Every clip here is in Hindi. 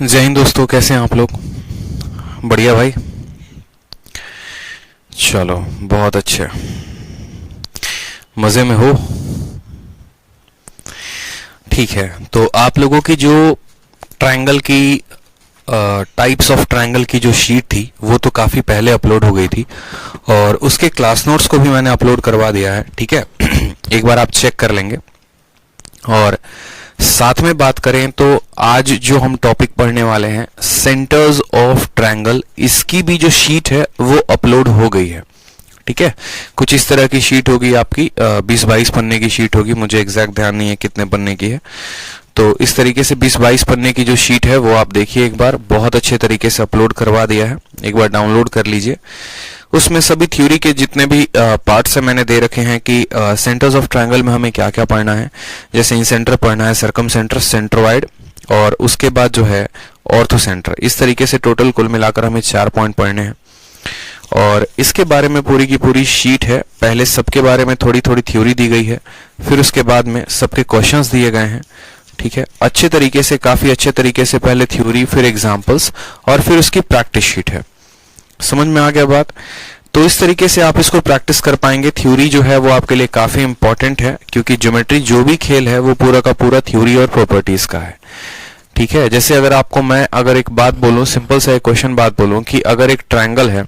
जय हिंद दोस्तों, कैसे हैं आप लोग? बढ़िया भाई, चलो बहुत अच्छे, मज़े में हो? ठीक है, तो आप लोगों की जो ट्रायंगल की टाइप्स ऑफ ट्रायंगल की जो शीट थी वो तो काफ़ी पहले अपलोड हो गई थी और उसके क्लास नोट्स को भी मैंने अपलोड करवा दिया है। ठीक है एक बार आप चेक कर लेंगे। और साथ में बात करें तो आज जो हम टॉपिक पढ़ने वाले हैं सेंटर्स ऑफ ट्रायंगल, इसकी भी जो शीट है वो अपलोड हो गई है। ठीक है, कुछ इस तरह की शीट होगी आपकी, 20-22 पन्ने की शीट होगी, मुझे एग्जैक्ट ध्यान नहीं है कितने पन्ने की है। तो इस तरीके से 20-22 पन्ने की जो शीट है वो आप देखिए एक बार, बहुत अच्छे तरीके से अपलोड करवा दिया है, एक बार डाउनलोड कर लीजिए। उसमें सभी थ्योरी के जितने भी पार्ट्स हैं मैंने दे रखे हैं कि सेंटर्स ऑफ ट्रायंगल में हमें क्या क्या पढ़ना है। जैसे इन सेंटर पढ़ना है, सर्कम सेंटर, सेंट्रोइड, और उसके बाद जो है ऑर्थो सेंटर। इस तरीके से टोटल कुल मिलाकर हमें 4 पॉइंट पढ़ने हैं और इसके बारे में पूरी की पूरी शीट है। पहले सबके बारे में थोड़ी थोड़ी थ्योरी दी गई है, फिर उसके बाद में सबके क्वेश्चंस दिए गए हैं। ठीक है, अच्छे तरीके से, काफी अच्छे तरीके से पहले थ्योरी, फिर एग्जाम्पल्स और फिर उसकी प्रैक्टिस शीट है। समझ में आ गया बात? तो इस तरीके से आप इसको प्रैक्टिस कर पाएंगे। थ्योरी जो है वो आपके लिए काफी इंपॉर्टेंट है क्योंकि ज्योमेट्री जो भी खेल है वो पूरा का पूरा थ्योरी और प्रॉपर्टीज का है। ठीक है, जैसे अगर आपको मैं अगर एक बात बोलूं, सिंपल सा एक क्वेश्चन बात बोलूं कि अगर एक ट्रायंगल है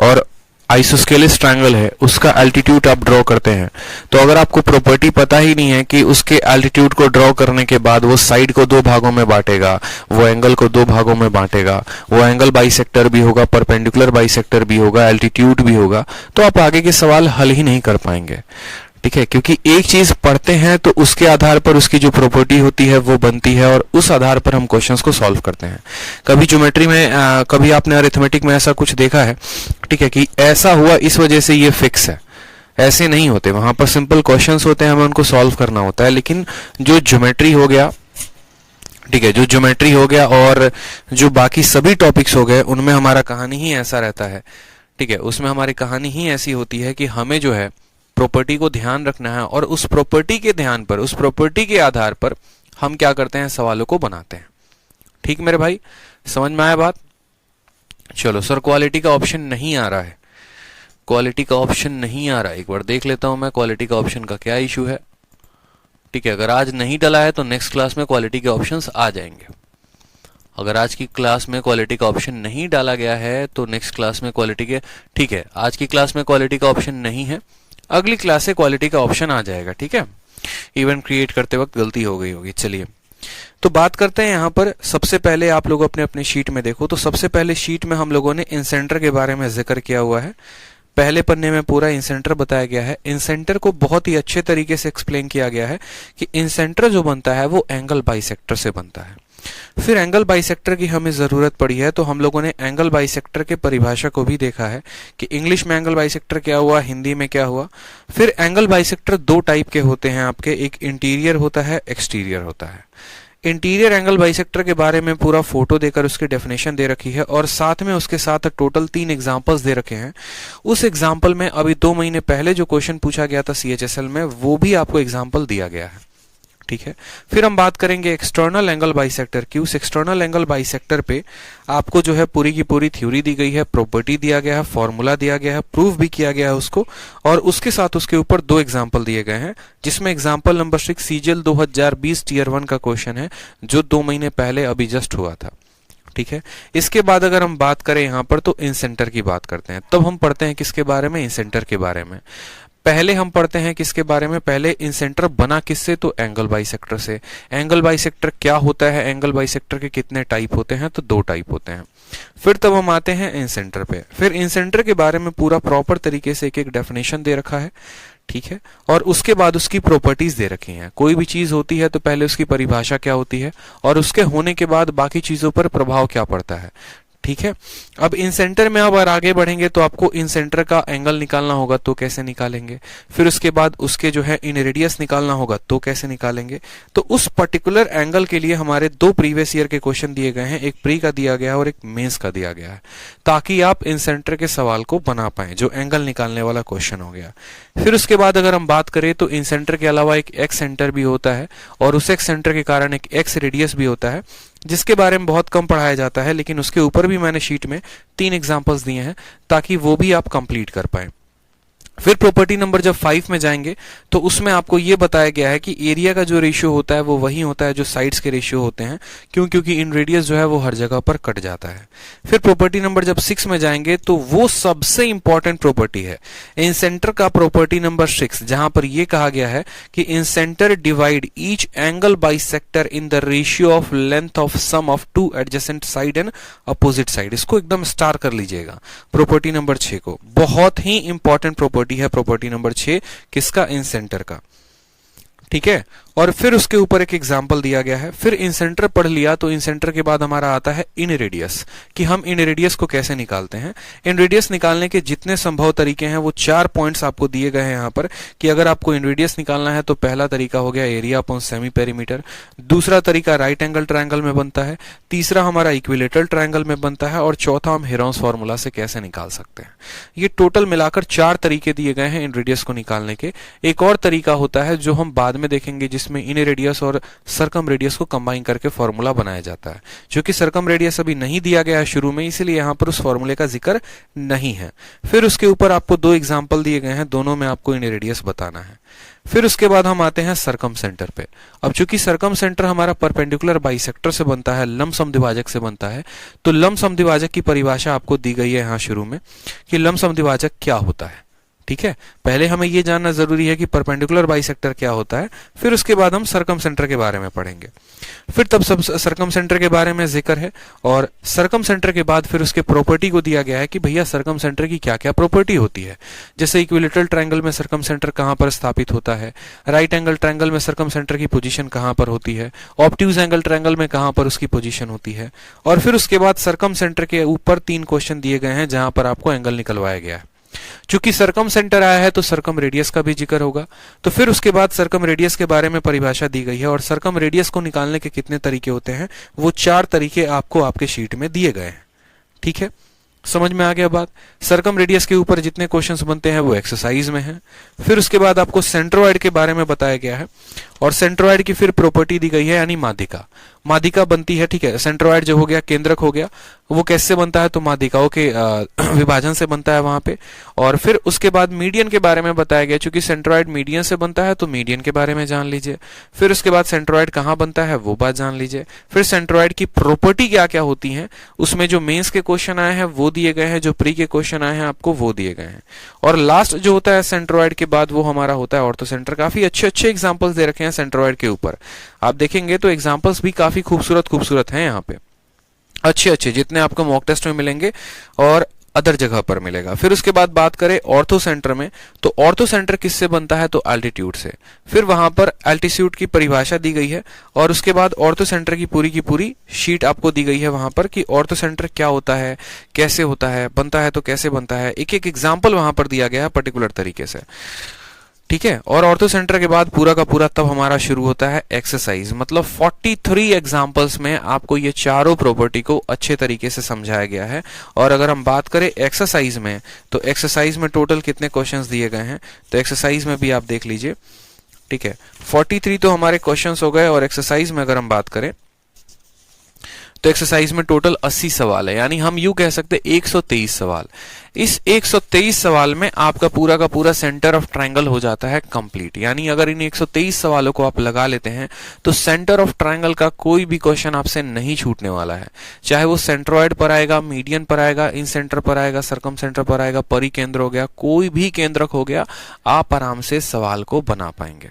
और आइसोस्केलिस ट्रायंगल है, उसका एल्टीट्यूड आप ड्रॉ करते हैं, तो अगर आपको प्रॉपर्टी पता ही नहीं है कि उसके एल्टीट्यूड को ड्रॉ करने के बाद वो साइड को 2 भागों में बांटेगा, वो एंगल को 2 भागों में बांटेगा, वो एंगल बाइसेक्टर भी होगा, परपेंडिकुलर बाइसेक्टर भी होगा, एल्टीट्यूड भी होगा, तो आप आगे के सवाल हल ही नहीं कर पाएंगे। ठीक है, क्योंकि एक चीज पढ़ते हैं तो उसके आधार पर उसकी जो प्रॉपर्टी होती है वो बनती है और उस आधार पर हम क्वेश्चंस को सॉल्व करते हैं। कभी ज्योमेट्री में कभी आपने अरिथमेटिक में ऐसा कुछ देखा है, ठीक है, कि ऐसा हुआ इस वजह से ये फिक्स है, ऐसे नहीं होते। वहां पर सिंपल क्वेश्चंस होते हैं, हमें उनको सॉल्व करना होता है। लेकिन जो ज्योमेट्री हो गया, ठीक है, जो ज्योमेट्री हो गया और जो बाकी सभी टॉपिक्स हो गए, उनमें हमारा कहानी ही ऐसा रहता है। ठीक है, उसमें हमारी कहानी ही ऐसी होती है कि हमें जो है प्रॉपर्टी को ध्यान रखना है और उस प्रॉपर्टी के ध्यान पर, उस प्रॉपर्टी के आधार पर हम क्या करते हैं, सवालों को बनाते हैं। ठीक मेरे भाई, समझ में आया बात? चलो सर, क्वालिटी का ऑप्शन नहीं आ रहा है, क्वालिटी का ऑप्शन नहीं आ रहा है, एक बार देख लेता हूं मैं क्वालिटी का ऑप्शन का क्या इशू है। ठीक है, अगर आज नहीं डला है तो नेक्स्ट क्लास में क्वालिटी के ऑप्शंस आ जाएंगे। अगर आज की क्लास में क्वालिटी का ऑप्शन नहीं डाला गया है तो नेक्स्ट क्लास में क्वालिटी के, ठीक है, आज की क्लास में क्वालिटी का ऑप्शन नहीं है, अगली क्लास से क्वालिटी का ऑप्शन आ जाएगा। ठीक है, इवेंट क्रिएट करते वक्त गलती हो गई होगी। चलिए तो बात करते हैं यहाँ पर। सबसे पहले आप लोग अपने अपने शीट में देखो, तो सबसे पहले शीट में हम लोगों ने इंसेंटर के बारे में जिक्र किया हुआ है। पहले पन्ने में पूरा इंसेंटर बताया गया है। इंसेंटर को बहुत ही अच्छे तरीके से एक्सप्लेन किया गया है कि इंसेंटर जो बनता है वो एंगल बाइसेक्टर से बनता है। फिर एंगल बाइसेक्टर की हमें जरूरत पड़ी है तो हम लोगों ने एंगल बाइसेक्टर के परिभाषा को भी देखा है कि इंग्लिश में एंगल बाइसेक्टर क्या हुआ, हिंदी में क्या हुआ। फिर एंगल बाइसेक्टर 2 टाइप के होते हैं आपके, एक इंटीरियर होता है, एक्सटीरियर होता है। इंटीरियर एंगल बाइसेक्टर के बारे में पूरा फोटो देकर उसकी डेफिनेशन दे रखी है और साथ में उसके साथ टोटल 3 एग्जांपल्स दे रखे हैं। उस एग्जांपल में अभी 2 महीने पहले जो क्वेश्चन पूछा गया था CHSL में, वो भी आपको एग्जांपल दिया गया है। ठीक है, फिर हम बात करेंगे एक्सटर्नल एंगल बाइसेक्टर की। उस एक्सटर्नल एंगल बाइसेक्टर पे आपको जो है पूरी की पूरी थ्योरी दी गई है, प्रॉपर्टी दिया गया है, फॉर्मूला दिया गया है, प्रूफ भी किया गया है उसको, और उसके साथ उसके ऊपर 2 एग्जांपल दिए गए हैं, जिसमें एग्जांपल नंबर 6 CGL 2020 टीयर 1 का क्वेश्चन है जो 2 महीने पहले अभी जस्ट हुआ था। ठीक है, इसके बाद अगर हम बात करें यहाँ पर तो इंसेंटर की बात करते हैं। तब हम पढ़ते हैं किसके बारे में, इंसेंटर के बारे में। पहले हम पढ़ते हैं किसके बारे में, पहले इंसेंटर बना किससे, तो एंगल बाइसेक्टर से। एंगल बाइसेक्टर क्या होता है, एंगल बाइसेक्टर के कितने टाइप होते हैं, तो 2 टाइप होते हैं। फिर तब हम आते हैं इंसेंटर पे। फिर इंसेंटर के बारे में पूरा प्रॉपर तरीके से एक एक डेफिनेशन दे रखा है। ठीक है, और उसके बाद उसकी प्रॉपर्टीज दे रखी हैं। कोई भी चीज होती है तो पहले उसकी परिभाषा क्या होती है और उसके होने के बाद बाकी चीजों पर प्रभाव क्या पड़ता है। ठीक है, अब इंसेंटर में अगर आगे बढ़ेंगे तो आपको इंसेंटर का एंगल निकालना होगा, तो कैसे निकालेंगे। फिर उसके बाद उसके जो है इन रेडियस निकालना होगा, तो कैसे निकालेंगे। तो उस पर्टिकुलर एंगल के लिए हमारे 2 प्रीवियस ईयर के क्वेश्चन दिए गए हैं, एक प्री का दिया गया है और एक मेंस का दिया गया है, ताकि आप इंसेंटर के सवाल को बना पाए, जो एंगल निकालने वाला क्वेश्चन हो गया। फिर उसके बाद अगर हम बात करें तो इंसेंटर के अलावा एक एक्स सेंटर भी होता है और उस एक्स सेंटर के कारण एक एक्स रेडियस भी होता है। जिसके बारे में बहुत कम पढ़ाया जाता है, लेकिन उसके ऊपर भी मैंने शीट में 3 एग्जांपल्स दिए हैं ताकि वो भी आप कंप्लीट कर पाए। फिर प्रॉपर्टी नंबर जब 5 में जाएंगे तो उसमें आपको ये बताया गया है कि एरिया का जो रेशियो होता है वो वही होता है जो साइड्स के रेशियो होते हैं, क्योंकि इन रेडियस जो है वो हर जगह पर कट जाता है। फिर प्रॉपर्टी नंबर जब 6 में जाएंगे तो वो सबसे इंपॉर्टेंट प्रॉपर्टी है इन सेंटर का, प्रॉपर्टी नंबर 6, जहां पर ये कहा गया है कि incentre divide each angle bisector in the ratio of length of sum of 2 adjacent side and opposite side. इसको एकदम स्टार कर लीजिएगा प्रॉपर्टी नंबर 6 को, बहुत ही इंपॉर्टेंट प्रॉपर्टी है प्रॉपर्टी नंबर 6 किसका, इन सेंटर का। ठीक है, और फिर उसके ऊपर एक एग्जाम्पल दिया गया है। फिर इन सेंटर पढ़ लिया तो इन सेंटर के बाद हमारा आता है इन रेडियस, कि हम इन रेडियस को कैसे निकालते हैं। इन रेडियस निकालने के जितने संभव तरीके हैं वो 4 पॉइंट्स आपको दिए गए हैं यहाँ पर, कि अगर आपको इन रेडियस निकालना है तो पहला तरीका हो गया एरिया अपॉन सेमी पेरीमीटर, दूसरा तरीका राइट एंगल ट्रायंगल में बनता है, तीसरा हमारा इक्विलेटरल ट्रायंगल में बनता है, और चौथा हम हेरोन्स फॉर्मूला से कैसे निकाल सकते हैं। ये टोटल मिलाकर 4 तरीके दिए गए हैं इन रेडियस को निकालने के। एक और तरीका होता है जो हम बाद में देखेंगे, जिसमें इन रेडियस और सरकम रेडियस को कंबाइन करके फॉर्मूला बनाया जाता है। जो कि सरकम रेडियस अभी नहीं दिया गया है शुरू में, इसलिए यहां पर उस फॉर्मूले का जिक्र नहीं है। फिर उसके ऊपर आपको 2 एग्जांपल दिए गए हैं, दोनों में आपको इन रेडियस बताना है। फिर उसके बाद हम आते हैं सरकम सेंटर पे। अब चूंकि सरकम सेंटर हमारा परपेंडिकुलर बाइसेक्टर से बनता है, लंब समद्विभाजक से बनता है, तो लंब समद्विभाजक की परिभाषा आपको दी गई है यहां शुरू में कि लंब समद्विभाजक क्या होता है। ठीक है, पहले हमें यह जानना जरूरी है कि परपेंडिकुलर बाइसेक्टर क्या होता है, फिर उसके बाद हम सरकम सेंटर के बारे में पढ़ेंगे। फिर तब सब सरकम सेंटर के बारे में जिक्र है, और सरकम सेंटर के बाद फिर उसके प्रॉपर्टी को दिया गया है कि भैया सरकम सेंटर की क्या क्या प्रॉपर्टी होती है। जैसे इक्विलेटरल ट्रायंगल में सरकम सेंटर कहां पर स्थापित होता है, राइट एंगल ट्रायंगल में सरकम सेंटर की पोजीशन कहां पर होती है, ऑब्ट्यूज एंगल ट्रायंगल में कहां पर उसकी पोजीशन होती है। और फिर उसके बाद सरकम सेंटर के ऊपर 3 क्वेश्चन दिए गए हैं जहां पर आपको एंगल निकलवाया गया है। चूंकि सरकम सेंटर आया है तो सरकम रेडियस का भी जिक्र होगा। तो फिर उसके बाद सरकम रेडियस के बारे में परिभाषा दी गई है, और सरकम रेडियस को निकालने के कितने तरीके होते हैं वो 4 तरीके आपको आपके शीट में दिए गए हैं। ठीक है, समझ में आ गया बात। सरकम रेडियस के ऊपर जितने क्वेश्चंस बनते हैं वो एक्सरसाइज में हैं। फिर उसके बाद आपको सेंट्रोइड के बारे में बताया गया है, और सेंट्रोइड की फिर प्रॉपर्टी दी गई है, यानी माध्यिका। माध्यिका बनती है, ठीक है, सेंट्रोइड जो हो गया केंद्रक हो गया, वो कैसे बनता है तो माध्यिकाओं के विभाजन से बनता है वहां पे। और फिर उसके बाद मीडियन के बारे में बताया गया, चूंकि सेंट्रोइड मीडियन से बनता है तो मीडियन के बारे में जान लीजिए। फिर उसके बाद सेंट्रोइड कहाँ बनता है वो बात जान लीजिए। फिर सेंट्रोइड की प्रॉपर्टी क्या क्या होती है, उसमें जो मेंस के क्वेश्चन आए हैं वो दिए गए हैं, जो प्री के क्वेश्चन आए हैं आपको वो दिए गए हैं। और लास्ट जो होता है सेंट्रोइड के बाद वो हमारा होता है ऑर्थोसेंटर। काफी अच्छे अच्छे एग्जाम्पल्स दे रखे हैं सेंट्रोइड के ऊपर, आप देखेंगे तो एग्जाम्पल्स भी काफी खूबसूरत हैं यहाँ पे, अच्छे अच्छे, जितने आपको मॉक टेस्ट में मिलेंगे और अदर जगह पर मिलेगा। फिर उसके बाद बात करें ऑर्थो सेंटर में, तो ऑर्थो सेंटर किससे बनता है तो एल्टीट्यूड से। फिर वहां पर एल्टीट्यूड की परिभाषा दी गई है, और उसके बाद ऑर्थो सेंटर की पूरी शीट आपको दी गई है वहां पर कि ऑर्थो सेंटर क्या होता है, कैसे होता है, बनता है तो कैसे बनता है, एक एक एग्जाम्पल वहां पर दिया गया है पर्टिकुलर तरीके से। ठीक है, और ऑर्थो सेंटर के बाद पूरा का पूरा तब हमारा शुरू होता है एक्सरसाइज। मतलब 43 एग्जांपल्स में आपको ये चारों प्रॉपर्टी को अच्छे तरीके से समझाया गया है। और अगर हम बात करें एक्सरसाइज में, तो एक्सरसाइज में टोटल कितने क्वेश्चंस दिए गए हैं तो एक्सरसाइज में भी आप देख लीजिए। ठीक है, 43 तो हमारे क्वेश्चंस हो गए, और एक्सरसाइज में अगर हम बात करें तो एक्सरसाइज में टोटल 80 सवाल है, यानी हम यूं कह सकते हैं 123 सवाल। इस 123 सवाल में आपका पूरा का पूरा सेंटर ऑफ ट्रायंगल हो जाता है कंप्लीट। यानी अगर इन 123 सवालों को आप लगा लेते हैं तो सेंटर ऑफ ट्रायंगल का कोई भी क्वेश्चन आपसे नहीं छूटने वाला है, चाहे वो सेंट्रोइड पर आएगा, मीडियन पर आएगा, इन सेंटर पर आएगा, सरकम सेंटर पर आएगा, परिकेंद्र हो गया, कोई भी केंद्रक हो गया, आप आराम से सवाल को बना पाएंगे।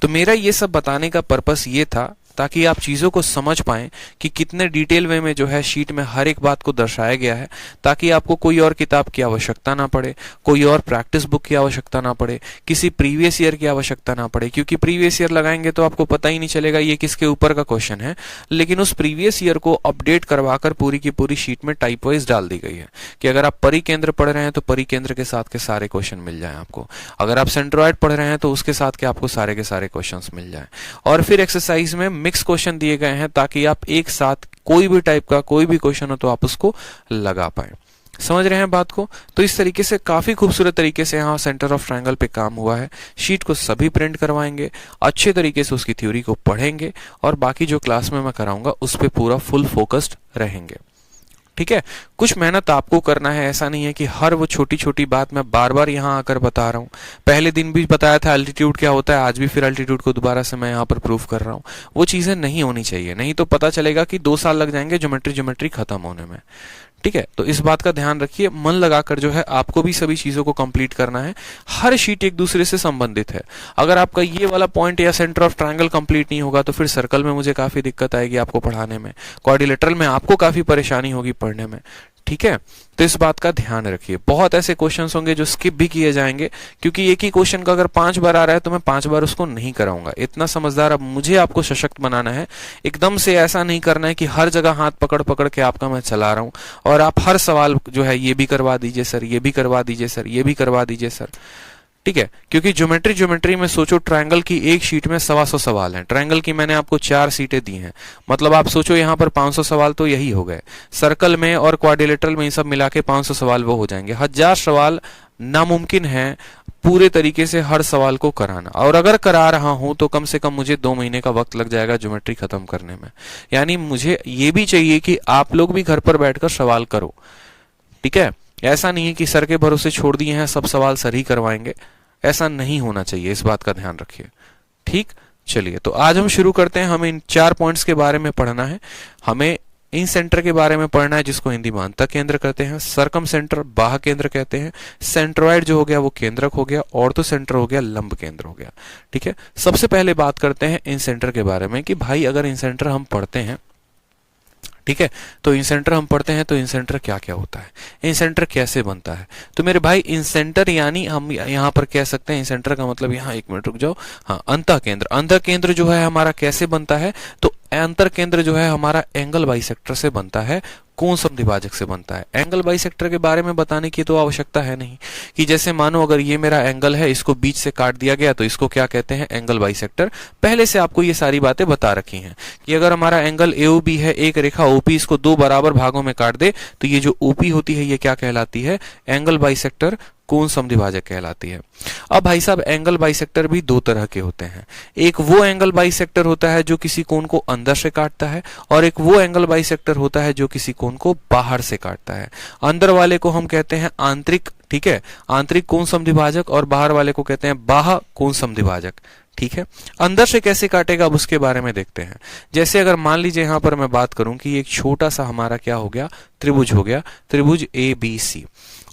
तो मेरा ये सब बताने का पर्पस ये था ताकि आप चीजों को समझ पाएं कि कितने डिटेल वे में जो है शीट में हर एक बात को दर्शाया गया है, ताकि आपको कोई और किताब की आवश्यकता ना पड़े, कोई और प्रैक्टिस बुक की आवश्यकता ना पड़े, किसी प्रीवियस ईयर की आवश्यकता ना पड़े। क्योंकि प्रीवियस ईयर लगाएंगे तो आपको पता ही नहीं चलेगा ये किसके ऊपर का क्वेश्चन है, लेकिन उस प्रीवियस ईयर को अपडेट करवाकर पूरी की पूरी शीट में टाइप वाइज डाल दी गई है कि अगर आप परिकेंद्र पढ़ रहे हैं तो परिकेंद्र के साथ के सारे क्वेश्चन मिल जाए आपको, अगर आप सेंट्रोइड पढ़ रहे हैं तो उसके साथ के आपको सारे के सारे क्वेश्चन मिल जाए। और फिर एक्सरसाइज में मिक्स क्वेश्चन दिए गए हैं ताकि आप एक साथ कोई भी टाइप का कोई भी क्वेश्चन हो तो आप उसको लगा पाए। समझ रहे हैं बात को? तो इस तरीके से काफी खूबसूरत तरीके से यहाँ सेंटर ऑफ ट्रायंगल पे काम हुआ है। शीट को सभी प्रिंट करवाएंगे, अच्छे तरीके से उसकी थ्योरी को पढ़ेंगे और बाकी जो क्लास में मैं कराऊंगा उस पर पूरा फुल फोकस्ड रहेंगे। ठीक है, कुछ मेहनत आपको करना है, ऐसा नहीं है कि हर वो छोटी छोटी बात मैं बार बार यहाँ आकर बता रहा हूँ। पहले दिन भी बताया था एल्टीट्यूड क्या होता है, आज भी फिर एल्टीट्यूड को दोबारा से मैं यहाँ पर प्रूफ कर रहा हूँ। वो चीजें नहीं होनी चाहिए, नहीं तो पता चलेगा कि 2 साल लग जाएंगे ज्योमेट्री खत्म होने में। ठीक है, तो इस बात का ध्यान रखिए, मन लगाकर जो है आपको भी सभी चीजों को कंप्लीट करना है। हर शीट एक दूसरे से संबंधित है। अगर आपका ये वाला पॉइंट या सेंटर ऑफ ट्रायंगल कंप्लीट नहीं होगा तो फिर सर्कल में मुझे काफी दिक्कत आएगी आपको पढ़ाने में, क्वाड्रिलेटरल में आपको काफी परेशानी होगी पढ़ने में। ठीक है, तो इस बात का ध्यान रखिए। बहुत ऐसे क्वेश्चंस होंगे जो स्किप भी किए जाएंगे, क्योंकि एक ही क्वेश्चन का अगर 5 बार आ रहा है तो मैं 5 बार उसको नहीं कराऊंगा। इतना समझदार अब मुझे आपको सशक्त बनाना है। एकदम से ऐसा नहीं करना है कि हर जगह हाथ पकड़ पकड़ के आपका मैं चला रहा हूं और आप हर सवाल जो है ये भी करवा दीजिए सर, ये भी करवा दीजिए सर, ये भी करवा दीजिए सर। ठीक है, क्योंकि ज्योमेट्री में सोचो ट्रायंगल की एक शीट में 125 सवाल हैं। ट्रायंगल की मैंने आपको 4 सीटें दी हैं, मतलब आप सोचो यहाँ पर 500 सवाल तो यही हो गए। सर्कल में और क्वाड्रिलेटरल में सब मिला के 500 सवाल वो हो जाएंगे। 1000 सवाल नामुमकिन है पूरे तरीके से हर सवाल को कराना, और अगर करा रहा हूं तो कम से कम मुझे 2 महीने का वक्त लग जाएगा ज्योमेट्री खत्म करने में। यानी मुझे ये भी चाहिए कि आप लोग भी घर पर बैठकर सवाल करो। ठीक है, ऐसा नहीं है कि सर के भरोसे छोड़ दिए हैं सब सवाल सर ही करवाएंगे, ऐसा नहीं होना चाहिए, इस बात का ध्यान रखिए। ठीक, चलिए तो आज हम शुरू करते हैं। हमें इन 4 पॉइंट्स के बारे में पढ़ना है। हमें इन सेंटर के बारे में पढ़ना है जिसको हिंदी में अंतः केंद्र कहते हैं, सरकम सेंटर बाह्य केंद्र कहते हैं, सेंट्रोइड जो हो गया वो केंद्रक हो गया, ऑर्थो सेंटर हो गया लंब केंद्र हो गया। ठीक है, सबसे पहले बात करते हैं इन सेंटर के बारे में कि भाई अगर इन सेंटर हम पढ़ते हैं, ठीक है, तो इंसेंटर हम पढ़ते हैं तो इंसेंटर क्या क्या होता है, इंसेंटर कैसे बनता है। तो मेरे भाई इंसेंटर यानी हम यहाँ पर कह सकते हैं इंसेंटर का मतलब, यहाँ 1 मिनट रुक जाओ, हाँ, अंतः केंद्र। अंतः केंद्र जो है हमारा कैसे बनता है, तो अंतर केंद्र जो है हमारा एंगल बाइसेक्टर से बनता है, कोण समद्विभाजक से बनता है। एंगल बाइसेक्टर के बारे में बताने की तो आवश्यकता है नहीं, कि जैसे मानो अगर ये मेरा एंगल है, इसको बीच से काट दिया गया तो इसको क्या कहते हैं, एंगल बाइसेक्टर। पहले से आपको ये सारी बातें बता रखी हैं कि अगर हमारा एंगल AOB है, एक रेखा OP इसको 2 बराबर भागों में काट दे तो ये जो OP होती है ये क्या कहलाती है, एंगल बाइसेक्टर कोण समद्विभाजक कहलाती है। अब भाई साहब एंगल बाइसेक्टर भी 2 तरह के होते हैं। एक वो एंगल बाइसेक्टर होता है जो किसी कोण को अंदर से काटता है, और एक वो एंगल बाइसेक्टर होता है जो किसी कोण को बाहर से काटता है। अंदर वाले को हम कहते हैं आंतरिक, ठीक है, आंतरिक कोण समद्विभाजक, और बाहर वाले को कहते हैं बाह्य कोण समद्विभाजक। ठीक है, अंदर से कैसे काटेगा अब उसके बारे में देखते हैं। जैसे अगर मान लीजिए यहां पर मैं बात करूं कि एक छोटा सा हमारा क्या हो गया, त्रिभुज हो गया, त्रिभुज ABC,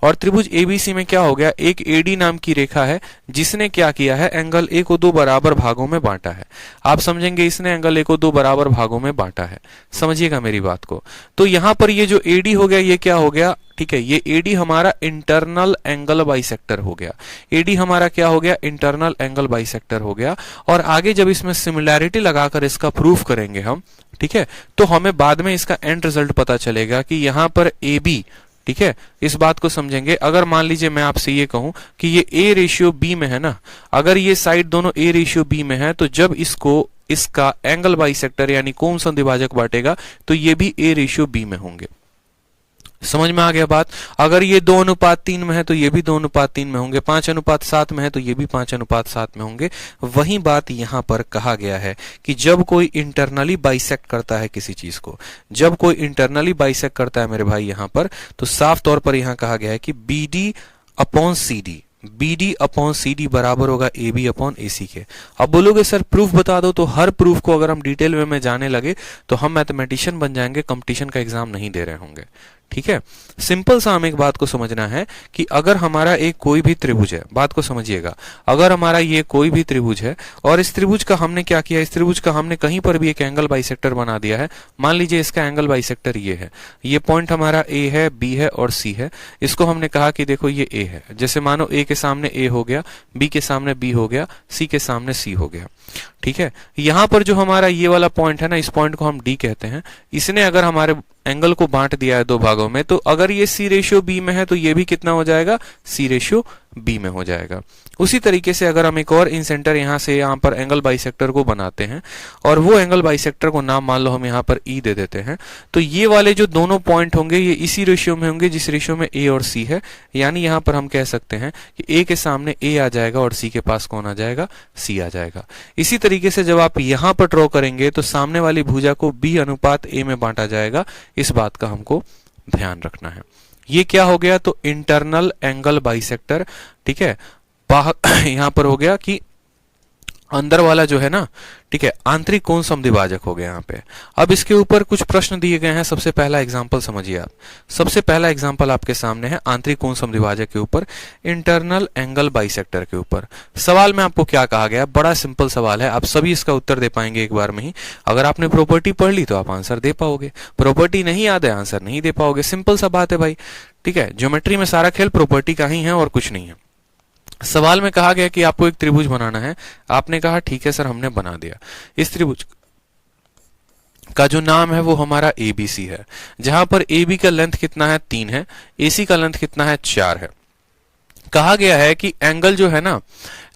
और त्रिभुज ABC में क्या हो गया, एक AD नाम की रेखा है जिसने क्या किया है, एंगल A को 2 बराबर भागों में बांटा है। आप समझेंगे इसने एंगल A को 2 बराबर भागों में बांटा है, समझिएगा मेरी बात को। तो यहां पर ये जो AD हो गया ये क्या हो गया, ठीक है, ये AD हमारा इंटरनल एंगल बाइसेक्टर हो गया। AD हमारा क्या हो गया, इंटरनल एंगल बाइसेक्टर हो गया। और आगे जब इसमें सिमिलैरिटी लगाकर इसका प्रूफ करेंगे हम, ठीक है, तो हमें बाद में इसका एंड रिजल्ट पता चलेगा कि यहां पर AB, ठीक है, इस बात को समझेंगे। अगर मान लीजिए मैं आपसे ये कहूं कि ये A/B में है ना, अगर ये साइड दोनों A/B में है तो जब इसको इसका एंगल बाइसेक्टर यानी कोण समद्विभाजक बांटेगा तो ये भी A/B में होंगे। समझ में आ गया बात। अगर ये 2:3 में है तो ये भी 2:3 में होंगे, 5:7 में है तो ये भी 5:7 में होंगे। वही बात यहां पर कहा गया है कि जब कोई इंटरनली बाइसेक्ट करता है किसी चीज को, जब कोई इंटरनली बाइसेक्ट करता है मेरे भाई यहां पर, तो साफ तौर पर यहां कहा गया है कि BD/CD बराबर होगा AB/AC के। अब बोलोगे सर प्रूफ बता दो, तो हर प्रूफ को अगर हम डिटेल में जाने लगे तो हम मैथमेटिशियन बन जाएंगे, कंपटीशन का एग्जाम नहीं दे रहे होंगे। ठीक है, सिंपल सा हमें एक बात को समझना है कि अगर हमारा एक कोई भी त्रिभुज है, बात को समझिएगा, अगर हमारा ये कोई भी त्रिभुज है और इस त्रिभुज का हमने क्या किया, इस त्रिभुज का हमने कहीं पर भी एक एंगल बाइसेक्टर बना दिया है। मान लीजिए इसका एंगल बाइसेक्टर ये है, ये पॉइंट हमारा A है, B है और C है। इसको हमने कहा कि देखो ये A है, जैसे मानो A के सामने A हो गया, B के सामने B हो गया, C के सामने C हो गया। ठीक है, यहां पर जो हमारा ये वाला पॉइंट है ना, इस पॉइंट को हम D कहते हैं। इसने अगर हमारे एंगल को बांट दिया है 2 भागों में, तो अगर ये C/B में है तो ये भी कितना हो जाएगा, C/B बी में हो जाएगा। उसी तरीके से अगर हम एक और इन सेंटर यहाँ से यहाँ पर एंगल बाइसेक्टर को बनाते हैं और वो एंगल बाइसेक्टर को नाम मान लो हम यहाँ पर ई दे देते हैं, तो ये वाले जो दोनों पॉइंट होंगे ये इसी रेशियो में होंगे जिस रेशियो में ए और सी है। यानी यहाँ पर हम कह सकते हैं कि ए के सामने ए आ जाएगा और सी के पास कौन आ जाएगा, सी आ जाएगा। इसी तरीके से जब आप यहाँ पर ड्रॉ करेंगे तो सामने वाली भुजा को बी अनुपात ए में बांटा जाएगा। इस बात का हमको ध्यान रखना है। ये क्या हो गया, तो इंटरनल एंगल बाइसेक्टर। ठीक है, यहां पर हो गया कि अंदर वाला जो है ना, ठीक है, आंतरिक कोण समद्विभाजक हो गया यहाँ पे। अब इसके ऊपर कुछ प्रश्न दिए गए हैं। सबसे पहला एग्जांपल समझिए आप। सबसे पहला एग्जांपल आपके सामने है आंतरिक कोण समद्विभाजक के ऊपर, इंटरनल एंगल बाइसेक्टर के ऊपर। सवाल में आपको क्या कहा गया, बड़ा सिंपल सवाल है, आप सभी इसका उत्तर दे पाएंगे एक बार में ही। अगर आपने प्रॉपर्टी पढ़ ली तो आप आंसर दे पाओगे, प्रॉपर्टी नहीं याद है आंसर नहीं दे पाओगे। सिंपल सा बात है भाई। ठीक है, ज्योमेट्री में सारा खेल प्रॉपर्टी का ही है और कुछ नहीं है। सवाल में कहा गया कि आपको एक त्रिभुज बनाना है। आपने कहा ठीक है सर, हमने बना दिया। इस त्रिभुज का जो नाम है वो हमारा एबीसी है, जहां पर AB का लेंथ कितना है, 3 है, AC का लेंथ कितना है, 4 है। कहा गया है कि एंगल जो है ना,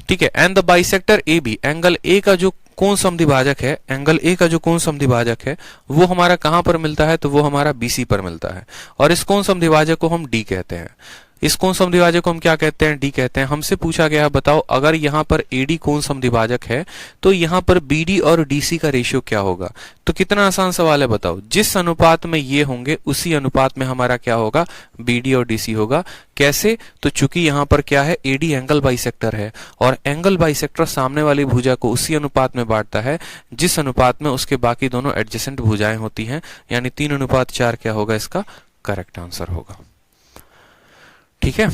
ठीक है, and the bisector AB, angle A का जो कोण समद्विभाजक है, एंगल A का जो कोण समद्विभाजक है वो हमारा कहां पर मिलता है, तो वो हमारा BC पर मिलता है। और इस कोण समद्विभाजक को हम D कहते हैं। इस कोण समद्विभाजक को हम क्या कहते हैं, डी कहते हैं। हमसे पूछा गया है बताओ अगर यहाँ पर एडी कोण समद्विभाजक है तो यहाँ पर बीडी और डीसी का रेशियो क्या होगा। तो कितना आसान सवाल है बताओ, जिस अनुपात में ये होंगे उसी अनुपात में हमारा क्या होगा, बीडी और डीसी होगा। कैसे, तो चूंकि यहाँ पर क्या है, एडी एंगल बाइसेक्टर है और एंगल बाइसेक्टर सामने वाली भुजा को उसी अनुपात में बांटता है जिस अनुपात में उसके बाकी दोनों एडजेसेंट भुजाएं होती हैं। यानी 3:4 क्या होगा, इसका करेक्ट आंसर होगा। ठीक है,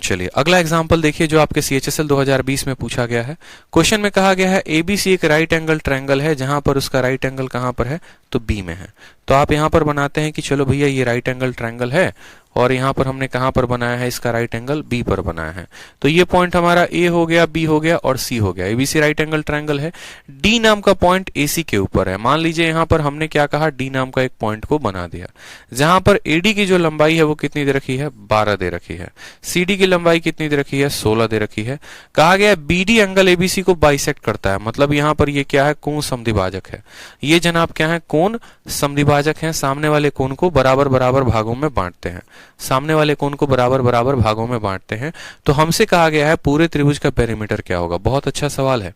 चलिए अगला एग्जांपल देखिए जो आपके CHSL 2020 में पूछा गया है। क्वेश्चन में कहा गया है ABC एक राइट एंगल ट्रायंगल है जहां पर उसका राइट एंगल कहां पर है, तो B में है। तो आप यहां पर बनाते हैं कि चलो भैया ये राइट एंगल ट्रायंगल है और यहाँ पर हमने कहां पर बनाया है, इसका राइट एंगल B पर बनाया है। तो ये पॉइंट हमारा A हो गया, B हो गया और C हो गया। ABC राइट एंगल ट्रायंगल है। D नाम का पॉइंट AC के ऊपर है। मान लीजिए यहाँ पर हमने क्या कहा, D नाम का एक पॉइंट को बना दिया जहां पर AD की जो लंबाई है वो कितनी दे रखी है, 12 दे रखी है। CD की लंबाई कितनी दे रखी है, 16 दे रखी है। कहा गया BD एंगल ABC को बाइसेक्ट करता है, मतलब यहाँ पर ये क्या है, कोण समद्विभाजक है। ये जनाब क्या है, कोण समद्विभाजक है। सामने वाले कोण को बराबर बराबर भागों में बांटते हैं, सामने वाले कोण को बराबर बराबर भागों में बांटते हैं। तो हमसे कहा गया है पूरे त्रिभुज का पेरीमीटर क्या होगा। बहुत अच्छा सवाल है,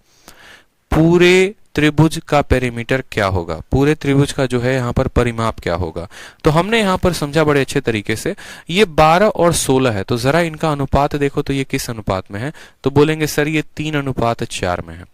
पूरे त्रिभुज का पेरीमीटर क्या होगा, पूरे त्रिभुज का जो है यहाँ पर परिमाप क्या होगा। तो हमने यहाँ पर समझा बड़े अच्छे तरीके से, ये 12 और 16 है। तो जरा इनका अनुपात देखो तो ये किस अनुपात में है, तो बोलेंगे सर ये 3:4 में है।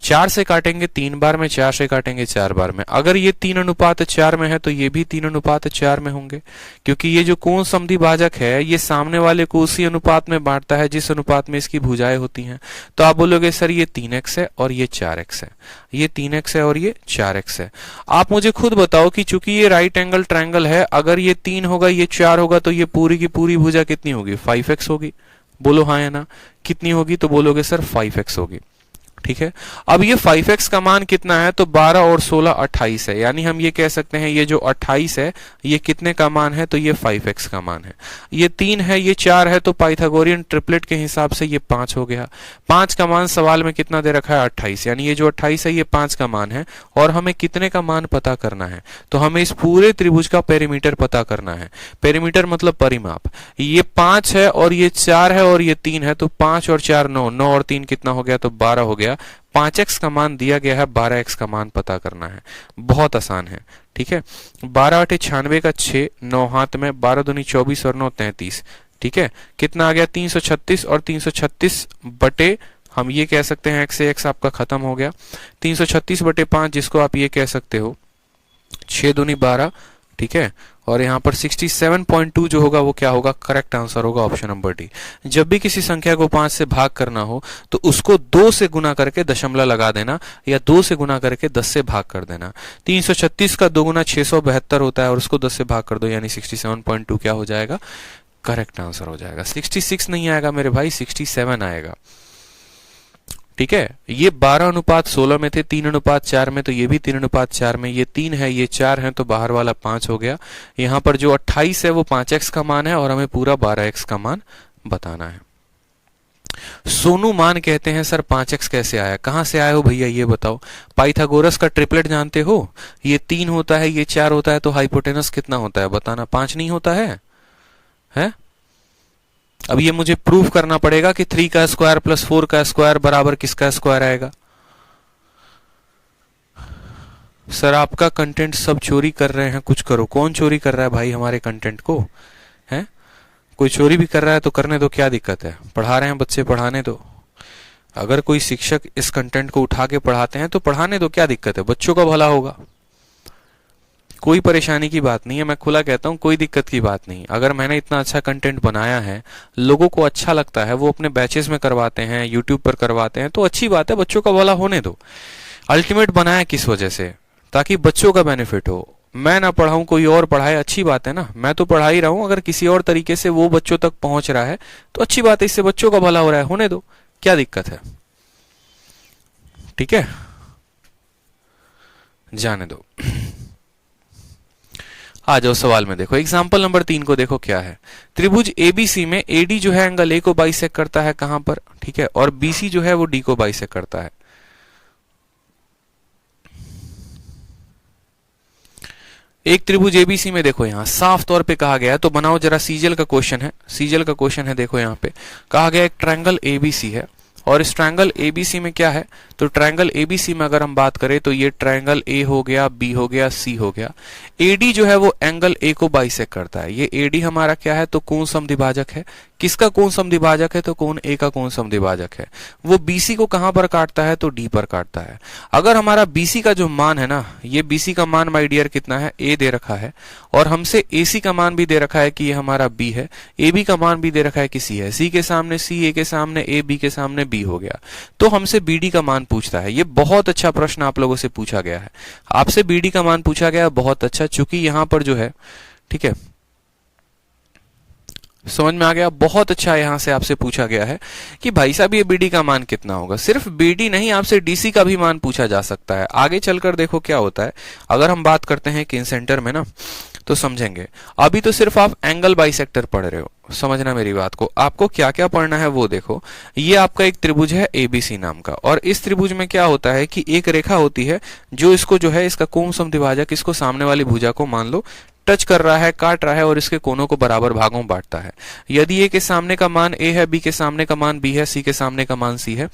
4 से काटेंगे 3 बार में, 4 से काटेंगे 4 बार में। अगर ये 3:4 में है तो ये भी 3:4 में होंगे, क्योंकि ये जो कोण समद्विभाजक है ये सामने वाले को उसी अनुपात में बांटता है जिस अनुपात में इसकी भुजाएं होती हैं। तो आप बोलोगे सर ये 3x है और ये 4x है, ये 3x है और ये 4x है। आप मुझे खुद बताओ कि चूंकि ये राइट एंगल ट्रायंगल है, अगर ये 3 होगा ये 4 होगा तो ये पूरी की पूरी भुजा कितनी होगी, 5x होगी। बोलो हाँ या ना, कितनी होगी, तो बोलोगे सर 5x होगी। ठीक है, अब ये 5x का मान कितना है, तो 12 और 16 28 है। यानी हम ये कह सकते हैं ये जो 28 है ये कितने का मान है, तो ये 5x का मान है। ये 3 है, ये 4 है, तो पाइथागोरियन ट्रिपलेट के हिसाब से ये 5 हो गया। 5 का मान सवाल में कितना दे रखा है, 28। यानी ये जो 28 है ये 5 का मान है और हमें कितने का मान पता करना है, तो हमें इस पूरे त्रिभुज का पेरीमीटर पता करना है। पेरीमीटर मतलब परिमाप। ये 5 है और ये 4 है और ये 3 है, तो 5 और 4 9, 9 और 3 कितना हो गया, तो 12 हो गया। 5x का मान दिया गया है, 12x का मान पता करना है। बहुत आसान है। ठीक है, 12 8 96 का 6, 9 हाथ में, 12 दूनी 24 और 9 33। ठीक है, कितना आ गया, 336 और 336 बटे, हम ये कह सकते हैं x से x आपका खत्म हो गया, 336 बटे 5 जिसको आप ये कह सकते हो 6 दूनी 12। ठीक है, और यहाँ पर 67.2 जो होगा वो क्या होगा, करेक्ट आंसर होगा ऑप्शन नंबर डी। जब भी किसी संख्या को 5 से भाग करना हो तो उसको 2 से गुना करके दशमलव लगा देना या 2 से गुना करके 10 से भाग कर देना। 336 का 2 गुना 672 होता है और उसको 10 से भाग कर दो, यानी 67.2 क्या हो जाएगा, करेक्ट आंसर हो जाएगा। 66 नहीं आएगा मेरे भाई, 67 आएगा। ठीक है, ये 12:16 में थे, 3:4 में, तो ये भी 3:4 में, ये 3 है ये 4 है, तो बाहर वाला 5 हो गया। यहाँ पर जो 28 है वो 5x का मान है और हमें पूरा 12x का मान बताना है। सोनू मान कहते हैं सर 5x कैसे आया? कहां से आया हो भैया ये बताओ। पाइथागोरस का ट्रिपलेट जानते हो? ये 3 होता है, ये 4 होता है, तो हाइपोटेनस कितना होता है बताना? 5 नहीं होता है? हैं? अब ये मुझे प्रूव करना पड़ेगा कि 3 का स्क्वायर प्लस 4 का स्क्वायर बराबर किसका स्क्वायर आएगा? सर आपका कंटेंट सब चोरी कर रहे हैं, कुछ करो। कौन चोरी कर रहा है भाई हमारे कंटेंट को? हैं? कोई चोरी भी कर रहा है तो करने दो, क्या दिक्कत है? पढ़ा रहे हैं बच्चे, पढ़ाने दो। अगर कोई शिक्षक इस कंटेंट को उठा के पढ़ाते हैं तो पढ़ाने दो, क्या दिक्कत है? बच्चों का भला होगा, कोई परेशानी की बात नहीं है। मैं खुला कहता हूं, कोई दिक्कत की बात नहीं। अगर मैंने इतना अच्छा कंटेंट बनाया है, लोगों को अच्छा लगता है, वो अपने बैचेस में करवाते हैं, यूट्यूब पर करवाते हैं, तो अच्छी बात है, बच्चों का भला होने दो। अल्टीमेट बनाया किस वजह से? ताकि बच्चों का बेनिफिट हो। मैं ना पढ़ाऊं, कोई और पढ़ाए, अच्छी बात है ना। मैं तो पढ़ा ही रहा हूं, अगर किसी और तरीके से वो बच्चों तक पहुंच रहा है तो अच्छी बात है, इससे बच्चों का भला हो रहा है, होने दो, क्या दिक्कत है? ठीक है, जाने दो। आ जाओ सवाल में, देखो एग्जाम्पल नंबर 3 को देखो क्या है। त्रिभुज एबीसी में एडी जो है एंगल ए को बाइसेक्ट करता है, कहां पर? ठीक है, और बीसी जो है वो डी को बाइसेक्ट करता है। एक त्रिभुज एबीसी में देखो यहां साफ तौर पे कहा गया है, तो बनाओ जरा। सीजीएल का क्वेश्चन है, सीजीएल का क्वेश्चन है। देखो यहां पे कहा गया एक ट्रायंगल एबीसी है, और इस ट्रायंगल एबीसी में क्या है? तो ट्रायंगल एबीसी में अगर हम बात करें तो ये ट्रायंगल ए हो गया, बी हो गया, सी हो गया। एडी जो है वो एंगल ए को बाइसेक्ट करता है। ये एडी हमारा क्या है? तो कोण समद्विभाजक है। किसका कोण समद्विभाजक है? तो कोण ए का कोण समद्विभाजक है। वो बीसी को कहां पर काटता है? तो डी पर काटता है। अगर हमारा बीसी का जो मान है ना, ये बीसी का मान माय डियर कितना है? ए दे रखा है, और हमसे एसी का मान भी दे रखा है कि ये हमारा बी है, ए बी का मान भी दे रखा है कि सी है। सी के सामने सी, ए के सामने ए, बी के सामने बी हो गया। तो हमसे बीडी का मान पूछता है। ये बहुत अच्छा प्रश्न आप लोगों से पूछा गया है। आपसे बीडी का मान पूछा गया, बहुत अच्छा। चूंकि यहां पर जो है, ठीक है, समझ में आ गया, बहुत अच्छा। यहां से आपसे पूछा गया है कि भाई साहब ये बीडी का मान कितना होगा। सिर्फ बीडी नहीं, आपसे डीसी का भी मान पूछा जा सकता है। आगे चलकर देखो क्या होता है। अगर हम बात करते हैं किन सेंटर में ना, तो समझेंगे। अभी तो सिर्फ आप एंगल बाइसेक्टर पढ़ रहे हो, समझना मेरी बात को। आपको क्या क्या पढ़ना है वो देखो। ये आपका एक त्रिभुज है एबीसी नाम का, और इस त्रिभुज में क्या होता है कि एक रेखा होती है जो इसको जो है, इसका कोण समद्विभाजक, इसको सामने वाली भुजा को मान लो टच कर रहा है, काट रहा है, और इसके कोनों को बराबर भागों में बांटता है। यदि ए के सामने का मान ए है, बी के सामने का मान बी है, सी के सामने का मान सी है,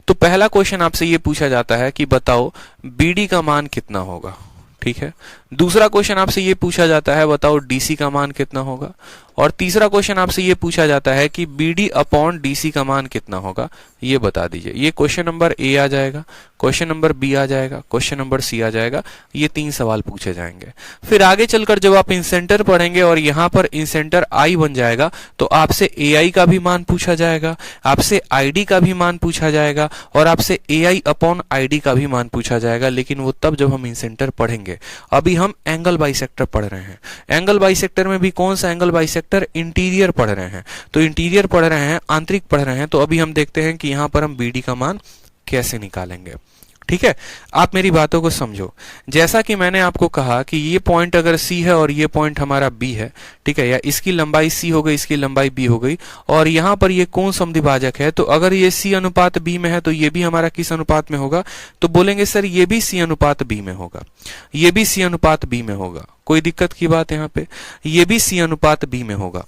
तो पहला क्वेश्चन आपसे ये पूछा जाता है कि बताओ बीडी का मान कितना होगा। ठीक है, दूसरा क्वेश्चन आपसे ये पूछा जाता है बताओ डीसी का मान कितना होगा, और तीसरा क्वेश्चन आपसे ये पूछा जाता है कि बीडी अपॉन डीसी का मान कितना होगा, ये बता दीजिए। ये क्वेश्चन नंबर ए आ जाएगा, क्वेश्चन नंबर बी आ जाएगा, क्वेश्चन नंबर सी आ जाएगा। ये 3 सवाल पूछे जाएंगे। फिर आगे चलकर जब आप इंसेंटर पढ़ेंगे और यहां पर इंसेंटर आई बन जाएगा, तो आपसे एआई का भी मान पूछा जाएगा, आपसे आईडी का भी मान पूछा जाएगा, और आपसे एआई अपॉन आईडी का भी मान पूछा जाएगा। लेकिन वो तब जब हम इंसेंटर पढ़ेंगे। अभी हम एंगल बाइसेक्टर पढ़ रहे हैं। एंगल बाइसेक्टर में भी कौन सा एंगल बाइसेक्टर? इंटीरियर पढ़ रहे हैं। तो इंटीरियर पढ़ रहे हैं, आंतरिक पढ़ रहे हैं। तो अभी हम देखते हैं कि यहां पर हम बीडी का मान कैसे निकालेंगे। ठीक है, आप मेरी बातों को समझो। जैसा कि मैंने आपको कहा कि ये पॉइंट अगर सी है और ये पॉइंट हमारा बी है, ठीक है, या इसकी लंबाई सी हो गई, इसकी लंबाई बी हो गई, और यहां पर ये कोण समद्विभाजक है, तो अगर ये सी अनुपात बी में है तो ये भी हमारा किस अनुपात में होगा? तो बोलेंगे सर ये भी सी अनुपात बी में होगा, ये भी सी अनुपात बी में होगा। कोई दिक्कत की बात यहां पे? ये भी सी अनुपात बी में होगा।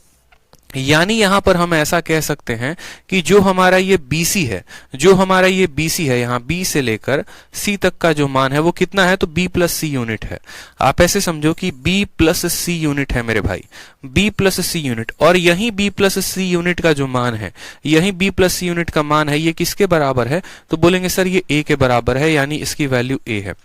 यानी यहां पर हम ऐसा कह सकते हैं कि जो हमारा ये BC है, जो हमारा ये BC है, यहां B से लेकर C तक का जो मान है वो कितना है? तो B प्लस C यूनिट है। आप ऐसे समझो कि B प्लस C यूनिट है मेरे भाई, B प्लस C यूनिट। और यही B प्लस C यूनिट का जो मान है, यही B प्लस C यूनिट का मान है, ये किसके बराबर है? तो बोलेंगे सर ये A के बराबर है, यानी इसकी वैल्यू A है।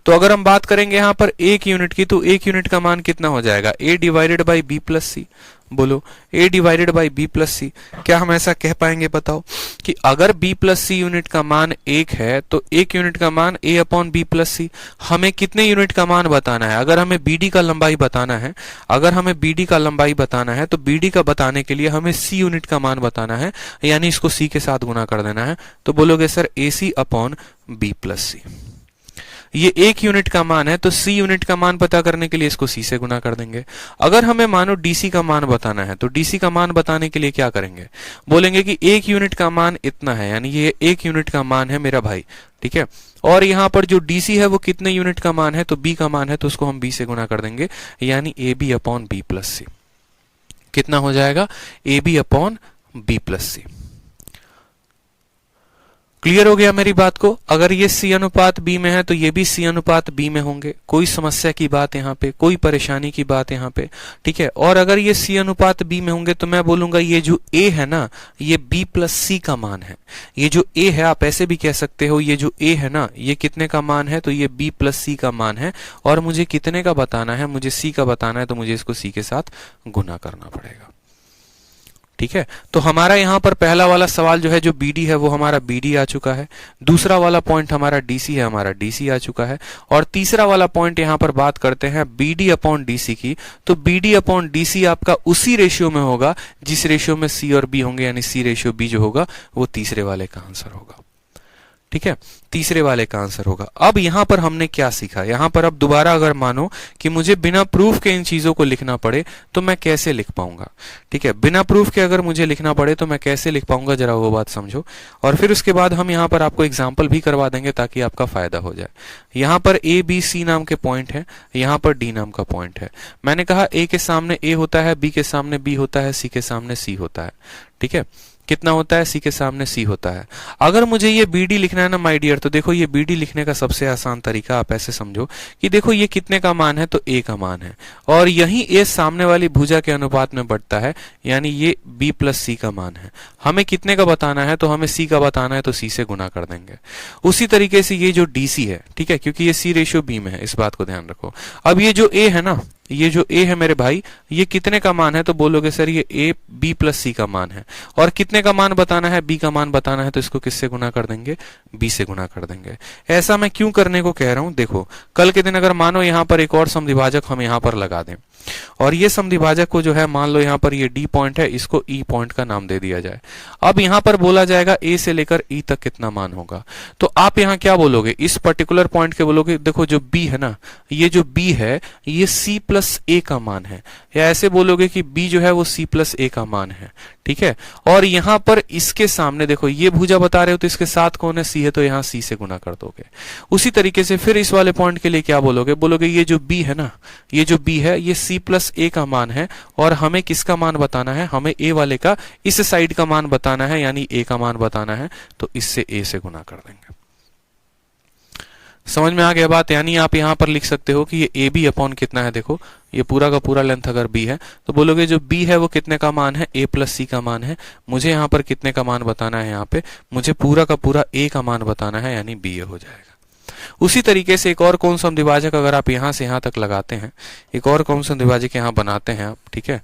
तो अगर हम बात करेंगे यहां पर 1 यूनिट की, तो 1 यूनिट का मान कितना हो जाएगा? A divided by B plus C। बोलो, A divided by B plus C। क्या हम ऐसा कह पाएंगे बताओ कि अगर B प्लस C यूनिट का मान 1 है तो 1 यूनिट का मान A upon B plus C। हमें कितने यूनिट का मान बताना है? अगर हमें BD का लंबाई बताना है, अगर हमें BD का लंबाई बताना है, तो BD का बताने के लिए हमें C यूनिट का मान बताना है, यानी इसको C के साथ गुना कर देना है। तो बोलोगे sir AC upon B plus C। ये 1 यूनिट का मान है, तो C यूनिट का मान पता करने के लिए इसको C से गुना कर देंगे। अगर हमें मानो DC का मान बताना है, तो DC का मान बताने के लिए क्या करेंगे, बोलेंगे कि 1 यूनिट का मान इतना है, यानी ये 1 यूनिट का मान है मेरा भाई, ठीक है। और यहां पर जो DC है वो कितने यूनिट का मान है, तो B का मान है, तो उसको हम B से गुना कर देंगे, यानी AB upon B plus C। कितना हो जाएगा, AB upon B plus C। Clear हो गया मेरी बात को। अगर ये C अनुपात B में है तो ये भी C अनुपात B में होंगे, कोई समस्या की बात यहाँ पे, कोई परेशानी की बात यहाँ पे, ठीक है। और अगर ये C अनुपात B में होंगे तो मैं बोलूंगा ये जो A है ना, ये B प्लस C का मान है। ये जो A है, आप ऐसे भी कह सकते हो, ये जो A है ना, ये कितने का मान है, तो ये B प्लस C का मान है। और मुझे कितने का बताना है, मुझे C का बताना है, तो मुझे इसको C के साथ गुना करना पड़ेगा, ठीक है। तो हमारा यहां पर पहला वाला सवाल जो है, जो BD है वो हमारा BD आ चुका है। दूसरा वाला पॉइंट हमारा DC है, हमारा DC आ चुका है। और तीसरा वाला पॉइंट यहां पर बात करते हैं BD अपॉन DC की, तो BD अपॉन DC आपका उसी रेशियो में होगा जिस रेशियो में C और B होंगे, यानी C रेशियो B जो होगा वो तीसरे वाले का आंसर होगा, ठीक है, तीसरे वाले का आंसर होगा। अब यहां पर हमने क्या सीखा, यहां पर अब दोबारा अगर मानो कि मुझे बिना प्रूफ के इन चीजों को लिखना पड़े तो मैं कैसे लिख पाऊंगा, ठीक है। बिना प्रूफ के अगर मुझे लिखना पड़े तो मैं कैसे लिख पाऊंगा, जरा वो बात समझो। और फिर उसके बाद हम यहां पर आपको एग्जाम्पल भी करवा देंगे ताकि आपका फायदा हो जाए। यहां पर ABC नाम के पॉइंट है, यहां पर D नाम का पॉइंट है। मैंने कहा A के सामने A होता है, B के सामने B होता है, C के सामने C होता है, ठीक है। कितना होता है, C के सामने C होता है। अगर मुझे ये BD लिखना है ना माय डियर, तो देखो ये BD लिखने का सबसे आसान तरीका आप ऐसे समझो कि देखो ये कितने का मान है, तो A का मान है, और यही A सामने वाली भुजा के अनुपात में बढ़ता है, यानी ये B प्लस C का मान है। हमें कितने का बताना है, तो हमें C का बताना है, तो C से गुना कर देंगे। उसी तरीके से ये जो DC है, ठीक है, क्योंकि ये C रेशियो B में है, इस बात को ध्यान रखो। अब ये जो A है ना, ये जो A है मेरे भाई, ये कितने का मान है, तो बोलोगे सर ये A B प्लस C का मान है। और कितने का मान बताना है, B का मान बताना है, तो इसको किससे गुना कर देंगे, B से गुना कर देंगे। ऐसा मैं क्यों करने को कह रहा हूं, देखो कल के दिन अगर मानो यहां पर एक और समद्विभाजक हम यहां पर लगा दें, और ये समद्विभाजक को जो है मान लो यहां पर ये D पॉइंट है, इसको E पॉइंट का नाम दे दिया जाए। अब यहां पर बोला जाएगा A से लेकर E तक कितना मान होगा, तो आप यहां क्या बोलोगे, इस पर्टिकुलर पॉइंट के बोलोगे देखो जो B है ना, ये जो B है ये C प्लस A का मान है, या ऐसे बोलोगे कि B जो है वो C प्लस A का मान है, ठीक है। और यहां पर इसके सामने देखो ये भुजा बता रहे हो, तो इसके साथ कौन है, C है, तो यहां C से गुना कर दोगे। उसी तरीके से फिर इस वाले पॉइंट के लिए क्या बोलोगे, बोलोगे ये जो B है ना, ये जो B है ये C प्लस A का मान है, और हमें किसका मान बताना है, हमें A वाले का इस साइड का मान बताना है, यानी A का मान बताना है, तो इससे A से गुना कर देंगे। समझ में आ गया बात, यानी आप यहां पर लिख सकते हो कि ये AB अपॉन कितना है, देखो ये पूरा का पूरा लेंथ अगर B है, तो बोलोगे जो B है वो कितने का मान है, A प्लस C का मान है। मुझे यहाँ पर कितने का मान बताना है, यहाँ पे मुझे पूरा का पूरा A का मान बताना है, यानी B हो जाएगा। उसी तरीके से एक और कौन सा द्विभाजक अगर आप यहां से यहां तक लगाते हैं, एक और कौन सा द्विभाजक यहां बनाते हैं आप, ठीक है।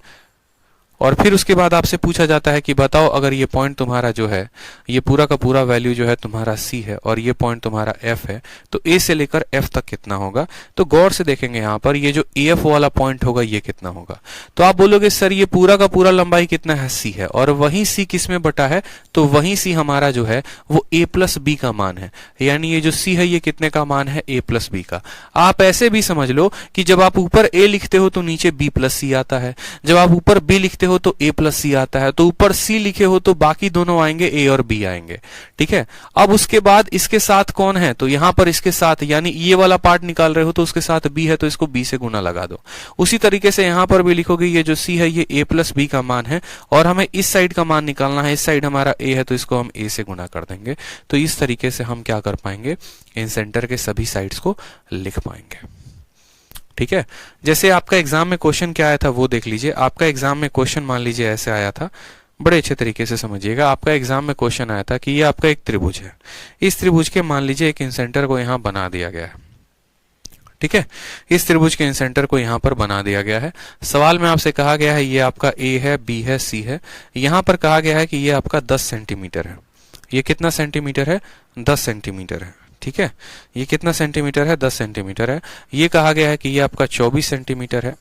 और फिर उसके बाद आपसे पूछा जाता है कि बताओ अगर ये पॉइंट तुम्हारा जो है, ये पूरा का पूरा वैल्यू जो है तुम्हारा C है, और ये पॉइंट तुम्हारा F है, तो A से लेकर F तक कितना होगा। तो गौर से देखेंगे यहाँ पर ये जो AF वाला पॉइंट होगा ये कितना होगा, तो आप बोलोगे सर ये पूरा का पूरा लंबाई कितना है, C है, और वही C किस में बटा है, तो वही C हमारा जो है वो A प्लस B का मान है, यानी ये जो C है ये कितने का मान है, A प्लस B का। आप ऐसे भी समझ लो कि जब आप ऊपर A लिखते हो तो नीचे B प्लस C आता है, जब आप ऊपर B लिखते हो तो A प्लस C आता है, तो ऊपर C लिखे हो तो बाकी दोनों आएंगे, A और B आएंगे, ठीक है। अब उसके बाद इसके साथ कौन है, तो यहां पर इसके साथ, यानी ये वाला पार्ट निकाल रहे हो तो उसके साथ B है, तो इसको B से गुना लगा दो। उसी तरीके से यहां पर भी लिखोगे ये जो C है ये A प्लस B का मान है, और हमें इस साइड का मान निकालना है, इस साइड हमारा A है, तो इसको हम A से गुना कर देंगे। तो इस तरीके से हम क्या कर पाएंगे, इन सेंटर के सभी साइड्स को लिख पाएंगे, ठीक है। जैसे आपका एग्जाम में क्वेश्चन क्या आया था वो देख लीजिए। आपका एग्जाम में क्वेश्चन मान लीजिए ऐसे आया था, बड़े अच्छे तरीके से समझिएगा। आपका एग्जाम में क्वेश्चन आया था कि ये आपका एक त्रिभुज है, इस त्रिभुज के मान लीजिए एक इंसेंटर को यहां बना दिया गया है, ठीक है। इस त्रिभुज के इंसेंटर को यहां पर बना दिया गया है। सवाल में आपसे कहा गया है ये आपका A है, B है, C है। यहां पर कहा गया है कि ये आपका 10 सेंटीमीटर है। ये कितना सेंटीमीटर है, 10 सेंटीमीटर है, ठीक है। ये कितना सेंटीमीटर है, 10 सेंटीमीटर है। ये कहा गया है कि ये आपका 24 सेंटीमीटर है,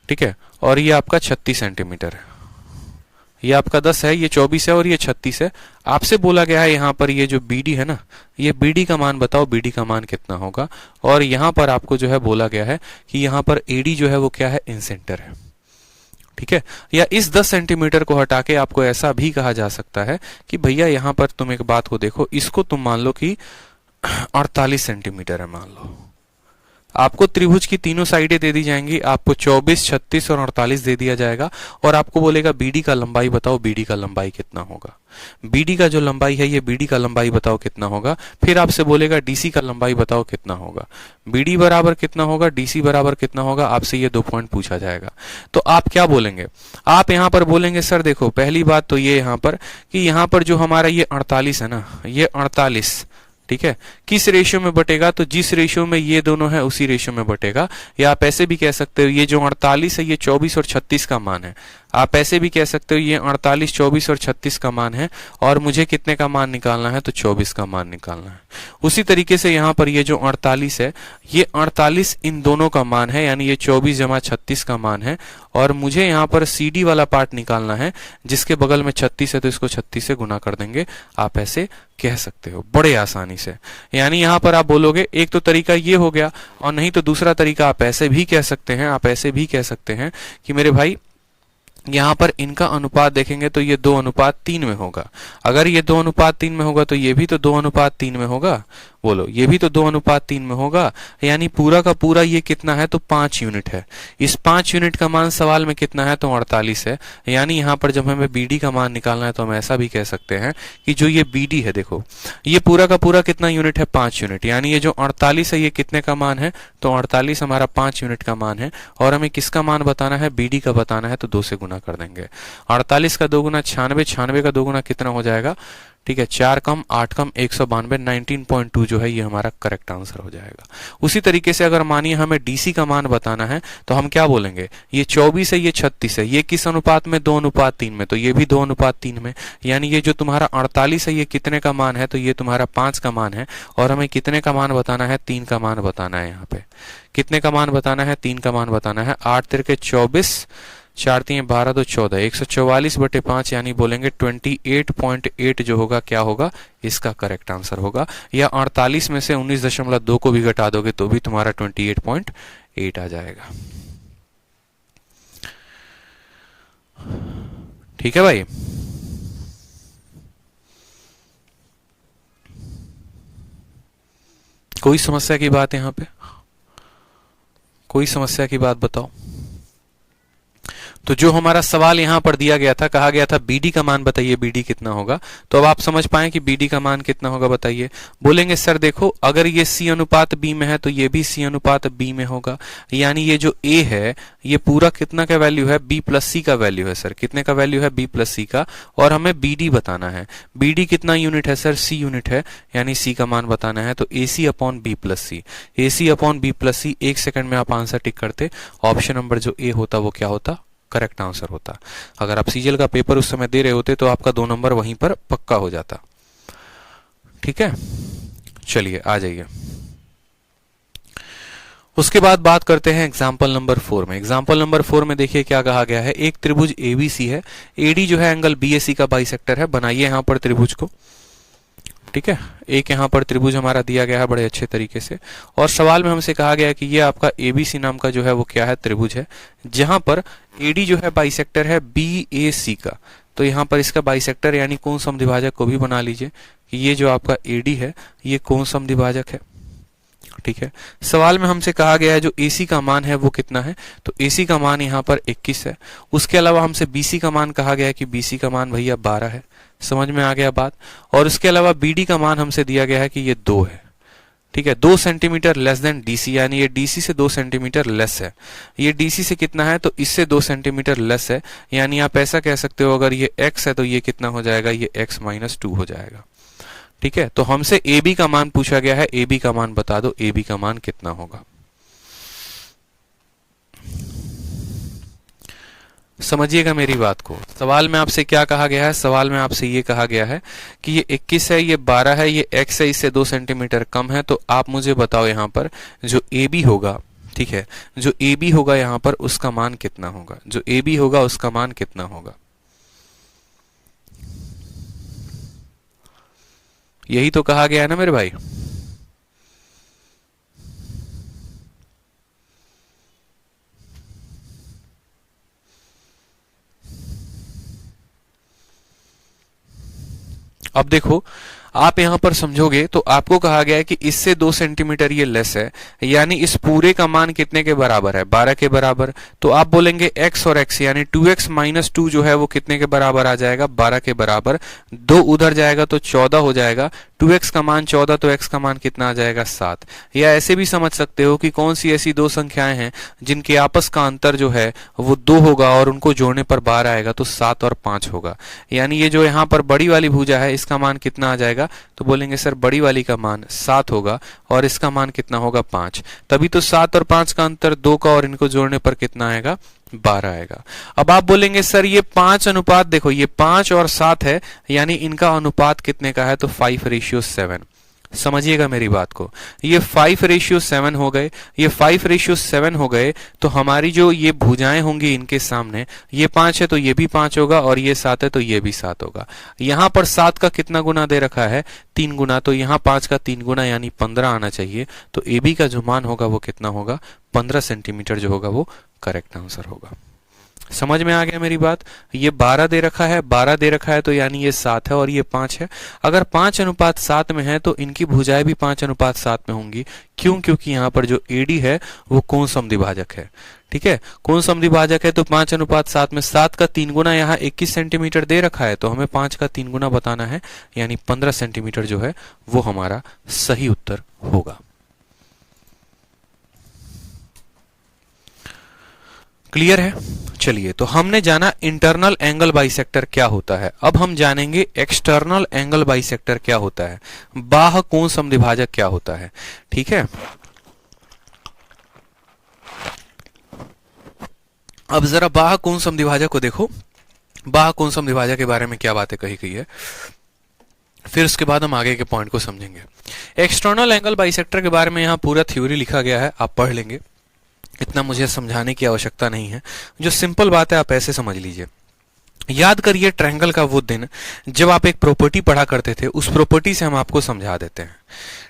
ठीक है, और ये आपका 36 सेंटीमीटर है। ये आपका 10 है, ये 24 है और ये 36 है। आपसे बोला गया है यहाँ पर ये जो BD है ना, ये BD का मान बताओ, BD का मान कितना होगा। और यहाँ पर आपको जो है बोला गया है कि यहाँ पर AD जो है वो क्या है, इन सेंटर है। ठीक है, या इस 10 सेंटीमीटर को हटा के आपको ऐसा भी कहा जा सकता है कि भैया यहाँ पर तुम एक बात को देखो, इसको तुम मान लो कि 48 सेंटीमीटर है मान लो। आपको त्रिभुज की तीनों साइडें दे दी जाएंगी, आपको 24, 36 और 48 दे दिया जाएगा और आपको बोलेगा BD का लंबाई बताओ, BD का लंबाई कितना होगा। BD का जो लंबाई है ये BD का लंबाई बताओ कितना होगा। फिर आपसे बोलेगा DC का लंबाई बताओ कितना होगा। BD बराबर कितना होगा, DC बराबर कितना होगा, आपसे ये 2 पॉइंट पूछा जाएगा। तो आप क्या बोलेंगे, आप यहाँ पर बोलेंगे सर देखो, पहली बात तो ये यहाँ पर कि यहाँ पर जो हमारा ये 48 है ना, ये 48 ठीक है, किस रेशियो में बटेगा, तो जिस रेशियो में ये दोनों है उसी रेशियो में बटेगा। या आप ऐसे भी कह सकते हो ये जो 48 है ये 24 और 36 का मान है। आप ऐसे भी कह सकते हो ये 48, 24 और 36 का मान है और मुझे कितने का मान निकालना है, तो 24 का मान निकालना है। उसी तरीके से यहाँ पर ये जो 48 है, ये 48 इन दोनों का मान है, यानी ये 24 जमा 36 का मान है। और मुझे यहाँ पर CD वाला पार्ट निकालना है, जिसके बगल में 36 है तो इसको 36 से गुना कर देंगे। आप ऐसे कह सकते हो बड़े आसानी से। यानी यहाँ पर आप बोलोगे, एक तो तरीका ये हो गया, और नहीं तो दूसरा तरीका आप ऐसे भी कह सकते हैं, आप ऐसे भी कह सकते हैं कि मेरे भाई यहाँ पर इनका अनुपात देखेंगे तो ये 2:3 में होगा। अगर ये 2:3 में होगा तो ये भी तो 2:3 में होगा। बोलो, ये भी तो 2:3 में होगा। यानी पूरा का पूरा ये कितना है, तो 5 यूनिट है। इस 5 यूनिट का मान सवाल में कितना है, तो 48 है। यानी यहाँ पर जब हमें BD का मान निकालना है तो हम ऐसा भी कह सकते हैं कि जो ये BD है, देखो ये पूरा का पूरा कितना यूनिट है, 5 यूनिट। यानी ये जो 48 है ये कितने का मान है, तो 48 हमारा 5 यूनिट का मान है। और हमें किसका मान बताना है, BD का बताना है, तो 2 से गुना कर देंगे। 48 का 2 गुना 96, 96 का 2 गुना कितना हो जाएगा, ठीक है, 4 कम 8 कम 192, 19.2 जो है ये हमारा करेक्ट आंसर हो जाएगा। उसी तरीके से अगर मानिए हमें DC का मान बताना है तो हम क्या बोलेंगे, ये 24 है, ये 36 है, ये किस अनुपात में, 2:3 में, तो ये भी 2:3 में। यानी ये जो तुम्हारा 48 है ये कितने का मान है, तो ये तुम्हारा 5 का मान है। और हमें कितने का मान बताना है, 3 का मान बताना है। यहाँ पे कितने का मान बताना है, 3 का मान बताना है। 8 तिरके 24, 4 3 12 2 14, 144/5 यानी बोलेंगे 28.8 जो होगा क्या होगा, इसका करेक्ट आंसर होगा। या 48 में से 19.2 को भी घटा दोगे तो भी तुम्हारा 28.8 आ जाएगा। ठीक है भाई, कोई समस्या की बात यहाँ पे, कोई समस्या की बात बताओ। तो जो हमारा सवाल यहां पर दिया गया था, कहा गया था BD का मान बताइए, BD कितना होगा। तो अब आप समझ पाए कि BD का मान कितना होगा, बताइए। बोलेंगे सर देखो, अगर ये C/B में है तो ये भी C/B में होगा। यानी ये जो A है ये पूरा कितना का वैल्यू है, B+C का वैल्यू है। सर कितने का वैल्यू है, B+C का। और हमें BD बताना है, BD कितना यूनिट है, सर C यूनिट है। यानी C का मान बताना है, तो AC/B+C, AC/B+C। 1 सेकंड में आप आंसर टिक करते, ऑप्शन नंबर जो A होता वो क्या होता, करेक्ट आंसर होता। अगर आप CGL का पेपर उस समय दे रहे होते तो आपका 2 नंबर वहीं पर पक्का हो जाता। ठीक है, चलिए आ जाइए। उसके बाद बात करते हैं एग्जाम्पल नंबर 4 में। एग्जाम्पल नंबर 4 में देखिए क्या कहा गया है। एक त्रिभुज ABC है, AD जो है एंगल BAC का बाइसेक्टर है। बनाइए यहां पर त्रिभुज को। ठीक है, एक यहाँ पर त्रिभुज हमारा दिया गया है बड़े अच्छे तरीके से। और सवाल में हमसे कहा गया है कि ये आपका ABC नाम का जो है वो क्या है, त्रिभुज है, जहां पर AD जो है बाइसेक्टर है BAC का। तो यहाँ पर इसका बाइसेक्टर यानी कोण समद्विभाजक को भी बना लीजिए कि ये जो आपका AD है ये कोण समद्विभाजक है। ठीक है, सवाल में हमसे कहा गया है जो AC का मान है वो कितना है, तो AC का मान यहाँ पर 21 है। उसके अलावा हमसे BC का मान कहा गया है कि BC का मान भैया 12 है। समझ में आ गया बात। और उसके अलावा BD का मान हमसे दिया गया है कि ये 2 है। ठीक है, 2 सेंटीमीटर लेस देन DC, यानी ये DC से 2 सेंटीमीटर लेस है। ये DC से कितना है, तो इससे 2 सेंटीमीटर लेस है। यानी आप ऐसा कह सकते हो, अगर ये x है तो ये कितना हो जाएगा, ये x-2 हो जाएगा। ठीक है, तो हमसे AB का मान पूछा गया है, AB का मान बता दो, AB का मान कितना होगा। समझिएगा मेरी बात को। सवाल में आपसे क्या कहा गया है, सवाल में आपसे ये कहा गया है कि ये 21 है, ये 12 है, ये x है, इससे 2 सेंटीमीटर कम है। तो आप मुझे बताओ यहाँ पर जो AB होगा, ठीक है, जो AB होगा यहाँ पर उसका मान कितना होगा, जो AB होगा उसका मान कितना होगा। यही तो कहा गया है ना मेरे भाई। अब देखो, आप यहां पर समझोगे तो आपको कहा गया है कि इससे 2 सेंटीमीटर ये लेस है, यानी इस पूरे का मान कितने के बराबर है, 12 के बराबर। तो आप बोलेंगे x और x यानी 2x माइनस 2 जो है वो कितने के बराबर आ जाएगा, 12 के बराबर। 2 उधर जाएगा तो 14 हो जाएगा। 2x का मान 14 तो x का मान कितना आ जाएगा, 7। या ऐसे भी समझ सकते हो कि कौन सी ऐसी दो संख्याएं हैं जिनके आपस का अंतर जो है वो 2 होगा और उनको जोड़ने पर 12 आएगा, तो 7 और 5 होगा। यानी ये जो यहाँ पर बड़ी वाली भुजा है इसका मान कितना आ जाएगा, तो बोलेंगे सर बड़ी वाली का मान 7 होगा और इसका मान कितना होगा, 5। तभी तो 7 और 5 का अंतर 2 का, और इनको जोड़ने पर कितना आएगा, 12 आएगा। अब आप बोलेंगे सर ये 5 अनुपात, देखो ये 5 और 7 है, यानी इनका अनुपात कितने का है, तो 5:7। समझिएगा मेरी बात को, ये 5:7 हो गए, ये 5:7 हो गए, तो हमारी जो ये भुजाएं होंगी इनके सामने, ये 5 है तो ये भी 5 होगा, और ये 7 है तो ये भी 7 होगा। यहां पर 7 का कितना गुना दे रखा है, 3 गुना, तो यहाँ 5 का 3 गुना यानी 15 आना चाहिए। तो ए बी का जो मान होगा वो कितना होगा, 15 सेंटीमीटर जो होगा वो करेक्ट आंसर होगा। समझ में आ गया मेरी बात। ये 12 दे रखा है, 12 दे रखा है तो यानी ये 7 है और ये 5 है। अगर 5:7 में है तो इनकी भुजाएं भी 5:7 में होंगी। क्यों? क्योंकि यहाँ पर जो एडी है वो कोण समद्विभाजक है। ठीक है, कोण समद्विभाजक है तो 5:7 में 7 का 3 गुना, यहाँ 21 सेंटीमीटर दे रखा है तो हमें 5 का 3 गुना बताना है, यानी 15 सेंटीमीटर जो है वो हमारा सही उत्तर होगा। क्लियर है? चलिए, तो हमने जाना इंटरनल एंगल बाइसेक्टर क्या होता है। अब हम जानेंगे एक्सटर्नल एंगल बाइसेक्टर क्या होता है, बाह्य कोण समद्विभाजक क्या होता है। ठीक है, अब जरा बाह्य कोण समद्विभाजक को देखो। बाह्य कोण समद्विभाजक के बारे में क्या बातें कही गई है, फिर उसके बाद हम आगे के पॉइंट को समझेंगे। एक्सटर्नल एंगल बाइसेक्टर के बारे में यहाँ पूरा थ्योरी लिखा गया है, आप पढ़ लेंगे, इतना मुझे समझाने की आवश्यकता नहीं है। जो सिंपल बात है आप ऐसे समझ लीजिए। याद करिए ट्रायंगल का वो दिन जब आप एक प्रॉपर्टी पढ़ा करते थे, उस प्रॉपर्टी से हम आपको समझा देते हैं।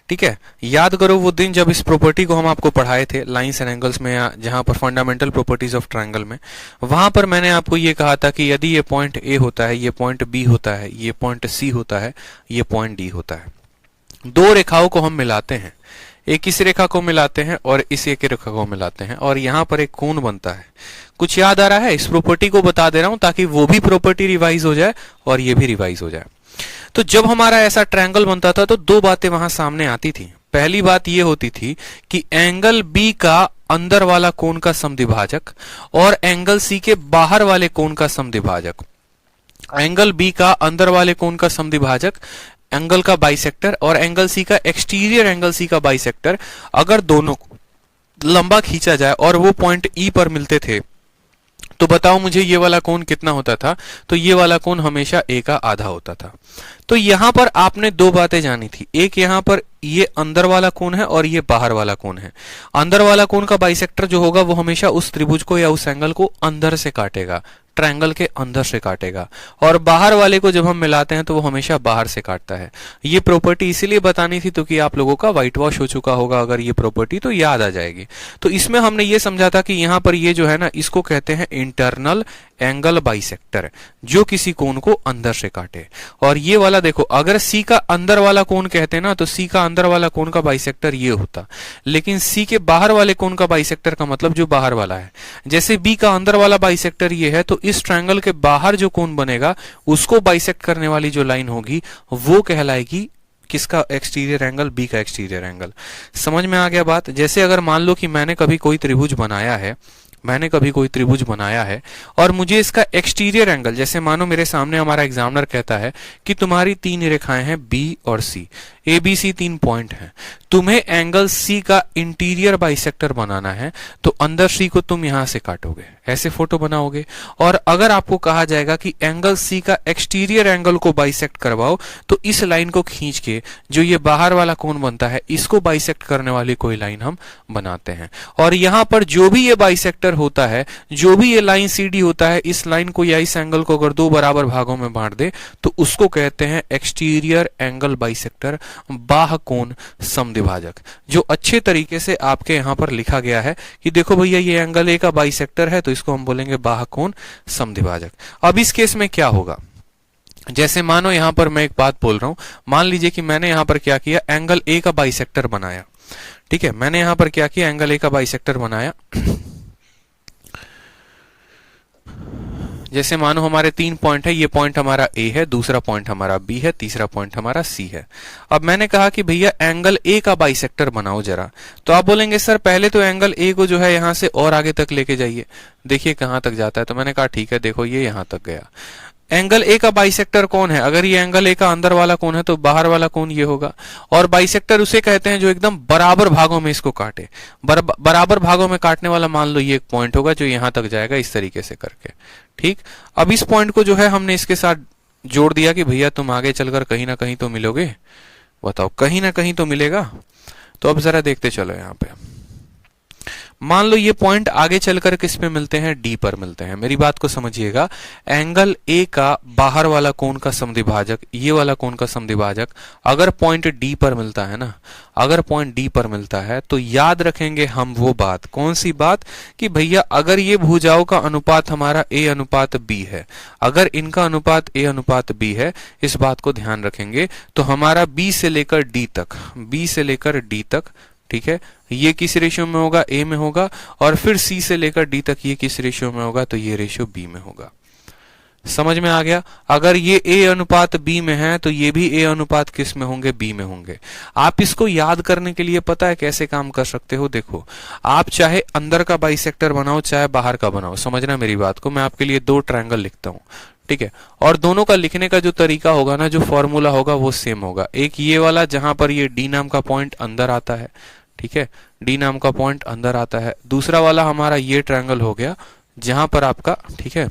ठीक है, याद करो वो दिन जब इस प्रॉपर्टी को हम आपको पढ़ाए थे लाइंस एंड एंगल्स में, या जहां पर फंडामेंटल प्रॉपर्टीज ऑफ ट्रायंगल में, वहां पर मैंने आपको ये कहा था कि यदि ये पॉइंट ए होता है, ये पॉइंट बी होता है, ये पॉइंट सी होता है, ये पॉइंट डी होता है, दो रेखाओं को हम मिलाते हैं, एक इस रेखा को मिलाते हैं और इस एक रेखा को मिलाते हैं, और यहां पर एक कोण बनता है। कुछ याद आ रहा है? इस प्रॉपर्टी को बता दे रहा हूं ताकि वो भी प्रॉपर्टी रिवाइज हो जाए और ये भी रिवाइज हो जाए। तो जब हमारा ऐसा ट्रायंगल बनता था तो दो बातें वहां सामने आती थी। पहली बात ये होती थी कि एंगल बी का अंदर वाला कोण का समद्विभाजक और एंगल सी के बाहर वाले कोण का समद्विभाजक। एंगल बी का अंदर वाले कोण का समद्विभाजक एंगल का बाइसेक्टर, और एंगल सी का एक्सटीरियर एंगल सी का बाइसेक्टर, अगर दोनों लंबा खींचा जाए और वो पॉइंट ई पर मिलते थे तो बताओ मुझे ये वाला कोण कितना होता था, तो ये वाला कोण हमेशा ए का आधा होता था। तो यहां पर आपने दो बातें जानी थी, एक यहां पर ये अंदर वाला कोण है और ये बाहर वाला कोण है। अंदर वाला कोण का बाइसेक्टर जो होगा वो हमेशा उस त्रिभुज को या उस एंगल को अंदर से काटेगा, ट्रायंगल के अंदर से काटेगा, और बाहर वाले को जब हम मिलाते हैं तो वो हमेशा बाहर से काटता है। ये प्रॉपर्टी इसीलिए बतानी थी तो कि आप लोगों का व्हाइट वॉश हो चुका होगा अगर ये प्रॉपर्टी, तो याद आ जाएगी। तो इसमें हमने ये समझा था कि यहां पर ये जो है ना, इसको कहते हैं इंटरनल एंगल बाइसेक्टर, जो किसी कोण को अंदर से काटे। और ये वाला देखो, अगर सी का अंदर वाला कोण कहते हैं ना, तो सी का अंदर वाला कोण का बाइसेक्टर ये होता, लेकिन सी के बाहर वाले कोण का बाइसेक्टर का मतलब जो बाहर वाला है। जैसे बी का अंदर वाला बाइसेक्टर ये है, तो इस ट्रायंगल के बाहर जो कोण बनेगा उसको बाइसेक्ट करने वाली जो लाइन होगी वो कहलाएगी किसका, एक्सटीरियर एंगल, बी का एक्सटीरियर एंगल। समझ में आ गया बात? जैसे अगर मान लो कि मैंने कभी कोई त्रिभुज बनाया है और मुझे इसका एक्सटीरियर एंगल, जैसे मानो मेरे सामने हमारा एग्जामिनर कहता है कि तुम्हारी 3 रेखाएं हैं बी और सी, ए बी सी 3 पॉइंट हैं, तुम्हें एंगल सी का इंटीरियर बाइसेक्टर बनाना है तो अंदर सी को तुम यहां से काटोगे, ऐसे फोटो बनाओगे। और अगर आपको कहा जाएगा कि एंगल सी का एक्सटीरियर एंगल को बाइसेक्ट करवाओ तो इस लाइन को खींच के जो ये बाहर वाला कोण बनता है इसको बाइसेक्ट करने वाली कोई लाइन हम बनाते हैं। और यहां पर जो भी ये बाइसेक्टर होता है, जो भी ये लाइन सीडी होता है, इस लाइन को या इस एंगल को अगर दो बराबर भागों में बांट दे तो उसको कहते हैं एक्सटीरियर एंगल बाइसेक्टर, बाह्य कोण समद्विभाजक। जो अच्छे तरीके से आपके यहां पर लिखा गया है कि देखो भैया ये एंगल ए का बाइसेक्टर है तो इसको हम बोलेंगे बाह्य कोण समद्विभाजक। अब इस केस में क्या होगा, जैसे मानो यहां पर मैं एक बात बोल रहा हूं, मान लीजिए कि मैंने यहां पर क्या किया, एंगल ए का बाइसेक्टर बनाया। ठीक है, मैंने यहां पर क्या किया, एंगल ए का बाइसेक्टर बनाया। जैसे मानो हमारे 3 पॉइंट है, ये पॉइंट हमारा ए है, दूसरा पॉइंट हमारा बी है, तीसरा पॉइंट हमारा सी है। अब मैंने कहा कि भैया एंगल ए का बाइसेक्टर बनाओ जरा, तो आप बोलेंगे सर पहले तो एंगल ए को जो है यहां से और आगे तक लेके जाइए, देखिए कहां तक जाता है। तो मैंने कहा ठीक है, देखो ये यहां तक गया। एंगल ए का बाइसेक्टर कौन है, अगर ये एंगल ए का अंदर वाला कौन है तो बाहर वाला कौन ये होगा। और बाइसेक्टर उसे कहते हैं जो एकदम बराबर भागों में इसको काटे। बराबर भागों में काटने वाला मान लो ये एक पॉइंट होगा जो यहां तक जाएगा इस तरीके से करके। ठीक, अब इस पॉइंट को जो है हमने इसके साथ जोड़ दिया कि भैया तुम आगे चलकर कहीं ना कहीं तो मिलोगे, बताओ कहीं ना कहीं तो मिलेगा। तो अब जरा देखते चलो, यहां पे मान लो ये पॉइंट आगे चलकर किस पे मिलते हैं, डी पर मिलते हैं। मेरी बात को समझिएगा, एंगल ए का बाहर वाला कोण का समद्विभाजक, ये वाला कोण का समद्विभाजक अगर पॉइंट डी पर मिलता है ना, अगर पॉइंट डी पर मिलता है तो याद रखेंगे हम वो बात, कौन सी बात, कि भैया अगर ये भुजाओं का अनुपात हमारा ए अनुपात बी है, अगर इनका अनुपात ए अनुपात बी है, इस बात को ध्यान रखेंगे, तो हमारा बी से लेकर डी तक, बी से लेकर डी तक, ठीक है, ये किस रेशियो में होगा, ए में होगा। और फिर सी से लेकर डी तक ये किस रेशियो में होगा, तो ये रेशियो बी में होगा। समझ में आ गया। अगर ये ए अनुपात बी में है तो ये भी ए अनुपात किस में होंगे, बी में होंगे। आप इसको याद करने के लिए पता है कैसे काम कर सकते हो, देखो आप चाहे अंदर का बाइसेक्टर बनाओ चाहे बाहर का बनाओ, समझना मेरी बात को, मैं आपके लिए 2 ट्रायंगल लिखता हूं, ठीक है, और दोनों का लिखने का जो तरीका होगा ना, जो फॉर्मूला होगा वो सेम होगा। एक ये वाला जहां पर ये डी नाम का पॉइंट अंदर आता है, ठीक है, डी नाम का पॉइंट अंदर आता है। दूसरा वाला हमारा ये ट्रायंगल हो गया जहां पर आपका, ठीक है,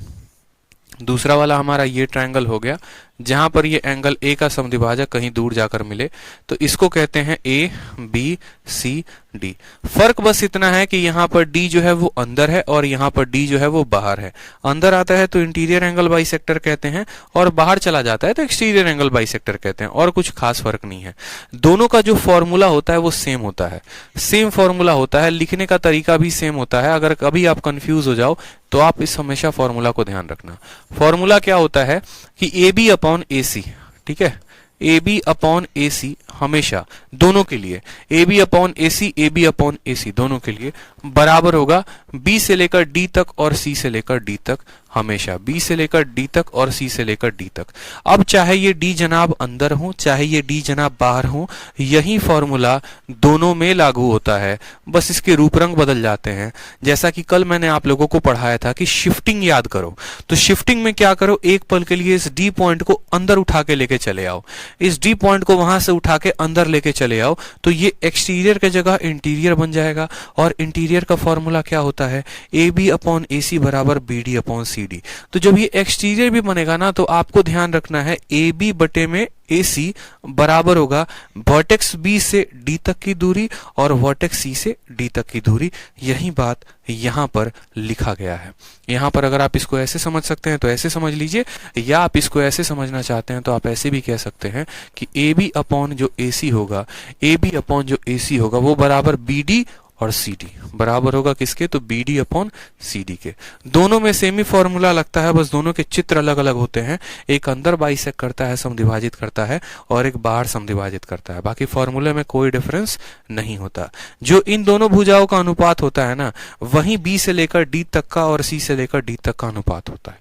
दूसरा वाला हमारा ये ट्रायंगल हो गया जहां पर ये एंगल ए का समद्विभाजक कहीं दूर जाकर मिले, तो इसको कहते हैं ए बी सी डी। फर्क बस इतना है कि यहाँ पर डी जो है वो अंदर है और यहाँ पर डी जो है वो बाहर है। अंदर आता है तो इंटीरियर एंगल बाइसेक्टर कहते हैं और बाहर चला जाता है तो एक्सटीरियर एंगल बाइसेक्टर कहते हैं, और कुछ खास फर्क नहीं है। दोनों का जो फॉर्मूला होता है वो सेम होता है, सेम फॉर्मूला होता है, लिखने का तरीका भी सेम होता है। अगर कभी आप कंफ्यूज हो जाओ तो आप इस हमेशा फॉर्मूला को ध्यान रखना। फॉर्मूला क्या होता है कि ए बी अपॉन ए सी, ठीक है, ए बी अपॉन ए सी हमेशा दोनों के लिए, A B upon A C, A B upon A C दोनों के लिए बराबर होगा बी से लेकर डी तक और सी से लेकर डी तक, हमेशा बी से लेकर डी तक और सी से लेकर डी तक। अब चाहे ये डी जनाब अंदर हो चाहे ये डी जनाब बाहर हो, यही फॉर्मूला दोनों में लागू होता है, बस इसके रूप रंग बदल जाते हैं। जैसा कि कल मैंने आप लोगों को पढ़ाया था कि शिफ्टिंग याद करो, तो शिफ्टिंग में क्या करो, एक पल के लिए इस डी पॉइंट को अंदर उठा के लेके चले आओ, इस डी पॉइंट को वहां से उठा के अंदर लेके चले आओ, तो ये एक्सटीरियर की जगह इंटीरियर बन जाएगा। और इंटीरियर का फॉर्मूला क्या होता है, ए बी अपॉन ए सी बराबर B D upon C D. तो जब ये एक्सटीरियर भी बनेगा ना तो आपको ध्यान रखना है ए बी बटे में ए सी बराबर होगा वर्टेक्स बी से डी तक की दूरी और वर्टेक्स सी से डी तक की दूरी। यही बात यहां पर लिखा गया है। यहां पर अगर आप इसको ऐसे समझ सकते हैं तो ऐसे समझ लीजिए, या आप इसको ऐसे समझना चाहते हैं तो आप ऐसे भी कह सकते हैं कि ए बी अपॉन जो ए सी होगा, ए बी अपॉन जो ए सी होगा वो बराबर बी डी और सी डी बराबर होगा किसके, तो B D upon C D के। दोनों में सेम ही फॉर्मूला लगता है, बस दोनों के चित्र अलग अलग होते हैं। एक अंदर बाइसेक्ट करता है, समद्विभाजित करता है, और एक बाहर समद्विभाजित करता है। बाकी फॉर्मूले में कोई डिफरेंस नहीं होता। जो इन दोनों भुजाओं का अनुपात होता है ना, वही बी से लेकर डी तक का और सी से लेकर डी तक का अनुपात होता है,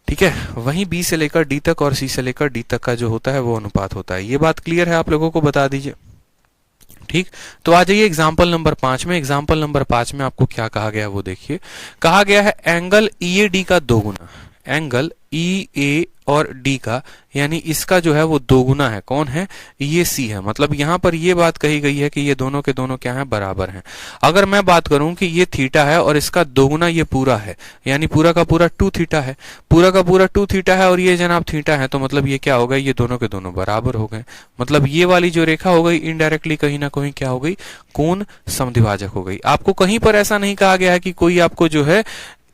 ठीक है, वही बी से लेकर डी तक और सी से लेकर डी तक का जो होता है वो अनुपात होता है। ये बात क्लियर है, आप लोगों को बता दीजिए, ठीक। तो आ जाइए एग्जाम्पल नंबर 5 में। एग्जाम्पल नंबर 5 में आपको क्या कहा गया है वो देखिए। कहा गया है एंगल ई ए डी का 2 गुना, एंगल ई ए और डी का, यानी इसका जो है वो दोगुना है। कौन है? ये सी है। मतलब यहां पर ये बात कही गई है कि ये दोनों के दोनों क्या है? बराबर हैं। अगर मैं बात करूं कि ये थीटा है और इसका दोगुना ये पूरा है, यानी पूरा का पूरा 2 थीटा है, पूरा का पूरा 2 थीटा है और ये जनाब थीटा है, तो मतलब ये क्या हो गए? ये दोनों के दोनों बराबर हो गए। मतलब ये वाली जो रेखा हो गई इनडायरेक्टली कहीं ना कहीं क्या हो गई? कोण समद्विभाजक हो गई। आपको कहीं पर ऐसा नहीं कहा गया है कि कोई आपको जो है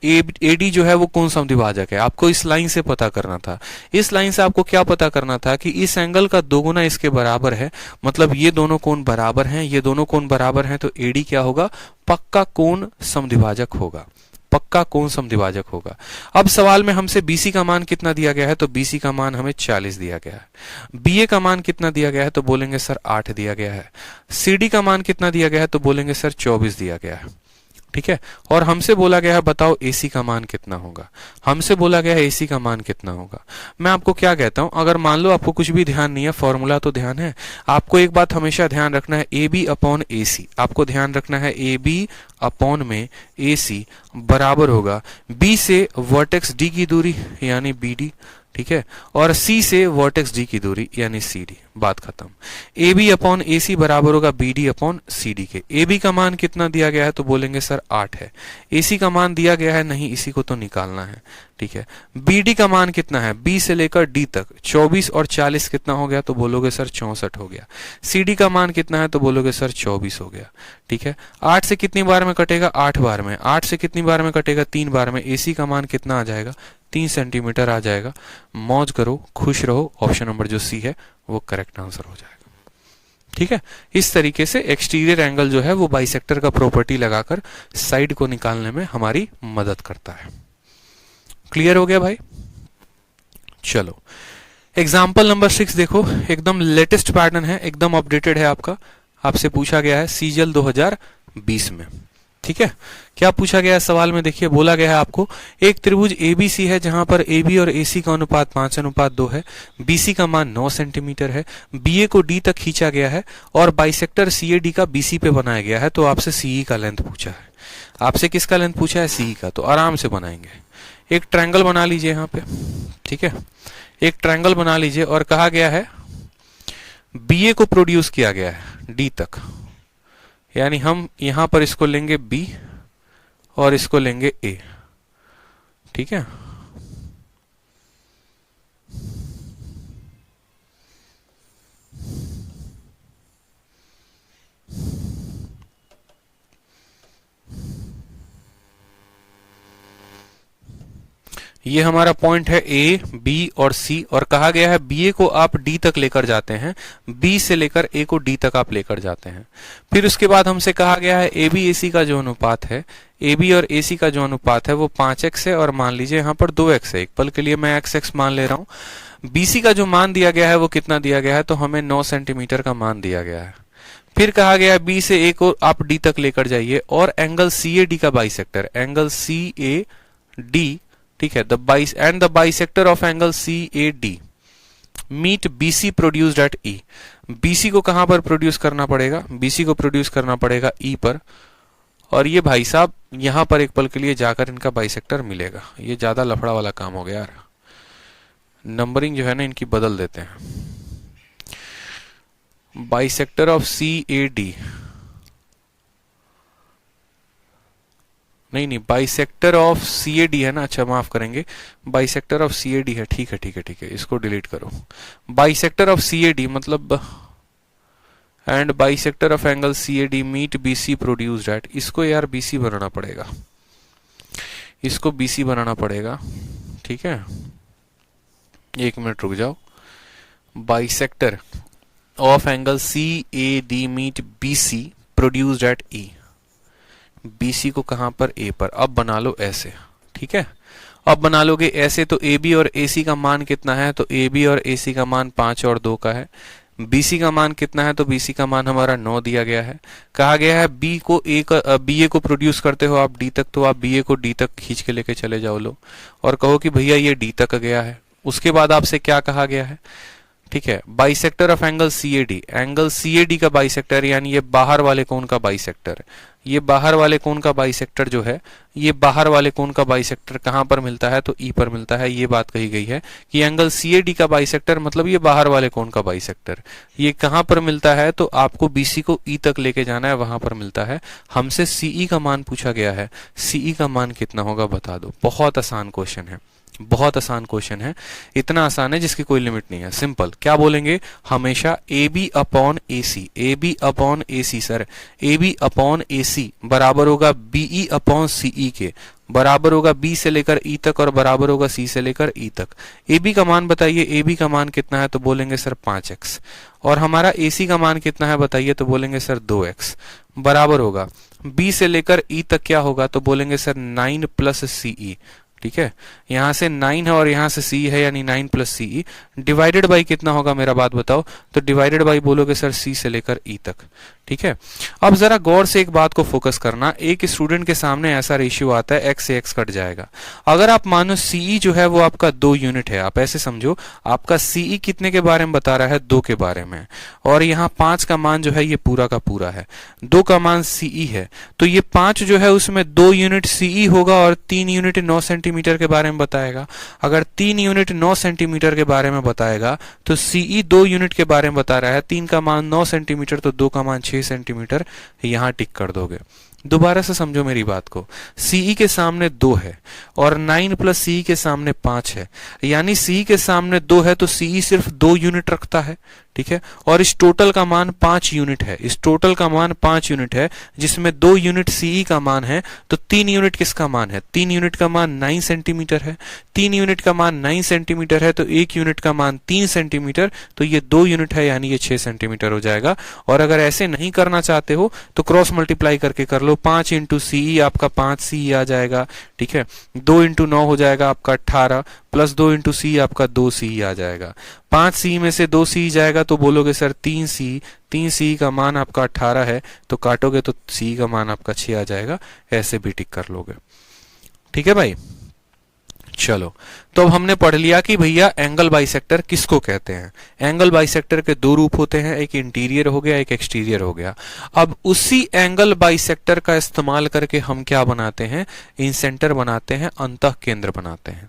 एडी जो है वो कौन समद्विभाजक है। आपको इस लाइन से पता करना था। इस लाइन से आपको क्या पता करना था कि इस एंगल का दोगुना इसके बराबर है, मतलब ये दोनों कोण बराबर हैं, ये दोनों कोण बराबर हैं, तो एडी क्या होगा? पक्का कोण समद्विभाजक होगा, पक्का कोण समद्विभाजक होगा। अब सवाल में हमसे बीसी का मान कितना दिया गया है? तो बीसी का मान हमें 40 दिया गया है। बीए का मान कितना दिया गया है? तो बोलेंगे सर 8 दिया गया है। सीडी का मान कितना दिया गया है? तो बोलेंगे सर 24 दिया गया है। ठीक है। और हमसे बोला गया है बताओ एसी का मान कितना होगा। हमसे बोला गया है एसी का मान कितना होगा। मैं आपको क्या कहता हूं, अगर मान लो आपको कुछ भी ध्यान नहीं है, फॉर्मूला तो ध्यान है, आपको एक बात हमेशा ध्यान रखना है, ए बी अपॉन ए सी। आपको ध्यान रखना है ए बी अपॉन में ए सी बराबर होगा बी से वर्टेक्स डी की दूरी यानी बी डी, ठीक है, और सी से वर्टेक्स डी की दूरी यानी सी डी। बात खत्म। ए बी अपॉन ए सी बराबर होगा B D upon C D के। ए बी का मान कितना दिया गया है? तो बोलेंगे सर 8 है। ए सी का मान दिया गया है नहीं, इसी को तो निकालना है। ठीक है। बी डी का मान कितना है? बी से लेकर डी तक 24 और 40 कितना हो गया? तो बोलोगे सर 64 हो गया। सी डी का मान कितना है? तो बोलोगे सर 24 हो गया। ठीक है। 8 से कितनी बार में कटेगा? 8 बार में। 8 से कितनी बार में कटेगा? 3 बार में। ए सी का मान कितना आ जाएगा? 3 सेंटीमीटर आ जाएगा। मौज करो, खुश रहो, ऑप्शन नंबर जो सी है वो करेक्ट आंसर हो जाएगा। ठीक है। इस तरीके से एक्सटीरियर एंगल जो है वो बाइसेक्टर का प्रॉपर्टी लगाकर साइड को निकालने में हमारी मदद करता है। क्लियर हो गया भाई? चलो एग्जाम्पल नंबर 6 देखो, एकदम लेटेस्ट पैटर्न है, एकदम अपडेटेड है आपका। आपसे पूछा गया है सीजल 2020 में। ठीक है। क्या पूछा गया है सवाल में? देखिए बोला गया है आपको एक त्रिभुज एबीसी है जहां पर एबी और एसी का अनुपात 5:2 है, बीसी का मान 9 सेंटीमीटर है, बीए को डी तक खींचा गया है और बाइसेक्टर सीएडी का बीसी पे बनाया गया है। तो आपसे सीई का लेंथ पूछा है। आपसे किसका लेंथ पूछा है? सीई का। तो आराम से बनाएंगे। एक ट्रायंगल बना लीजिए यहाँ पे। ठीक है। एक ट्रायंगल बना लीजिए और कहा गया है बीए को प्रोड्यूस किया गया है डी तक, यानी हम यहां पर इसको लेंगे बी और इसको लेंगे ए। ठीक है। ये हमारा पॉइंट है ए, बी और सी, और कहा गया है बी ए को आप डी तक लेकर जाते हैं, बी से लेकर ए को डी तक आप लेकर जाते हैं। फिर उसके बाद हमसे कहा गया है ए बी ए सी का जो अनुपात है, ए बी और ए सी का जो अनुपात है वो 5x है और मान लीजिए यहाँ पर 2x है। एक पल के लिए मैं x मान ले रहा हूँ। बीसी का जो मान दिया गया है वो कितना दिया गया है? तो हमें 9 सेंटीमीटर का मान दिया गया है। फिर कहा गया है बी से ए को आप डी तक लेकर जाइए और एंगल सी ए डी का bisector, angle C A D, ठीक है, the bisector of angle C A D meet BC produced at E. BC को कहां पर प्रोड्यूस करना पड़ेगा? बीसी को प्रोड्यूस करना पड़ेगा ई पर, और ये भाई साहब यहां पर एक पल के लिए जाकर इनका बाइसेक्टर मिलेगा। ये ज्यादा लफड़ा वाला काम हो गया यार, नंबरिंग जो है ना इनकी बदल देते हैं। Bisector of C A D, नहीं बाइसेक्टर ऑफ सीएडी है ना, अच्छा माफ करेंगे, बाइसेक्टर ऑफ सीएडी है। ठीक है ठीक है ठीक है, इसको डिलीट करो। बाइसेक्टर ऑफ सीएडी मतलब and bisector of angle CAD meet BC produced at, इसको यार बीसी बनाना पड़ेगा, इसको बीसी बनाना पड़ेगा। ठीक है, एक मिनट रुक जाओ। Bisector of angle C A D meet BC produced at E, BC को कहां पर? ए पर। अब बना लो ऐसे। ठीक है, अब बना लोगे ऐसे तो ए बी और ए सी का मान कितना है? तो ए बी और ए सी का मान 5 और 2 का है। बीसी का मान कितना है? तो बीसी का मान हमारा 9 दिया गया है। कहा गया है बी को ए का, बी ए को प्रोड्यूस करते हो आप डी तक, तो आप बी ए को डी तक खींच के लेके चले जाओ लो और कहो कि भैया ये डी तक गया है। उसके बाद आपसे क्या कहा गया है? ठीक है, bisector of angle CAD, angle CAD का बाइसेक्टर यानी ये बाहर वाले कोण का बाइसेक्टर, ये बाहर वाले कोण का बाइसेक्टर जो है, ये बाहर वाले कोण का बाइसेक्टर कहां पर मिलता है, तो ई पर मिलता है। ये बात कही गई है कि एंगल सीएडी का बाइसेक्टर मतलब ये बाहर वाले कोण का बाइसेक्टर, ये कहां पर मिलता है, तो आपको बीसी को ई तक लेके जाना है, वहां पर मिलता है। हमसे सीई का मान पूछा गया है, सीई का मान कितना होगा बता दो। बहुत आसान क्वेश्चन है, बहुत आसान क्वेश्चन है, इतना आसान है जिसकी कोई लिमिट नहीं है। सिंपल क्या बोलेंगे, हमेशा A B upon A C, A B upon A C sir, A B upon A C बराबर होगा बीई अपॉन सीई के, बराबर होगा बी से लेकर ई तक और बराबर होगा सी से लेकर ई तक। ए बी का मान बताइए, ए बी का मान कितना है, तो बोलेंगे सर 5x, और हमारा ए सी का मान कितना है बताइए, तो बोलेंगे सर 2x, बराबर होगा बी से लेकर ई तक क्या होगा, तो बोलेंगे सर 9 प्लस सीई। ठीक है, यहां से 9 है और यहां से सी है यानी 9 प्लस सीई, डिवाइडेड बाई कितना होगा मेरा बात बताओ, तो डिवाइडेड बाई बोलोगे सर सी से लेकर ई तक। ठीक है, अब जरा गौर से एक बात को फोकस करना, एक स्टूडेंट के सामने ऐसा रेशियो आता है x से x कट जाएगा। अगर आप मानो सीई जो है वो आपका 2 यूनिट है, आप ऐसे समझो आपका सीई कितने के बारे में बता रहा है, 2 के बारे में, और यहाँ 5 का मान जो है ये पूरा का पूरा है, 2 का मान सीई है, तो ये 5 जो है उसमें 2 यूनिट सीई होगा और 3 यूनिट 9 सेंटीमीटर के बारे में बताएगा। अगर 3 यूनिट 9 सेंटीमीटर के बारे में बताएगा तो सीई 2 यूनिट के बारे में बता रहा है, 3 का मान 9 सेंटीमीटर तो 2 का मान 6 सेंटीमीटर, यहां टिक कर दोगे। दोबारा से समझो मेरी बात को, सीई के सामने 2 है और 9 प्लस सीई के सामने 5 है, यानी सीई के सामने 2 है तो सीई सिर्फ 2 यूनिट रखता है। ठीक है, और इस टोटल का मान 5 यूनिट है, इस टोटल का मान 5 यूनिट है जिसमें 2 यूनिट सीई का मान है, तो 3 यूनिट किसका मान है, 3 यूनिट का मान 9 सेंटीमीटर है, 3 यूनिट का मान 9 सेंटीमीटर है तो 1 यूनिट का मान 3 सेंटीमीटर, तो ये 2 यूनिट है यानी ये 6 सेंटीमीटर हो जाएगा। और अगर ऐसे नहीं करना चाहते हो तो क्रॉस मल्टीप्लाई करके कर लो, 5 इंटू सीई आपका 5 सीई आ जाएगा। ठीक है, 2 इंटू 9 हो जाएगा आपका 18, प्लस 2 इंटू सी आपका 2 सी आ जाएगा, 5 सी में से 2 सी जाएगा तो बोलोगे सर 3 सी का मान आपका 18 है, तो काटोगे तो सी का मान आपका 6 आ जाएगा, ऐसे भी टिक कर लोगे। ठीक है भाई, चलो तो अब हमने पढ़ लिया कि भैया एंगल बाइसेक्टर किसको कहते हैं। एंगल बाइसेक्टर के 2 रूप होते हैं, एक इंटीरियर हो गया, एक एक्सटीरियर हो गया। अब उसी एंगल बाइसेक्टर का इस्तेमाल करके हम क्या बनाते हैं, इंसेंटर बनाते हैं, अंतः केंद्र बनाते हैं।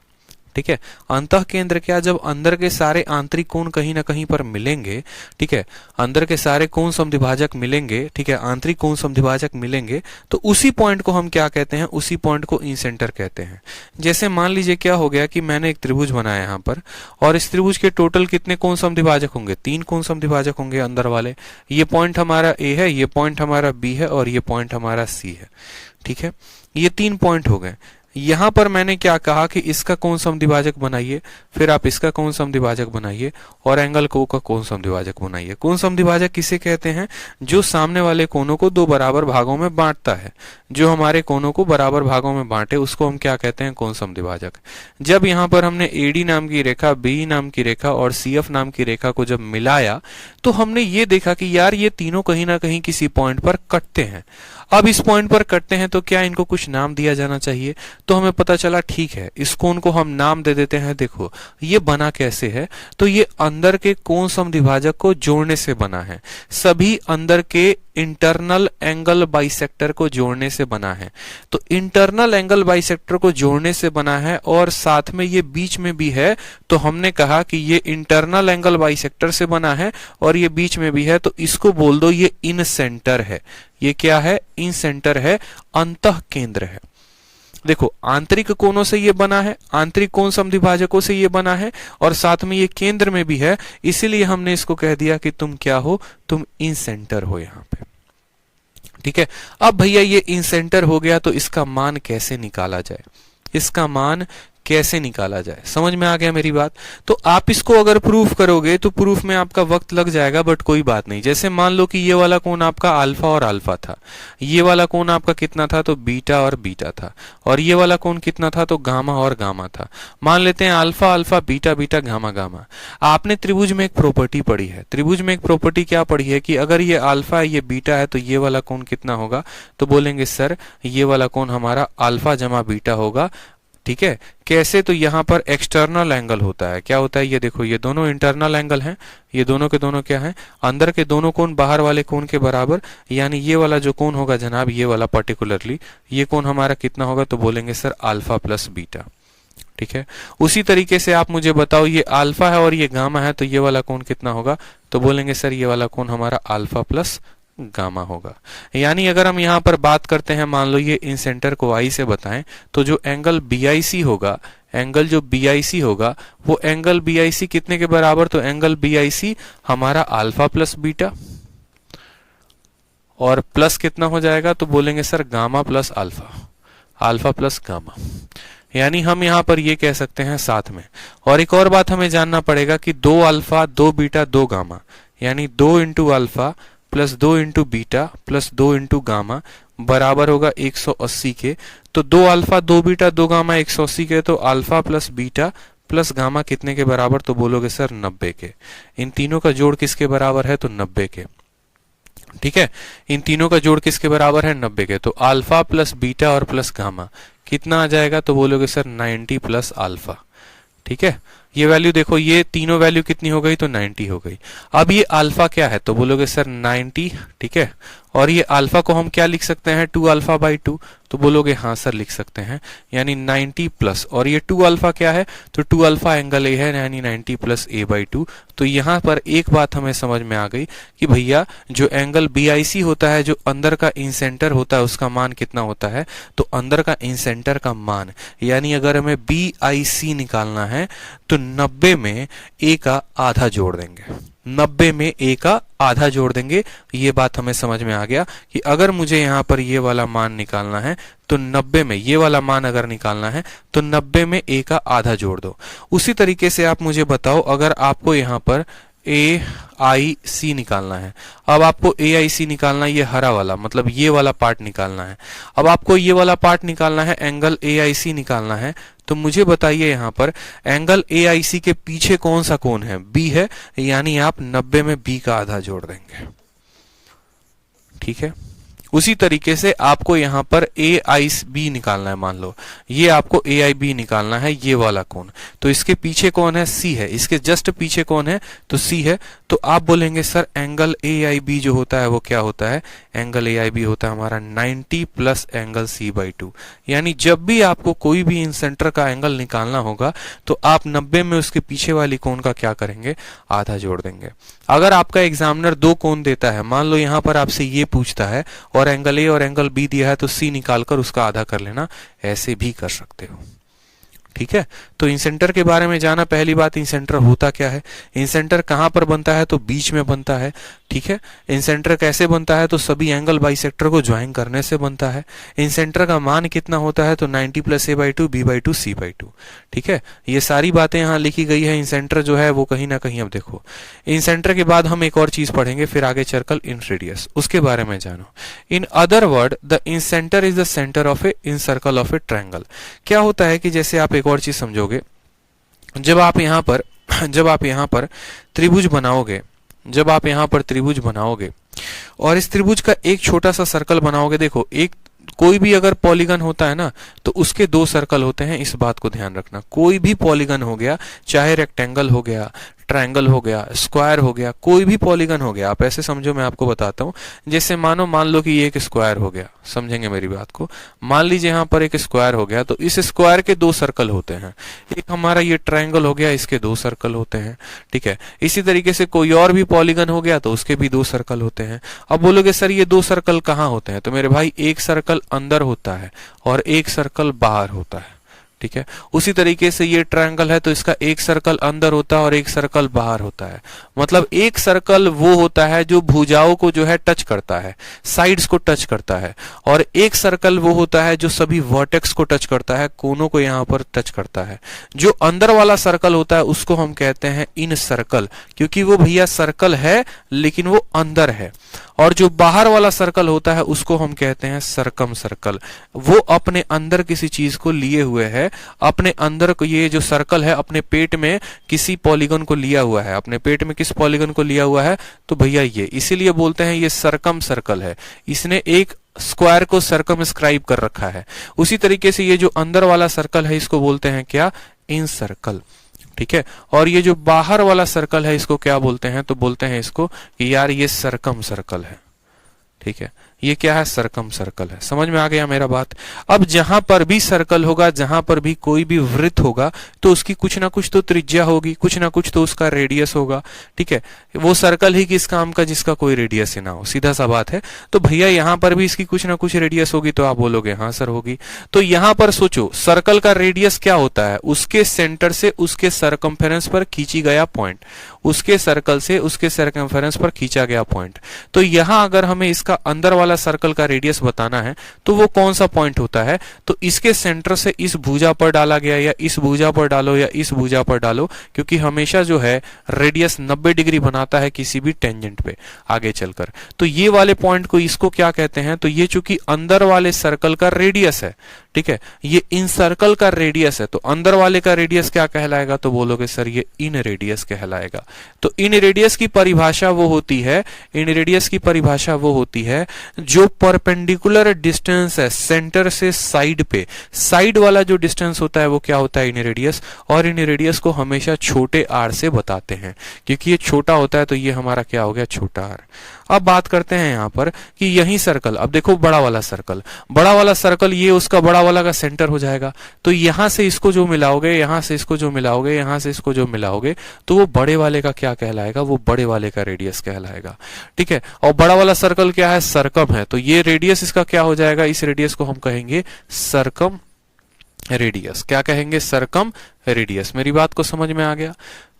ठीक है, अंतः केंद्र क्या, जब अंदर के सारे आंतरिक कोण कहीं ना कहीं पर मिलेंगे, ठीक है, अंदर के सारे कोण समद्विभाजक मिलेंगे, ठीक है, आंतरिक कोण समद्विभाजक मिलेंगे, तो उसी पॉइंट को हम क्या कहते हैं, उसी पॉइंट को इंसेंटर कहते हैं। जैसे मान लीजिए क्या हो गया कि मैंने एक त्रिभुज बनाया यहाँ पर, और इस त्रिभुज के टोटल कितने कोण समद्विभाजक होंगे, 3 कोण समद्विभाजक होंगे अंदर वाले। ये पॉइंट हमारा ए है, ये पॉइंट हमारा बी है और ये पॉइंट हमारा सी है। ठीक है, ये 3 पॉइंट हो गए। यहां पर मैंने क्या कहा कि इसका कोण समद्विभाजक बनाइए, फिर आप इसका कोण समद्विभाजक बनाइए और एंगल को का कोण समद्विभाजक बनाइए। कोण समद्विभाजक किसे कहते हैं, जो सामने वाले कोणों को 2 बराबर भागों में बांटता है, जो हमारे कोणों को बराबर भागों में बांटे उसको हम क्या कहते हैं, कोण समद्विभाजक। जब यहां पर हमने एडी नाम की रेखा, बी नाम की रेखा और सीएफ नाम की रेखा को जब मिलाया तो हमने ये देखा कि यार ये तीनों कहीं ना कहीं किसी पॉइंट पर कटते हैं। अब इस पॉइंट पर कटते हैं तो क्या इनको कुछ नाम दिया जाना चाहिए, तो हमें पता चला ठीक है इस कोण को हम नाम दे देते हैं। देखो ये बना कैसे है, तो ये अंदर के कोण समद्विभाजक को जोड़ने से बना है, सभी अंदर के इंटरनल एंगल बाइसेक्टर को जोड़ने से बना है। तो इंटरनल एंगल बाइसेक्टर को जोड़ने से बना है और साथ में ये बीच में भी है, तो हमने कहा कि ये इंटरनल एंगल बाइसेक्टर से बना है और ये बीच में भी है, तो इसको बोल दो ये इन सेंटर है। ये क्या है, इन सेंटर है, अंतः केंद्र है। देखो आंतरिक कोणों से ये बना है, आंतरिक कोण समद्विभाजकों से ये बना है और साथ में ये केंद्र में भी है, इसीलिए हमने इसको कह दिया कि तुम क्या हो, तुम इन सेंटर हो यहां पे। ठीक है, अब भैया ये इन सेंटर हो गया तो इसका मान कैसे निकाला जाए, इसका मान कैसे निकाला जाए, समझ में आ गया मेरी बात। तो आप इसको अगर प्रूफ करोगे तो प्रूफ में आपका वक्त लग जाएगा, बट कोई बात नहीं। जैसे मान लो कि ये वाला कोण आपका अल्फा और अल्फा था, ये वाला कोण आपका कितना था, तो बीटा और बीटा था, और ये वाला कोण कितना था, तो गामा और गामा था। मान लेते हैं alpha alpha, beta beta, gamma gamma. आपने त्रिभुज में एक प्रॉपर्टी पढ़ी है, त्रिभुज में एक प्रॉपर्टी क्या पढ़ी है कि अगर ये अल्फा है ये बीटा है तो ये वाला कोण कितना होगा, तो बोलेंगे सर ये वाला कोण हमारा अल्फा जमा बीटा होगा। ठीक है। कैसे? तो यहाँ पर एक्सटर्नल एंगल होता है। क्या होता है? ये देखो, ये दोनों इंटरनल एंगल हैं, ये दोनों के दोनों क्या हैं? अंदर के दोनों कोण बाहर वाले कोण के बराबर, यानी ये वाला जो कोण होगा जनाब, ये वाला पर्टिकुलरली, ये कोण हमारा कितना होगा? तो बोलेंगे सर अल्फा प्लस बीटा। ठीक है। उसी तरीके से आप मुझे बताओ, ये अल्फा है और ये गामा है, तो ये वाला कोण कितना होगा? तो बोलेंगे सर ये वाला कोण हमारा अल्फा प्लस गामा होगा। यानी अगर हम यहाँ पर बात करते हैं, मान लो ये इन सेंटर को आई से बताएं, तो जो एंगल BIC होगा, एंगल जो BIC होगा, वो एंगल BIC कितने के बराबर? तो एंगल BIC हमारा अल्फा प्लस बीटा, और प्लस कितना हो जाएगा? तो बोलेंगे sir gamma plus alpha, alpha plus gamma. यानी हम यहाँ पर ये कह सकते हैं साथ में। और एक और बात हमें जानना पड़ेगा कि 2 अल्फा 2 बीटा 2 गामा, यानी 2 into alpha plus 2 into beta plus 2 into gamma बराबर होगा 180 के। तो 2 अल्फा 2 बीटा 2 गामा 180 के, तो alpha plus beta plus gamma कितने के बराबर? तो बोलोगे सर 90 के। इन तीनों का जोड़ किसके बराबर है? तो 90 के। ठीक है, इन तीनों का जोड़ किसके बराबर है? 90 के। तो अल्फा प्लस बीटा और प्लस गामा कितना आ जाएगा? तो बोलोगे सर 90 प्लस अल्फा। ठीक है, ये वैल्यू देखो, ये तीनों वैल्यू कितनी हो गई? तो 90 हो गई। अब ये अल्फा क्या है? तो बोलोगे सर 90। ठीक है, और ये अल्फा को हम क्या लिख सकते हैं? 2 अल्फा बाई 2। तो बोलोगे हाँ सर लिख सकते हैं, यानी 90 प्लस, और ये 2 अल्फा क्या है? तो 2 अल्फा एंगल ए है, यानी 90 प्लस ए बाई 2। तो यहाँ पर एक बात हमें समझ में आ गई कि भैया जो एंगल BIC होता है, जो अंदर का इंसेंटर होता है, उसका मान कितना होता है? तो अंदर का इंसेंटर का मान, यानी अगर हमें BIC निकालना है तो 90 में ए का आधा जोड़ देंगे, 90 में ए का आधा जोड़ देंगे। ये बात हमें समझ में आ गया कि अगर मुझे यहाँ पर ये वाला मान निकालना है तो 90 में ये वाला मान अगर निकालना है तो 90 में ए का आधा जोड़ दो। उसी तरीके से आप मुझे बताओ, अगर आपको यहाँ पर AIC निकालना है, अब आपको AIC निकालना है, ये हरा वाला मतलब ये वाला पार्ट निकालना है। अब आपको ये वाला पार्ट निकालना है, एंगल AIC निकालना है। तो मुझे बताइए यहाँ पर एंगल AIC के पीछे कौन सा कोण है? B है, यानी आप 90 में B का आधा जोड़ देंगे। ठीक है, उसी तरीके से आपको यहाँ पर AIB निकालना है। मान लो ये आपको AIB निकालना है, ये वाला कोण, तो इसके पीछे कौन है? C है, इसके जस्ट पीछे कौन है? तो C है। तो आप बोलेंगे सर एंगल AIB जो होता है वो क्या होता है? एंगल AIB होता है हमारा 90 प्लस एंगल C बाई 2। यानी जब भी आपको कोई भी इन सेंटर का एंगल निकालना होगा तो आप 90 में उसके पीछे वाली कोण का क्या करेंगे? आधा जोड़ देंगे। अगर आपका एग्जामिनर 2 कोण देता है, मान लो यहाँ पर आपसे ये पूछता है और एंगल ए और एंगल बी दिया है, तो सी निकालकर उसका आधा कर लेना, ऐसे भी कर सकते हो। ठीक है, तो इंसेंटर के बारे में जाना। पहली बात, इंसेंटर होता क्या है? इंसेंटर कहां पर बनता है? तो बीच में बनता है। ठीक है, इंसेंटर कैसे बनता है? तो सभी एंगल बाइसेक्टर को ज्वाइन करने से बनता है। इंसेंटर का मान कितना होता है? तो 90 plus A by 2 B by 2 C by 2। ठीक है, ये सारी बातें यहाँ लिखी गई है। इंसेंटर जो है वो कहीं ना कहीं, अब देखो इंसेंटर के बाद हम एक और चीज पढ़ेंगे, फिर आगे सर्कल इन रेडियस, उसके बारे में जानो। In other word, the incentre is the centre of a incircle of a triangle. क्या होता है कि जैसे आप एक और चीज समझोगे, जब आप यहाँ पर त्रिभुज बनाओगे, जब आप यहाँ पर त्रिभुज बनाओगे और इस त्रिभुज का एक छोटा सा सर्कल बनाओगे, देखो एक कोई भी अगर पॉलीगन होता है ना तो उसके 2 सर्कल होते हैं, इस बात को ध्यान रखना। कोई भी पॉलीगन हो गया, चाहे रेक्टेंगल हो गया, ट्रायंगल हो गया, स्क्वायर हो गया, कोई भी पॉलीगन हो गया, आप ऐसे समझो, मैं आपको बताता हूं। जैसे मान लो कि ये एक स्क्वायर हो गया, समझेंगे मेरी बात को। मान लीजिए यहाँ पर एक स्क्वायर हो गया, तो इस स्क्वायर के 2 सर्कल होते हैं। एक हमारा ये ट्रायंगल हो गया, इसके 2 सर्कल होते हैं। ठीक है, इसी तरीके से कोई और भी पॉलीगन हो गया तो उसके भी 2 सर्कल होते हैं। अब बोलोगे सर ये 2 सर्कल कहाँ होते हैं? तो मेरे भाई एक सर्कल अंदर होता है और एक सर्कल बाहर होता है। ठीक है, उसी तरीके से ये ट्रायंगल है तो इसका एक सर्कल अंदर होता है और एक सर्कल बाहर होता है। मतलब एक सर्कल वो होता है जो भुजाओं को जो है टच करता है, साइड्स को टच करता है, और एक सर्कल वो होता है जो सभी वर्टेक्स को टच करता है, कोनों को यहाँ पर टच करता है। जो अंदर वाला सर्कल होता है उसको हम कहते हैं इन सर्कल, क्योंकि वो भैया सर्कल है लेकिन वो अंदर है। और जो बाहर वाला सर्कल होता है उसको हम कहते हैं सरकम सर्कल, वो अपने अंदर किसी चीज को लिए हुए है, अपने अंदर को, ये जो सर्कल है अपने पेट में किसी पॉलीगन को लिया हुआ है। अपने पेट में किस पॉलीगन को लिया हुआ है? तो भैया ये, इसीलिए बोलते हैं ये सरकम सर्कल है। इसने एक स्क्वायर को सर्कमस्क्राइब कर रखा है। उसी तरीके से ये जो अंदर वाला सर्कल है इसको बोलते हैं क्या, इन सर्कल, ठीक है। और ये जो बाहर वाला सर्कल है इसको क्या बोलते हैं, तो बोलते हैं इसको कि यार ये सरकम सर्कल है, ठीक है। ये क्या है, सरकम सर्कल है। समझ में आ गया मेरा बात। अब जहां पर भी सर्कल होगा, जहां पर भी कोई भी वृत्त होगा, तो उसकी कुछ ना कुछ तो त्रिज्या होगी, कुछ ना कुछ तो उसका रेडियस होगा, ठीक है। वो सर्कल ही किस काम का जिसका कोई रेडियस ही ना हो, सीधा सा बात है। तो भैया यहां पर भी इसकी कुछ ना कुछ रेडियस होगी, तो आप बोलोगे हाँ सर होगी। तो यहां पर सोचो सर्कल का रेडियस क्या होता है, उसके सेंटर से उसके सरकमफेरेंस पर खींची गया पॉइंट, उसके सर्कल से उसके सरकमफेरेंस पर खींचा गया पॉइंट। तो यहां अगर हमें इसका अंदर वाला सर्कल का रेडियस बताना है तो वो कौन सा पॉइंट होता है, तो इसके सेंटर से इस भुजा पर डाला गया, या इस भुजा पर डालो या इस भुजा पर डालो, क्योंकि हमेशा जो है रेडियस 90 डिग्री बनाता है किसी भी टेंजेंट पे आगे चलकर। तो ये वाले पॉइंट को इसको क्या कहते हैं, तो ये चूंकि अंदर वाले सर्कल का रेडियस है, ठीक है, ये इन सर्कल का रेडियस है, तो अंदर वाले का रेडियस क्या कहलाएगा, तो बोलोगे सर ये इन रेडियस कहलाएगा। तो इन रेडियस की परिभाषा वो होती है, इन रेडियस की परिभाषा वो होती है जो परपेंडिकुलर डिस्टेंस है सेंटर से साइड पे, साइड वाला जो डिस्टेंस होता है वो क्या होता है, इन रेडियस। और इन रेडियस को हमेशा छोटे आर से बताते हैं, क्योंकि ये छोटा होता है तो ये हमारा क्या हो गया, छोटा आर। अब बात करते हैं यहां पर कि यही सर्कल, अब देखो बड़ा वाला सर्कल, बड़ा वाला सर्कल ये उसका बड़ा वाला का सेंटर हो जाएगा। तो यहां से इसको जो मिलाओगे, यहां से इसको जो मिलाओगे, यहां से इसको जो मिलाओगे, तो वो बड़े वाले का क्या कहलाएगा, वो बड़े वाले का रेडियस कहलाएगा, ठीक है। और बड़ा वाला सर्कल क्या है, सरकम है, तो ये रेडियस इसका क्या हो जाएगा, इस रेडियस को हम कहेंगे सरकम रेडियस। क्या कहेंगे, सरकम रेडियस। मेरी बात को समझ में आ गया,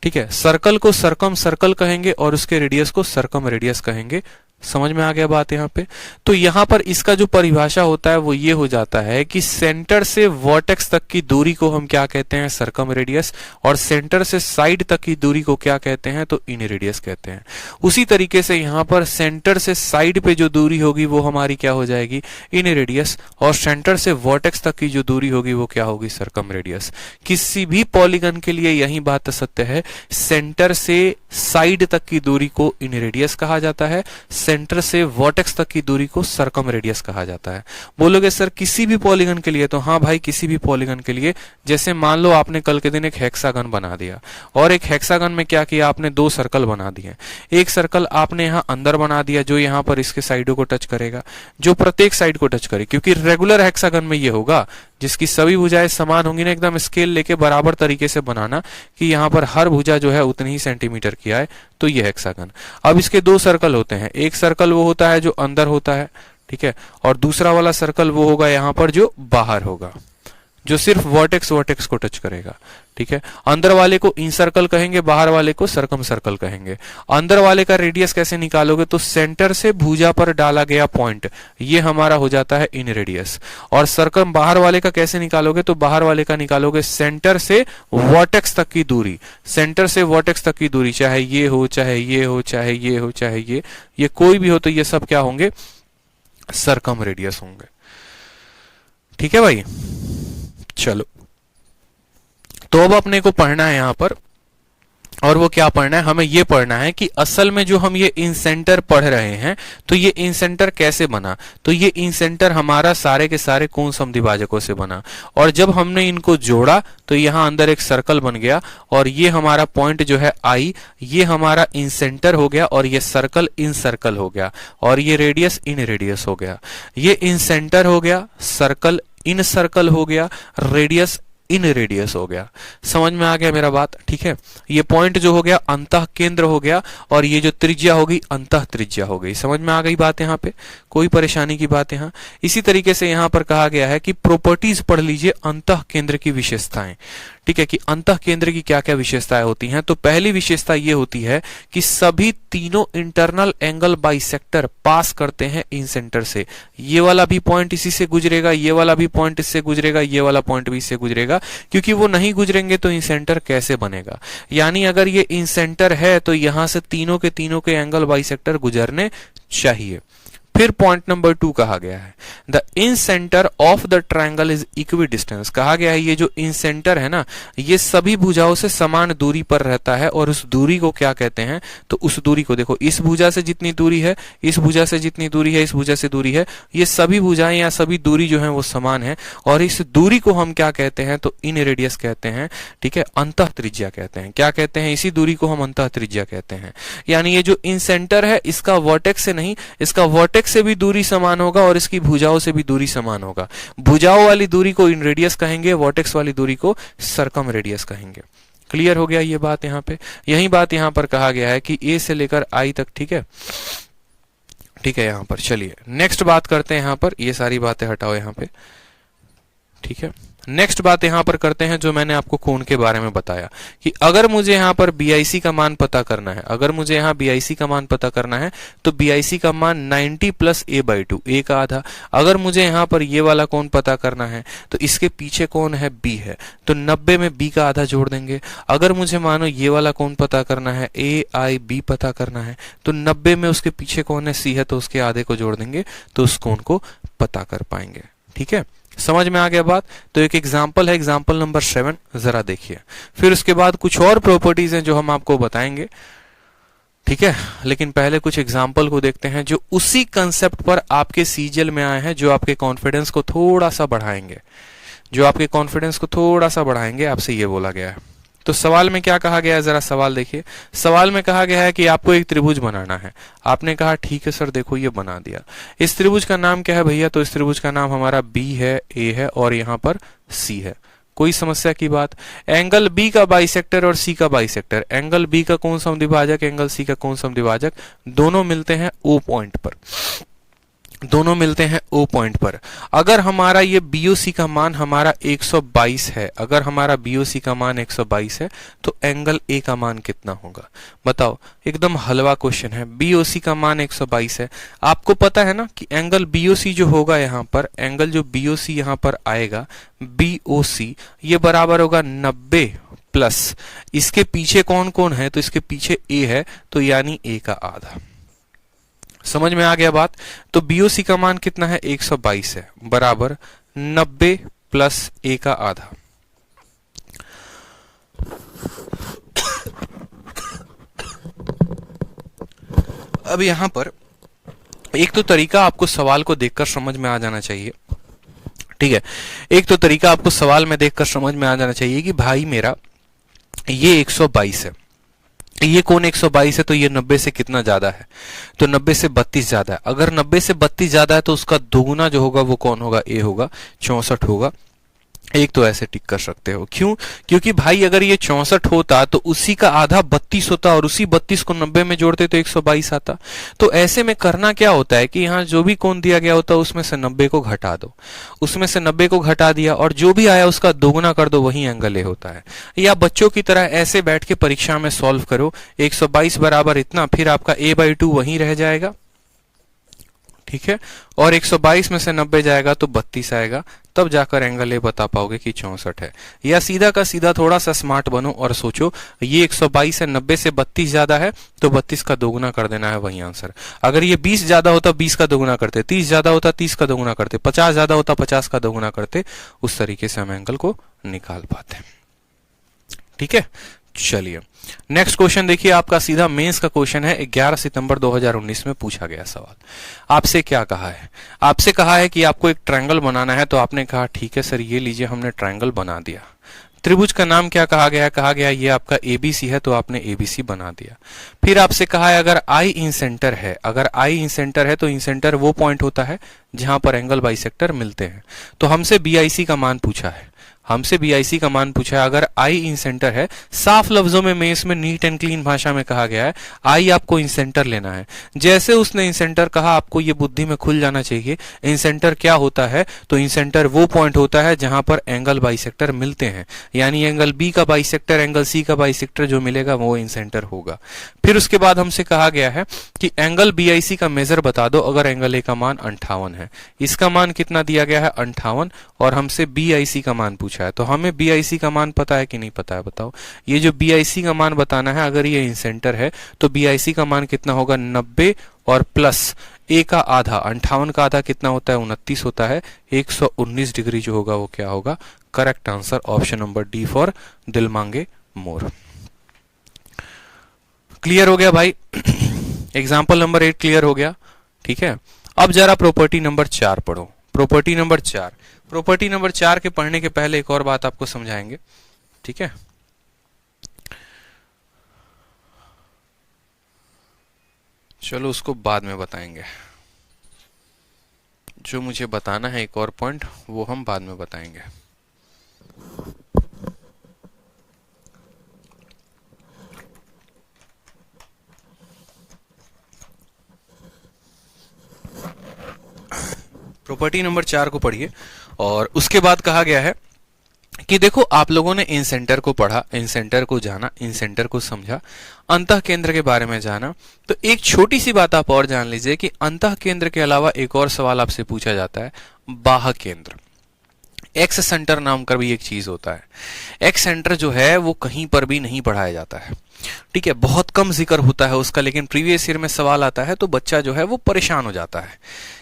ठीक है। सर्कल को सरकम सर्कल कहेंगे और उसके रेडियस को सरकम रेडियस कहेंगे। समझ में आ गया बात यहाँ पे। तो यहाँ पर इसका जो परिभाषा होता है वो ये हो जाता है कि सेंटर से वर्टेक्स तक की दूरी को हम क्या कहते हैं, सरकम रेडियस, और सेंटर से साइड तक की दूरी को क्या कहते हैं, तो इन रेडियस कहते हैं। उसी तरीके से यहाँ पर सेंटर से साइड पे जो दूरी होगी वो हमारी क्या हो जाएगी, इन रेडियस, और सेंटर से वर्टेक्स तक की जो दूरी होगी वो क्या होगी, सरकम रेडियस। किसी भी पॉलीगन के लिए यही बात सत्य है, सेंटर से साइड तक की दूरी को इन रेडियस कहा जाता है, सेंटर से वर्टेक्स तक की दूरी को सरकम रेडियस कहा जाता है। बोलोगे सर किसी भी पॉलीगन के लिए, तो हाँ भाई किसी भी पॉलीगन के लिए। जैसे मान लो आपने कल के दिन एक हेक्सागन बना दिया, और एक हेक्सागन में क्या किया आपने, दो सर्कल बना दिए। एक सर्कल आपने यहाँ अंदर बना दिया जो यहाँ पर इसके साइडों को टच करेगा, जो प्रत्येक साइड को टच करे, क्योंकि रेगुलर हेक्सागन में ये होगा जिसकी सभी भुजाएं समान होंगी ना, एकदम स्केल लेके बराबर तरीके से बनाना कि यहाँ पर हर भुजा जो है उतनी ही सेंटीमीटर की आए, तो ये हेक्सागन। अब इसके दो सर्कल होते हैं, एक सर्कल वो होता है जो अंदर होता है, ठीक है, और दूसरा वाला सर्कल वो होगा यहाँ पर जो बाहर होगा, जो सिर्फ वर्टेक्स को टच करेगा, ठीक है। अंदर वाले को इन सर्कल कहेंगे, बाहर वाले को सरकम सर्कल कहेंगे। अंदर वाले का रेडियस कैसे निकालोगे, तो सेंटर से भुजा पर डाला गया पॉइंट, ये हमारा हो जाता है इन रेडियस। और सरकम बाहर वाले का कैसे निकालोगे, तो बाहर वाले का निकालोगे सेंटर से वर्टेक्स तक की दूरी, सेंटर से वर्टेक्स तक की दूरी, चाहे ये हो, चाहे ये हो, चाहे ये हो, चाहे ये कोई भी हो, तो ये सब क्या होंगे, सरकम रेडियस होंगे। ठीक है भाई, चलो तो अब अपने को पढ़ना है यहां पर, और वो क्या पढ़ना है, हमें ये पढ़ना है कि असल में जो हम ये इंसेंटर पढ़ रहे हैं, तो ये इंसेंटर कैसे बना। तो ये इंसेंटर हमारा सारे के सारे कोण समद्विभाजकों से बना, और जब हमने इनको जोड़ा तो यहां अंदर एक सर्कल बन गया, और ये हमारा पॉइंट जो है आई, ये हमारा इंसेंटर हो गया, और ये सर्कल इन सर्कल हो गया, और ये रेडियस इन रेडियस हो गया। ये इंसेंटर हो गया, सर्कल इन सर्कल हो गया, रेडियस इन रेडियस हो गया। समझ में आ गया मेरा बात, ठीक है। ये पॉइंट जो हो गया अंतः केंद्र हो गया, और ये जो त्रिज्या होगी अंतः त्रिज्या हो गई। समझ में आ गई बात यहाँ पे, कोई परेशानी की बात यहाँ। इसी तरीके से यहाँ पर कहा गया है कि प्रॉपर्टीज पढ़ लीजिए अंतः केंद्र की विशेषताएं, ठीक है, कि अंतः केंद्र की क्या क्या विशेषताएं होती हैं। तो पहली विशेषता ये होती है कि सभी तीनों इंटरनल एंगल बाइसेक्टर पास करते हैं इन सेंटर से। ये वाला भी पॉइंट इसी से गुजरेगा, ये वाला भी पॉइंट इससे गुजरेगा, ये वाला पॉइंट भी इससे गुजरेगा, क्योंकि वो नहीं गुजरेंगे तो इन सेंटर कैसे बनेगा। यानी अगर ये इन सेंटर है तो यहां से तीनों के एंगल बाइसेक्टर गुजरने चाहिए। फिर पॉइंट नंबर 2 कहा गया है the in centre of the triangle is equi distance. कहा गया है ये जो इन सेंटर है ना, ये सभी भुजाओं से समान दूरी पर रहता है, और उस दूरी को क्या कहते हैं, तो उस दूरी को देखो, इस भुजा से जितनी दूरी है, इस भुजा से जितनी दूरी है, इस भुजा से दूरी है, ये सभी भुजाएं या सभी दूरी जो है वो समान है, और इस दूरी को हम क्या कहते हैं, तो इन रेडियस कहते हैं। ठीक है, अंतः त्रिज्या कहते हैं। क्या कहते हैं, इसी दूरी को हम अंतः त्रिज्या कहते हैं। यानी ये जो इन सेंटर है, इसका वर्टेक्स से नहीं, इसका वर्टेक्स से भी दूरी समान होगा और इसकी भुजाओं से भी दूरी समान होगा। भुजाओं वाली दूरी को इन रेडियस कहेंगे, वर्टेक्स वाली दूरी को सरकम रेडियस कहेंगे। क्लियर हो गया ये बात यहाँ पे। यही बात यहाँ पर कहा गया है कि ए से लेकर आई तक। ठीक है, ठीक है। यहाँ पर चलिए नेक्स्ट बात करते हैं। यहाँ पर ये सारी बातें हटाओ यहाँ पे। ठीक है, नेक्स्ट बात यहां पर करते हैं जो मैंने आपको कोण के बारे में बताया कि अगर मुझे यहां पर BIC का मान पता करना है, अगर मुझे यहां BIC का मान पता करना है तो BIC का मान 90 प्लस a/2, a का आधा। अगर मुझे यहां पर ये वाला कोण पता करना है तो इसके पीछे कोण है B है, तो 90 में B का आधा जोड़ देंगे। अगर मुझे मानो ये वाला कोण पता करना है, AIB पता करना है, तो 90 में उसके पीछे कोण है C है, तो उसके आधे को जोड़ देंगे, तो उस कोण को पता कर पाएंगे। ठीक है, समझ में आ गया बात। तो एक एग्जांपल है, एग्जांपल नंबर 7, जरा देखिए। फिर उसके बाद कुछ और प्रॉपर्टीज हैं जो हम आपको बताएंगे। ठीक है, लेकिन पहले कुछ एग्जांपल को देखते हैं जो उसी कंसेप्ट पर आपके सीजीएल में आए हैं, जो आपके कॉन्फिडेंस को थोड़ा सा बढ़ाएंगे, जो आपके कॉन्फिडेंस को थोड़ा सा बढ़ाएंगे। आपसे ये बोला गया है। तो सवाल में क्या कहा गया है, जरा सवाल देखिए। सवाल में कहा गया है कि आपको एक त्रिभुज बनाना है। आपने कहा ठीक है सर, देखो ये बना दिया। इस त्रिभुज का नाम क्या है भैया, तो इस त्रिभुज का नाम हमारा B है, A है और यहाँ पर C है। कोई समस्या की बात। एंगल B का बाइसेक्टर और C का बाइसेक्टर, एंगल B का कोण समद्विभाजक, एंगल C का कोण समद्विभाजक, दोनों मिलते हैं O पॉइंट पर, दोनों मिलते हैं O पॉइंट पर। अगर हमारा ये BOC का मान हमारा 122 है, अगर हमारा BOC का मान 122 है तो एंगल A का मान कितना होगा, बताओ। एकदम हलवा क्वेश्चन है। BOC का मान 122 है, आपको पता है ना कि एंगल BOC जो होगा यहाँ पर, एंगल जो BOC यहाँ पर आएगा, BOC ये बराबर होगा 90 प्लस इसके पीछे कौन कौन है, तो इसके पीछे A है, तो यानी A का आधा। समझ में आ गया बात। तो BOC का मान कितना है, 122 है, बराबर 90 प्लस A का आधा। अब यहां पर एक तो तरीका आपको सवाल को देखकर समझ में आ जाना चाहिए। ठीक है, एक तो तरीका आपको सवाल में देखकर समझ में आ जाना चाहिए कि भाई मेरा ये 122 है, ये कोण 122 है, तो ये 90 से कितना ज्यादा है, तो 90 से 32 ज्यादा है। अगर 90 से 32 ज्यादा है तो उसका दोगुना जो होगा वो कौन होगा, A होगा, 64 होगा। एक तो ऐसे टिक कर सकते हो। क्यों, क्योंकि भाई अगर ये 64 होता तो उसी का आधा 32 होता और उसी 32 को 90 में जोड़ते तो 122 आता। तो ऐसे में करना क्या होता है कि यहाँ जो भी कोण दिया गया होता है उसमें से 90 को घटा दो, उसमें से 90 को घटा दिया और जो भी आया उसका दोगुना कर दो, वही एंगल ए होता है। या बच्चों की तरह ऐसे बैठ के परीक्षा में सॉल्व करो, 122 बराबर इतना, फिर आपका a/2 वहीं रह जाएगा। ठीक है, और 122 में से 90 जाएगा तो 32 आएगा, तब जाकर एंगल ए बता पाओगे कि 64 है। या सीधा का सीधा थोड़ा सा स्मार्ट बनो और सोचो ये 122 है, 90 से 32 ज्यादा है तो 32 का दोगुना कर देना है, वही आंसर। अगर ये 20 ज्यादा होता 20 का दोगुना करते, 30 ज्यादा होता 30 का दोगुना करते, 50 ज्यादा होता 50 का दोगुना करते। उस तरीके से हम एंगल को निकाल पाते हैं। ठीक है, चलिए नेक्स्ट क्वेश्चन देखिए। आपका सीधा मेंस का क्वेश्चन है, 11 सितंबर 2019 में पूछा गया सवाल। आपसे क्या कहा है, आपसे कहा है कि आपको एक ट्रायंगल बनाना है, तो आपने कहा ठीक है सर ये लीजिए, हमने ट्रायंगल बना दिया। त्रिभुज का नाम क्या कहा गया है, कहा गया ये आपका ABC है, तो आपने ABC बना दिया। फिर आपसे कहा है अगर I इन सेंटर है, अगर I इन सेंटर है तो इन सेंटर वो पॉइंट होता है जहां पर एंगल बाइसेक्टर मिलते हैं। तो हमसे BIC का मान पूछा है, हमसे BIC का मान पूछा है। अगर I इन सेंटर है, साफ लफ्जों में मैं इसमें नीट एंड क्लीन भाषा में कहा गया है I आपको इन सेंटर लेना है। जैसे उसने इन सेंटर कहा, आपको ये बुद्धि में खुल जाना चाहिए इन सेंटर क्या होता है, तो इन सेंटर वो पॉइंट होता है जहां पर एंगल बाइसेक्टर मिलते हैं, यानी एंगल B का बाइसेक्टर एंगल C का बाइसेक्टर जो मिलेगा वो इन सेंटर होगा। फिर उसके बाद हमसे कहा गया है कि एंगल BIC का मेजर बता दो अगर एंगल A का मान 58 है। इसका मान कितना दिया गया है, 58, और हमसे BIC का मान पूछा है। तो हमें BIC का मान पता है कि नहीं पता है, बताओ। ये जो BIC का मान बताना है, अगर ये इन सेंटर है तो BIC का मान कितना होगा, 90 और प्लस ए का आधा 58 का आधा कितना होता है 29 होता है, 119 डिग्री जो होगा वो क्या होगा, correct answer option number D for दिल मांगे मोर। क्लियर हो गया भाई? एग्जाम्पल नंबर 8 क्लियर हो गया, ठीक है। अब जरा प्रॉपर्टी नंबर 4 पढ़ो। प्रॉपर्टी नंबर 4, प्रॉपर्टी नंबर 4 के पढ़ने के पहले एक और बात आपको समझाएंगे, ठीक है। चलो उसको बाद में बताएंगे, जो मुझे बताना है एक और पॉइंट वो हम बाद में बताएंगे। प्रॉपर्टी नंबर 4 को पढ़िए और उसके बाद कहा गया है कि देखो आप लोगों ने इन सेंटर को पढ़ा, इन सेंटर को जाना, इन सेंटर को समझा, अंतः केंद्र के बारे में जाना, तो एक छोटी सी बात आप और जान लीजिए कि अंतः केंद्र के अलावा एक और सवाल आपसे पूछा जाता है, बाह्य केंद्र। एक्स सेंटर नाम का भी एक चीज होता है। एक्स सेंटर जो है वो कहीं पर भी नहीं पढ़ाया जाता है, ठीक है, बहुत कम जिक्र होता है उसका, लेकिन प्रीवियस ईयर में सवाल आता है तो बच्चा जो है वो परेशान हो जाता है,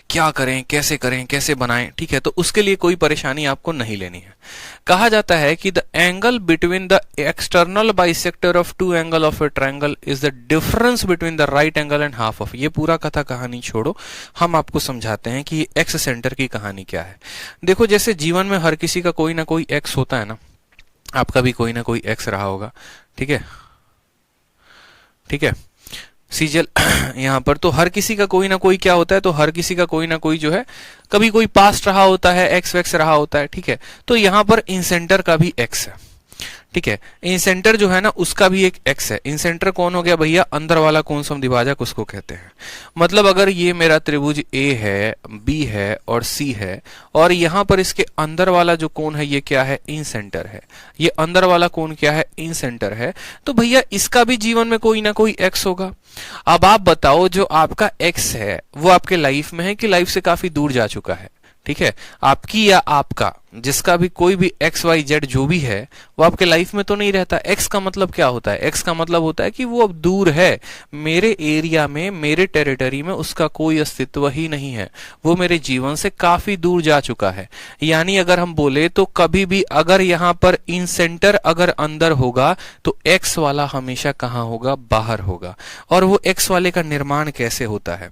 क्या करें, कैसे बनाएं, ठीक है। तो उसके लिए कोई परेशानी आपको नहीं लेनी है। कहा जाता है कि the angle between the external bisector of two angle of a triangle is the difference between the right angle and half of. ये पूरा कथा कहानी छोड़ो, हम आपको समझाते हैं कि एक्स सेंटर की कहानी क्या है। देखो जैसे जीवन में हर किसी का कोई ना कोई एक्स होता है ना, आपका भी कोई ना कोई एक्स रहा होगा, ठीक है, ठीक है सीजल यहाँ पर तो हर किसी का कोई ना कोई क्या होता है, तो हर किसी का कोई ना कोई जो है कभी कोई पास्ट रहा होता है, एक्स वैक्स रहा होता है, ठीक है। तो यहाँ पर इंसेंटर का भी एक्स है, ठीक है। इंसेंटर जो है ना उसका भी एक एक्स है। इंसेंटर कौन हो गया भैया, अंदर वाला कौन समद्विभाजक उसको कहते हैं। मतलब अगर ये मेरा त्रिभुज ए है, बी है और सी है और यहाँ पर इसके अंदर वाला जो कोण है ये क्या है, इंसेंटर है, ये अंदर वाला कोण क्या है, इंसेंटर है, तो भैया इसका भी जीवन में कोई ना कोई एक्स होगा। अब आप बताओ जो आपका एक्स है वो आपके लाइफ में है कि लाइफ से काफी दूर जा चुका है, ठीक है। आपकी या आपका, जिसका भी कोई भी एक्स वाई जेड जो भी है वो आपके लाइफ में तो नहीं रहता। एक्स का मतलब क्या होता है, एक्स का मतलब होता है कि वो अब दूर है, मेरे एरिया में, मेरे टेरिटरी में उसका कोई अस्तित्व ही नहीं है, वो मेरे जीवन से काफी दूर जा चुका है। यानी अगर हम बोले तो कभी भी अगर यहाँ पर इन सेंटर अगर अंदर होगा तो एक्स वाला हमेशा कहाँ होगा, बाहर होगा। और वो एक्स वाले का निर्माण कैसे होता है,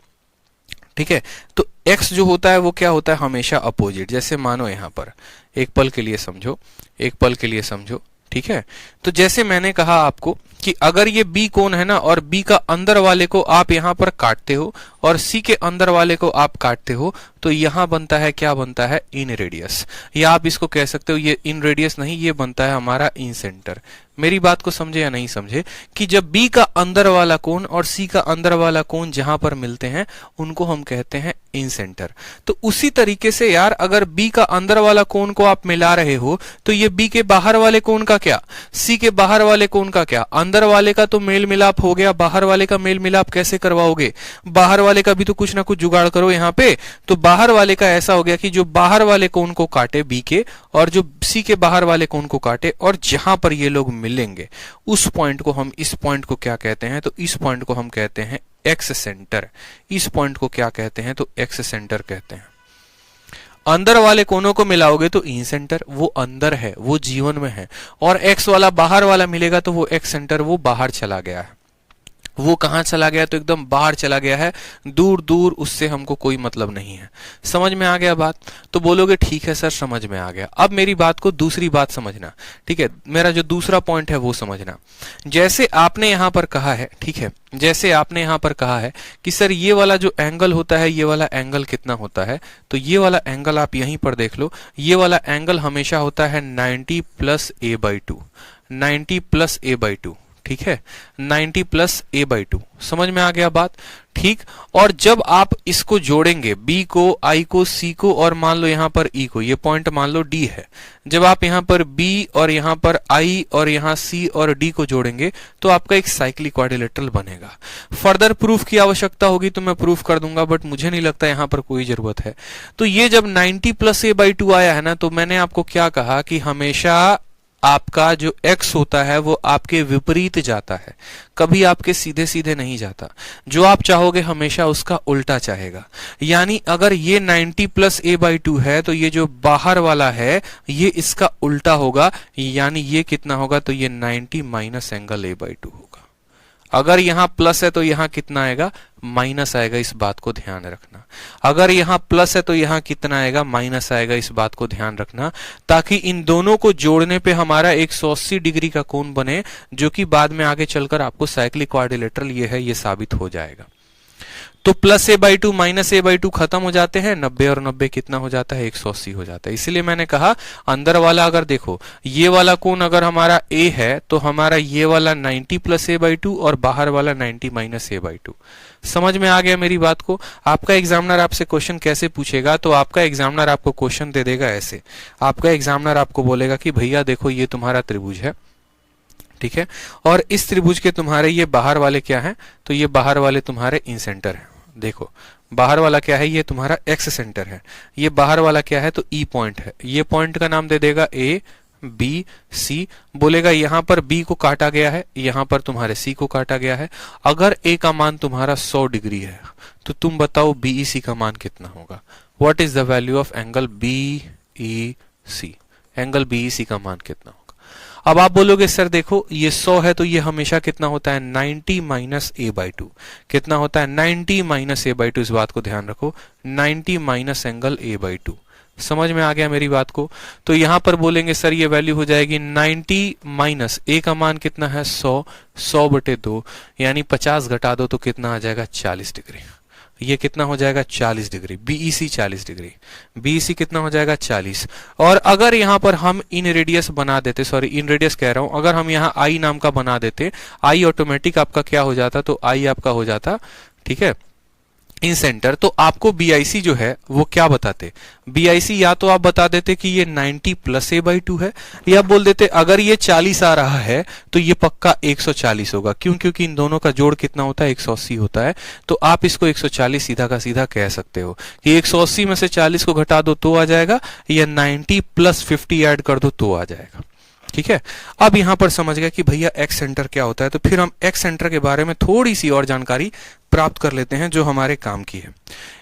ठीक है। तो x जो होता है वो क्या होता है, हमेशा अपोजिट। जैसे मानो यहां पर एक पल के लिए समझो, एक पल के लिए समझो, ठीक है। तो जैसे मैंने कहा आपको कि अगर ये b कोण है ना और b का अंदर वाले को आप यहां पर काटते हो और c के अंदर वाले को आप काटते हो तो यहां बनता है, क्या बनता है, इन रेडियस। या आप इसको कह सकते हो ये इन रेडियस नहीं, ये बनता है हमारा इन सेंटर। मेरी बात को समझे या नहीं समझे कि जब b का अंदर वाला कोण और c का अंदर वाला कोण जहां पर मिलते हैं उनको हम कहते हैं इन सेंटर। तो उसी तरीके से यार अगर b का अंदर वाला कोण को आप मिला रहे हो तो ये b के बाहर वाले कोण का क्या, c के बाहर वाले कोण का क्या। अंदर वाले का तो मेल मिलाप हो गया, बाहर वाले का मेल मिलाप कैसे करवाओगे, बाहर वाले का भी तो कुछ ना कुछ जुगाड़ करो यहाँ पे। तो बाहर वाले का ऐसा हो गया कि जो बाहर वाले कोण को काटे b के और जो c के बाहर वाले कोण को काटे और जहां पर ये लोग मिलेंगे उस पॉइंट को हम, इस पॉइंट को क्या कहते हैं, तो इस पॉइंट को हम कहते हैं एक्स सेंटर। इस पॉइंट को क्या कहते हैं, तो एक्स सेंटर कहते हैं। अंदर वाले कोनों को मिलाओगे तो इन सेंटर, वो अंदर है, वो जीवन में है, और एक्स वाला बाहर वाला मिलेगा तो वो एक्स सेंटर, वो बाहर चला गया है। वो कहां चला गया, तो एकदम बाहर चला गया है, दूर दूर, उससे हमको कोई मतलब नहीं है। समझ में आ गया बात? तो बोलोगे ठीक है सर समझ में आ गया। अब मेरी बात को दूसरी बात समझना, ठीक है, मेरा जो दूसरा पॉइंट है वो समझना। जैसे आपने यहां पर कहा है, ठीक है, जैसे आपने यहां पर कहा है कि सर ये वाला जो एंगल होता है ये वाला एंगल कितना होता है, तो ये वाला एंगल आप यहीं पर देख लो, ये वाला एंगल हमेशा होता है 90 प्लस a/2, 90 प्लस a/2, ठीक है, 90 प्लस a/2। समझ में आ गया बात? ठीक। और जब आप इसको जोड़ेंगे b को, i को, c को और मान लो यहां पर e को, ये पॉइंट मान लो d है, जब आप यहां पर b और यहां पर i और यहां c और d को जोड़ेंगे तो आपका एक साइक्लिक क्वाड्रिलेटरल बनेगा। फर्दर प्रूफ की आवश्यकता होगी तो मैं प्रूफ कर दूंगा, बट मुझे नहीं लगता यहां पर कोई जरूरत है। तो ये जब 90 प्लस a/2 आया है ना, तो मैंने आपको क्या कहा कि हमेशा आपका जो x होता है वो आपके विपरीत जाता है, कभी आपके सीधे सीधे नहीं जाता। जो आप चाहोगे हमेशा उसका उल्टा चाहेगा। यानी अगर ये 90 प्लस a/2 है तो ये जो बाहर वाला है ये इसका उल्टा होगा, यानी ये कितना होगा, तो ये 90 माइनस एंगल a/2 होगा। अगर यहां प्लस है तो यहां कितना आएगा, माइनस आएगा, इस बात को ध्यान रखना। अगर यहां प्लस है तो यहां कितना आएगा, माइनस आएगा, इस बात को ध्यान रखना, ताकि इन दोनों को जोड़ने पे हमारा 180 डिग्री का कोण बने, जो कि बाद में आगे चलकर आपको साइक्लिक क्वाड्रिलेटरल ये है ये साबित हो जाएगा। तो प्लस a/2 माइनस a/2 खत्म हो जाते हैं, 90 और 90 कितना हो जाता है, 180 हो जाता है। इसलिए मैंने कहा अंदर वाला, अगर देखो ये वाला कोण अगर हमारा a है तो हमारा ये वाला 90 प्लस a/2 और बाहर वाला 90 माइनस a/2। समझ में आ गया मेरी बात को? आपका एग्जामिनर आपसे क्वेश्चन कैसे पूछेगा, तो आपका एग्जामिनर आपको क्वेश्चन दे देगा ऐसे। आपका एग्जामिनर आपको बोलेगा कि भैया देखो ये तुम्हारा त्रिभुज है, ठीक है, और इस त्रिभुज के तुम्हारे ये बाहर वाले क्या है, तो ये बाहर वाले तुम्हारे इन सेंटर है। देखो बाहर वाला क्या है, ये तुम्हारा एक्स सेंटर है, ये बाहर वाला क्या है, तो ई पॉइंट है। ये पॉइंट का नाम दे देगा ए बी सी, बोलेगा यहां पर बी को काटा गया है, यहां पर तुम्हारे सी को काटा गया है। अगर ए का मान तुम्हारा 100 डिग्री है तो तुम बताओ बीईसी का मान कितना होगा। What is the value of angle BEC, angle BEC का मान कितना होगा। अब आप बोलोगे सर देखो ये 100 है तो ये हमेशा कितना होता है, 90 माइनस a/2। कितना होता है, 90 माइनस a/2, इस बात को ध्यान रखो, 90 माइनस एंगल a/2। समझ में आ गया मेरी बात को? तो यहां पर बोलेंगे सर ये वैल्यू हो जाएगी 90 माइनस a का मान कितना है, 100, 100/2, यानी 50 घटा दो तो कितना आ जाएगा, 40 डिग्री। ये कितना हो जाएगा, 40 डिग्री। बीईसी 40 डिग्री, बीईसी कितना हो जाएगा, 40। और अगर यहां पर हम इन रेडियस बना देते, सॉरी इन रेडियस कह रहा हूं, अगर हम यहां आई नाम का बना देते, आई ऑटोमेटिक आपका क्या हो जाता, तो आई आपका हो जाता, ठीक है, इन सेंटर। तो आपको बीआईसी जो है वो क्या बताते, बीआईसी या तो आप बता देते कि ये 90 प्लस a/2 है, या बोल देते अगर ये 40 आ रहा है तो ये पक्का 140 होगा। क्यों? क्योंकि इन दोनों का जोड़ कितना होता है, 180 होता है। तो आप इसको 140 सीधा का सीधा कह सकते हो कि 180 में से 40 को घटा दो तो आ जाएगा, या 90 प्लस 50 ऐड कर दो तो आ जाएगा। ठीक है, अब यहां पर समझ गया कि भैया एक्स सेंटर क्या होता है। तो फिर हम एक्स सेंटर के बारे में थोड़ी सी और जानकारी प्राप्त कर लेते हैं जो हमारे काम की है।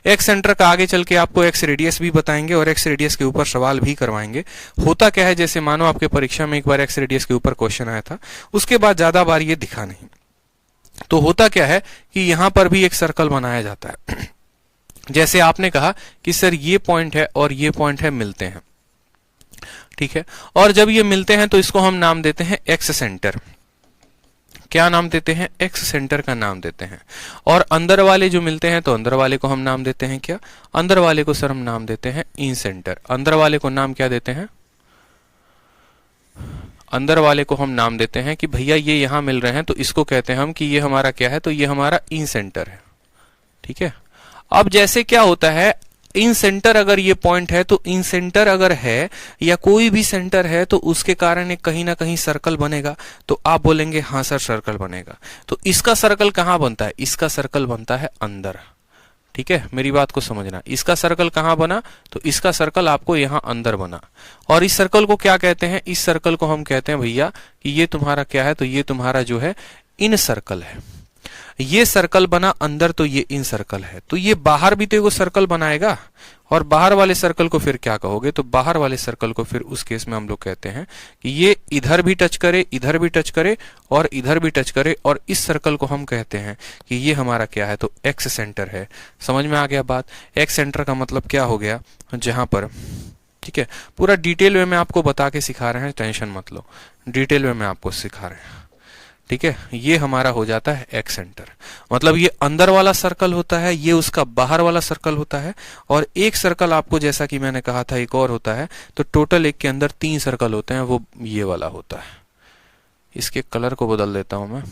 एक्स सेंटर का आगे चल के आपको एक्स रेडियस भी बताएंगे और एक्स रेडियस के ऊपर सवाल भी करवाएंगे। होता क्या है, जैसे मानो आपके परीक्षा में एक बार एक्स रेडियस के ऊपर क्वेश्चन आया था, उसके बाद ज्यादा बार ये दिखा नहीं। तो होता क्या है कि यहां पर भी एक सर्कल बनाया जाता है। जैसे आपने कहा कि सर ये पॉइंट है और ये पॉइंट है, मिलते हैं, ठीक है, और जब ये मिलते हैं तो इसको हम नाम देते हैं एक्स सेंटर। क्या नाम देते हैं, एक्स सेंटर का नाम देते हैं। और अंदर वाले जो मिलते हैं तो अंदर वाले को हम नाम देते हैं क्या, अंदर वाले को सर हम नाम देते हैं इन सेंटर। अंदर वाले को नाम क्या देते हैं, अंदर वाले को हम नाम देते हैं कि भैया ये यहां मिल रहे हैं तो इसको कहते हैं हम कि ये हमारा क्या है, तो ये हमारा इन सेंटर है। ठीक है, अब जैसे क्या होता है, इन सेंटर अगर ये पॉइंट है तो इन सेंटर अगर है या कोई भी सेंटर है तो उसके कारण एक कहीं ना कहीं सर्कल बनेगा। तो आप बोलेंगे हाँ सर सर्कल बनेगा। तो इसका सर्कल कहां बनता है, इसका सर्कल बनता है अंदर। ठीक है, मेरी बात को समझना, इसका सर्कल कहां बना, तो इसका सर्कल आपको यहां अंदर बना। और इस सर्कल को क्या कहते हैं, इस सर्कल को हम कहते हैं भैया कि ये तुम्हारा क्या है, तो ये तुम्हारा जो है इन सर्कल है। ये सर्कल बना अंदर तो ये इन सर्कल है। तो ये बाहर भी तो एगो सर्कल बनाएगा, और बाहर वाले सर्कल को फिर क्या कहोगे, तो बाहर वाले सर्कल को फिर उस केस में हम लोग कहते हैं कि ये इधर भी टच करे, इधर भी टच करे और इधर भी टच करे, और इस सर्कल को हम कहते हैं कि ये हमारा क्या है, तो एक्स सेंटर है। समझ में आ गया बात। एक्स सेंटर का मतलब क्या हो गया, जहां पर, ठीक है, पूरा डिटेल वे में आपको बता के सिखा रहे हैं, टेंशन मत लो, डिटेल वे में आपको सिखा रहे हैं। ठीक है, ये हमारा हो जाता है एक्स सेंटर। मतलब ये अंदर वाला सर्कल होता है, ये उसका बाहर वाला सर्कल होता है, और एक सर्कल आपको जैसा कि मैंने कहा था एक और होता है। तो टोटल एक के अंदर 3 सर्कल होते हैं, वो ये वाला होता है। इसके कलर को बदल देता हूं मैं।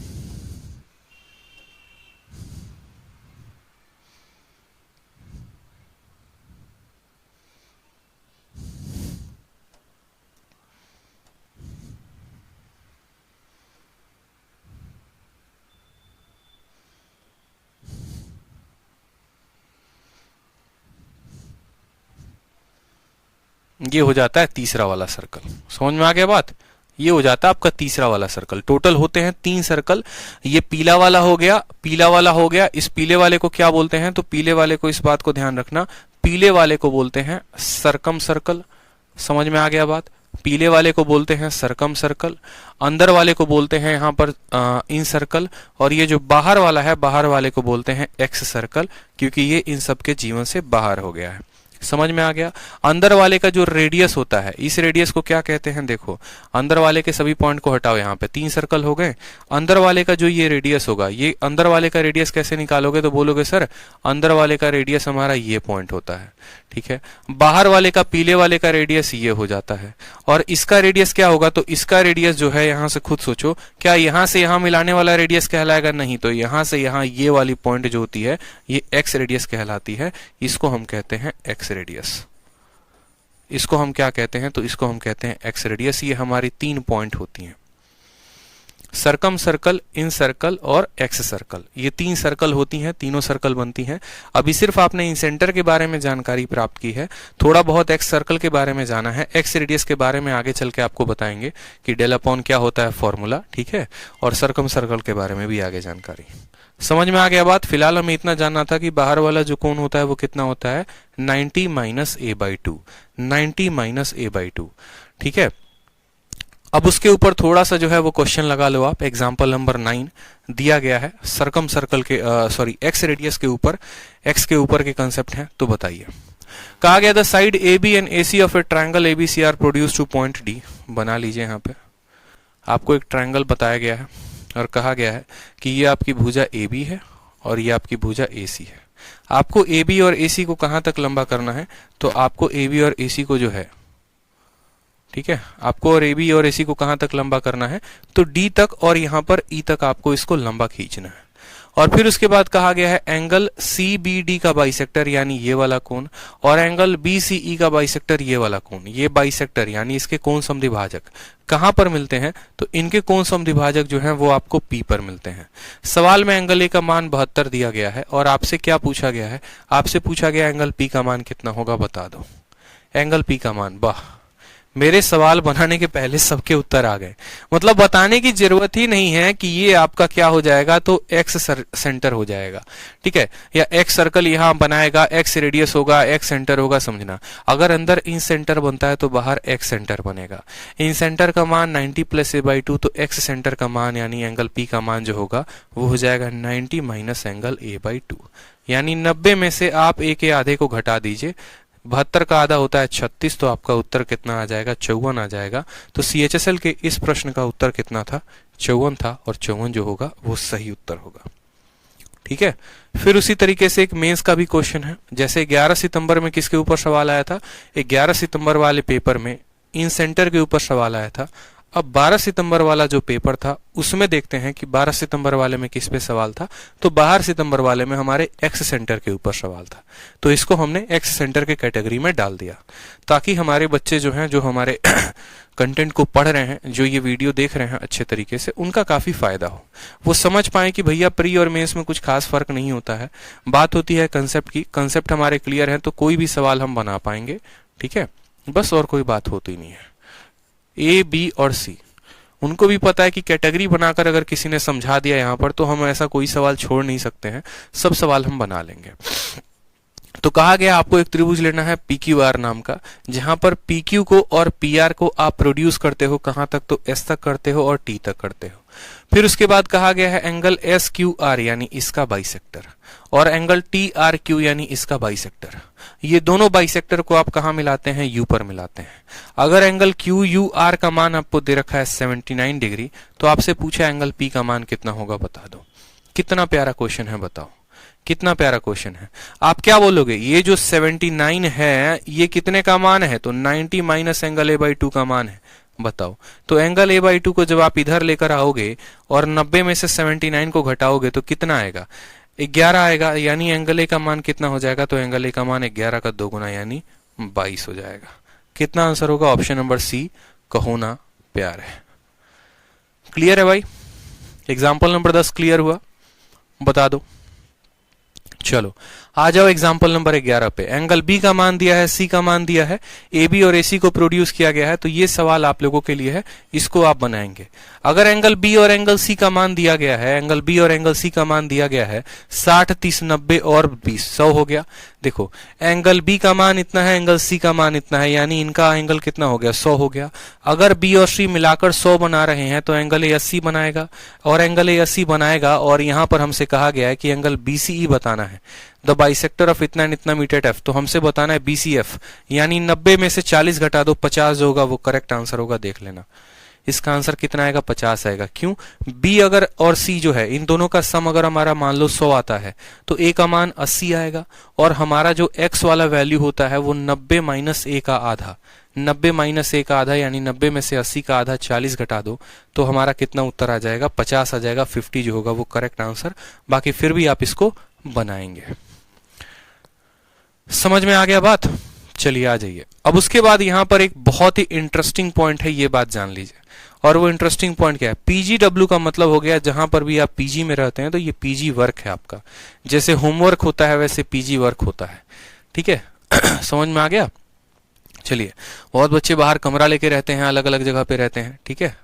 ये हो जाता है तीसरा वाला सर्कल। समझ में आ गया बात। ये हो जाता है आपका तीसरा वाला सर्कल। टोटल होते हैं 3 सर्कल। ये पीला वाला हो गया, पीला वाला हो गया। इस पीले वाले को क्या बोलते हैं, तो पीले वाले को, इस बात को ध्यान रखना, पीले वाले को बोलते हैं सरकम सर्कल। समझ में आ गया बात? पीले वाले को बोलते हैं सरकम सर्कल, अंदर वाले को बोलते हैं यहां पर इन सर्कल, और ये जो बाहर वाला है, बाहर वाले को बोलते हैं एक्स सर्कल, क्योंकि ये इन सबके जीवन से बाहर हो गया है। समझ में आ गया? अंदर वाले का जो रेडियस होता है, इस रेडियस को क्या कहते हैं? देखो, अंदर वाले के सभी पॉइंट को हटाओ, यहाँ पे 3 सर्कल हो गए। अंदर वाले का जो ये रेडियस होगा, ये अंदर वाले का रेडियस कैसे निकालोगे? तो बोलोगे सर अंदर वाले का रेडियस हमारा ये पॉइंट होता है, ठीक है। बाहर वाले का, पीले वाले का रेडियस ये हो जाता है, और इसका रेडियस क्या होगा? तो इसका रेडियस जो है, यहां से खुद सोचो, क्या यहां से यहां मिलाने वाला रेडियस कहलाएगा? नहीं। तो यहां से यहां ये वाली पॉइंट जो होती है, ये एक्स रेडियस कहलाती है। इसको हम कहते हैं एक्स रेडियस। इसको हम क्या कहते हैं? तो इसको हम कहते हैं एक्स रेडियस। ये हमारी 3 पॉइंट होती हैं, सरकम सर्कल, इन सर्कल और एक्स सर्कल। ये 3 सर्कल होती हैं, तीनों सर्कल बनती हैं। अभी सिर्फ आपने इन सेंटर के बारे में जानकारी प्राप्त की है, थोड़ा बहुत एक्स सर्कल के बारे में जाना है। एक्स रेडियस के बारे में आगे चल के आपको बताएंगे कि डेल अपॉन क्या होता है, फॉर्मूला, ठीक है। और सरकम सर्कल के बारे में भी आगे जानकारी। समझ में आ गया बात? फिलहाल हमें इतना जानना था कि बाहर वाला जो कोण होता है वो कितना होता है, 90 माइनस a/2, 90 माइनस a/2, ठीक है। अब उसके ऊपर थोड़ा सा जो है वो क्वेश्चन लगा लो आप। एग्जांपल नंबर 9 दिया गया है, सरकम सर्कल के सॉरी एक्स रेडियस के ऊपर, एक्स के ऊपर के कंसेप्ट हैं, तो बताइए। कहा गया the side A B and A C of a triangle A B C are produce to point D. बना लीजिए। यहाँ पे आपको एक ट्राइंगल बताया गया है और कहा गया है कि ये आपकी भुजा ए बी है और ये आपकी भुजा ए सी है। आपको ए बी और ए सी को कहां तक लंबा करना है? तो आपको ए बी और ए सी को जो है, ठीक है, आपको और ए बी और ए सी को कहां तक लंबा करना है? तो डी तक, और यहां पर ई तक आपको इसको लंबा खींचना है। और फिर उसके बाद कहा गया है एंगल सी बी डी का बाइसेक्टर यानी ये वाला कोण, और एंगल बी सी ई का बाइसेक्टर ये वाला कोण। ये बाइसेक्टर यानी इसके कोण समद्विभाजक कहां पर मिलते हैं? तो इनके कोण समद्विभाजक जो है वो आपको पी पर मिलते हैं। सवाल में एंगल ए का मान 72 दिया गया है, और आपसे क्या पूछा गया है? आपसे पूछा गया एंगल पी का मान कितना होगा, बता दो। एंगल पी का मान, वाह, मेरे सवाल बनाने के पहले सबके उत्तर आ गए। मतलब बताने की जरूरत ही नहीं है कि ये आपका क्या हो जाएगा, तो एक्स सेंटर हो जाएगा, ठीक है, या एक्स सर्कल यहां बनाएगा, एक्स रेडियस होगा, एक्स सेंटर होगा। समझना, अगर अंदर इन सेंटर बनता है तो बाहर एक्स सेंटर बनेगा। इन सेंटर का मान 90 प्लस a/2, तो एक्स सेंटर का मान यानी एंगल पी का मान जो होगा वो हो जाएगा 90 माइनस एंगल a/2, यानी 90 में से आप ए के आधे को घटा दीजिए। 72 का आधा होता है 36, तो आपका उत्तर कितना आ जाएगा? 54 आ जाएगा। तो CHSL के इस प्रश्न का उत्तर कितना था? 54 था, और 54 जो होगा वो सही उत्तर होगा, ठीक है। फिर उसी तरीके से एक मेंस का भी क्वेश्चन है। जैसे 11 सितंबर में किसके ऊपर सवाल आया था? 11 सितंबर वाले पेपर में इन सेंटर के ऊपर सवाल आया था। अब 12 सितंबर वाला जो पेपर था उसमें देखते हैं कि 12 सितंबर वाले में किस पे सवाल था। तो 12 सितंबर वाले में हमारे एक्स सेंटर के ऊपर सवाल था, तो इसको हमने एक्स सेंटर के कैटेगरी में डाल दिया, ताकि हमारे बच्चे जो हैं, जो हमारे कंटेंट को पढ़ रहे हैं, जो ये वीडियो देख रहे हैं अच्छे तरीके से, उनका काफी फायदा हो। वो समझ पाए कि भैया प्री और मेंस में कुछ खास फर्क नहीं होता है। बात होती है कंसेप्ट की। कंसेप्ट हमारे क्लियर है तो कोई भी सवाल हम बना पाएंगे, ठीक है, बस, और कोई बात होती नहीं है। ए बी और सी, उनको भी पता है कि कैटेगरी बनाकर अगर किसी ने समझा दिया यहाँ पर, तो हम ऐसा कोई सवाल छोड़ नहीं सकते हैं, सब सवाल हम बना लेंगे। तो कहा गया आपको एक त्रिभुज लेना है PQR नाम का, जहां पर PQ को और PR को आप प्रोड्यूस करते हो कहां तक? तो S तक करते हो और T तक करते हो। फिर उसके बाद कहा गया है एंगल SQR यानी इसका बाइसेक्टर, और एंगल TRQ यानी इसका बाइसेक्टर। ये दोनों बाइसेक्टर को आप कहां मिलाते हैं? U पर मिलाते हैं। अगर एंगल QUR का मान आपको दे रखा है 79 डिग्री, तो आपसे पूछा एंगल P का मान कितना होगा, बता दो। कितना प्यारा क्वेश्चन है, बताओ कितना प्यारा क्वेश्चन है। आप क्या बोलोगे? ये जो 79 है ये कितने का मान है? तो 90 माइनस एंगल a/2 का मान है, बताओ। तो एंगल a/2 को जब आप इधर लेकर आओगे और 90 में से 79 को घटाओगे तो कितना आएगा? 11 आएगा, यानी एंगल a का मान कितना हो जाएगा? तो एंगल a का मान 11 का 2 गुना यानी 22 हो जाएगा। कितना आंसर होगा? ऑप्शन नंबर सी, कहो ना प्यार है। क्लियर है भाई? एग्जाम्पल नंबर 10 क्लियर हुआ? बता दो। चलो आ जाओ एग्जांपल नंबर 11 पे। एंगल बी का मान दिया है, सी का मान दिया है, ए बी और एसी को प्रोड्यूस किया गया है। तो ये सवाल आप लोगों के लिए है, इसको आप बनाएंगे। अगर एंगल बी और एंगल सी का मान दिया गया है, एंगल बी और एंगल सी का मान दिया गया है 60, 30, 90 और 20, 100 हो गया। देखो एंगल बी का मान इतना है, एंगल सी का मान इतना है, यानी इनका एंगल कितना हो गया, 100 हो गया। अगर बी और सी मिलाकर 100 बना रहे हैं तो एंगल ए 80 बनाएगा, और एंगल ए 80 बनाएगा। और यहां पर हमसे कहा गया है कि एंगल बीसीई बताना है, द बाइसेक्टर ऑफ इतना इतना मीटर एफ। तो हमसे बताना है बीसीएफ, यानी 90 में से 40 घटा दो, 50 जो होगा वो करेक्ट आंसर होगा। देख लेना इसका आंसर कितना आएगा, 50 आएगा। क्यों, बी अगर और सी जो है इन दोनों का सम अगर हमारा मान लो 100 आता है तो ए का मान 80 आएगा, और हमारा जो एक्स वाला वैल्यू होता है वो 90 माइनस ए का आधा, 90 माइनस ए का आधा, यानी 90 में से 80 का आधा 40 घटा दो तो हमारा कितना उत्तर आ जाएगा, 50 आ जाएगा। 50 जो होगा वो करेक्ट आंसर। बाकी फिर भी आप इसको बनाएंगे। समझ में आ गया बात? चलिए आ जाइए। अब उसके बाद यहां पर एक बहुत ही इंटरेस्टिंग पॉइंट है, ये बात जान लीजिए। और वो इंटरेस्टिंग पॉइंट क्या है, पीजीडब्ल्यू का मतलब हो गया जहां पर भी आप पीजी में रहते हैं तो ये पीजी वर्क है आपका। जैसे होमवर्क होता है वैसे पीजी वर्क होता है। ठीक है समझ में आ गया? चलिए, बहुत बच्चे बाहर कमरा लेके रहते हैं, अलग अलग जगह पे रहते हैं। ठीक है,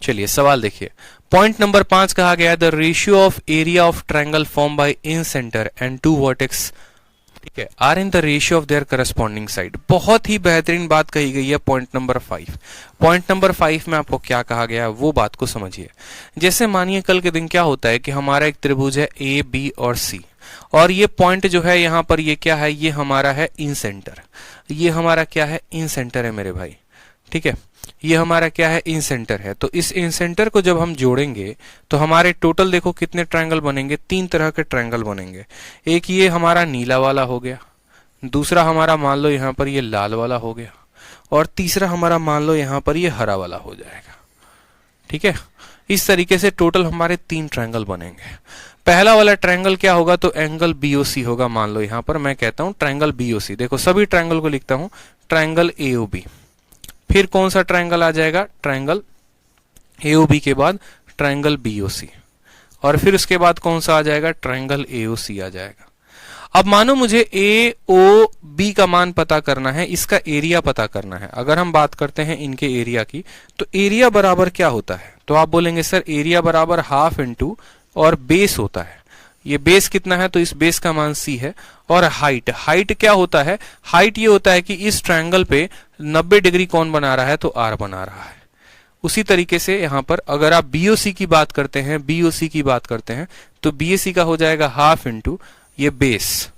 चलिए सवाल देखिए। पॉइंट नंबर 5 कहा गया है the ratio of area of triangle form by incentre and two vertex, ठीक है, are in the ratio of their corresponding side. बहुत ही बेहतरीन बात कही गई है पॉइंट नंबर 5। पॉइंट नंबर 5 में आपको क्या कहा गया है वो बात को समझिए। जैसे मानिए कल के दिन क्या होता है कि हमारा एक त्रिभुज है ए बी और सी, और ये पॉइंट जो है यहाँ पर ये क्या है, ये हमारा है इन सेंटर। ये हमारा क्या है, इन सेंटर है मेरे भाई। ठीक है, ये हमारा क्या है, इन सेंटर है। तो इस इन सेंटर को जब हम जोड़ेंगे तो हमारे टोटल देखो कितने ट्रायंगल बनेंगे, 3 तरह के ट्रायंगल बनेंगे। एक ये हमारा नीला वाला हो गया, दूसरा हमारा मान लो यहाँ पर ये लाल वाला हो गया, और तीसरा हमारा मान लो यहाँ पर ये हरा वाला हो जाएगा। ठीक है, इस तरीके से टोटल हमारे 3 ट्रायंगल बनेंगे। पहला वाला ट्रायंगल क्या होगा, तो एंगल बीओसी होगा। मान लो यहाँ पर मैं कहता हूं ट्रायंगल बीओसी। देखो सभी ट्रायंगल को लिखता हूं, ट्रायंगल एओबी। फिर कौन सा ट्रायंगल आ जाएगा, ट्रायंगल एओबी के बाद ट्रायंगल बीओसी, और फिर उसके बाद कौन सा आ जाएगा, ट्रायंगल एओसी आ जाएगा। अब मानो मुझे ए ओ बी का मान पता करना है, इसका एरिया पता करना है। अगर हम बात करते हैं इनके एरिया की, तो एरिया बराबर क्या होता है, तो आप बोलेंगे सर एरिया बराबर हाफ इंटू और बेस होता है। ये बेस कितना है, तो इस बेस का मान सी है। और हाइट, हाइट क्या होता है, हाइट ये होता है कि इस ट्रायंगल पे 90 डिग्री कौन बना रहा है, तो आर बना रहा है। उसी तरीके से यहां पर अगर आप बीओसी की बात करते हैं, बीओसी की बात करते हैं तो बीएसी का हो जाएगा हाफ इंटू ये बेस।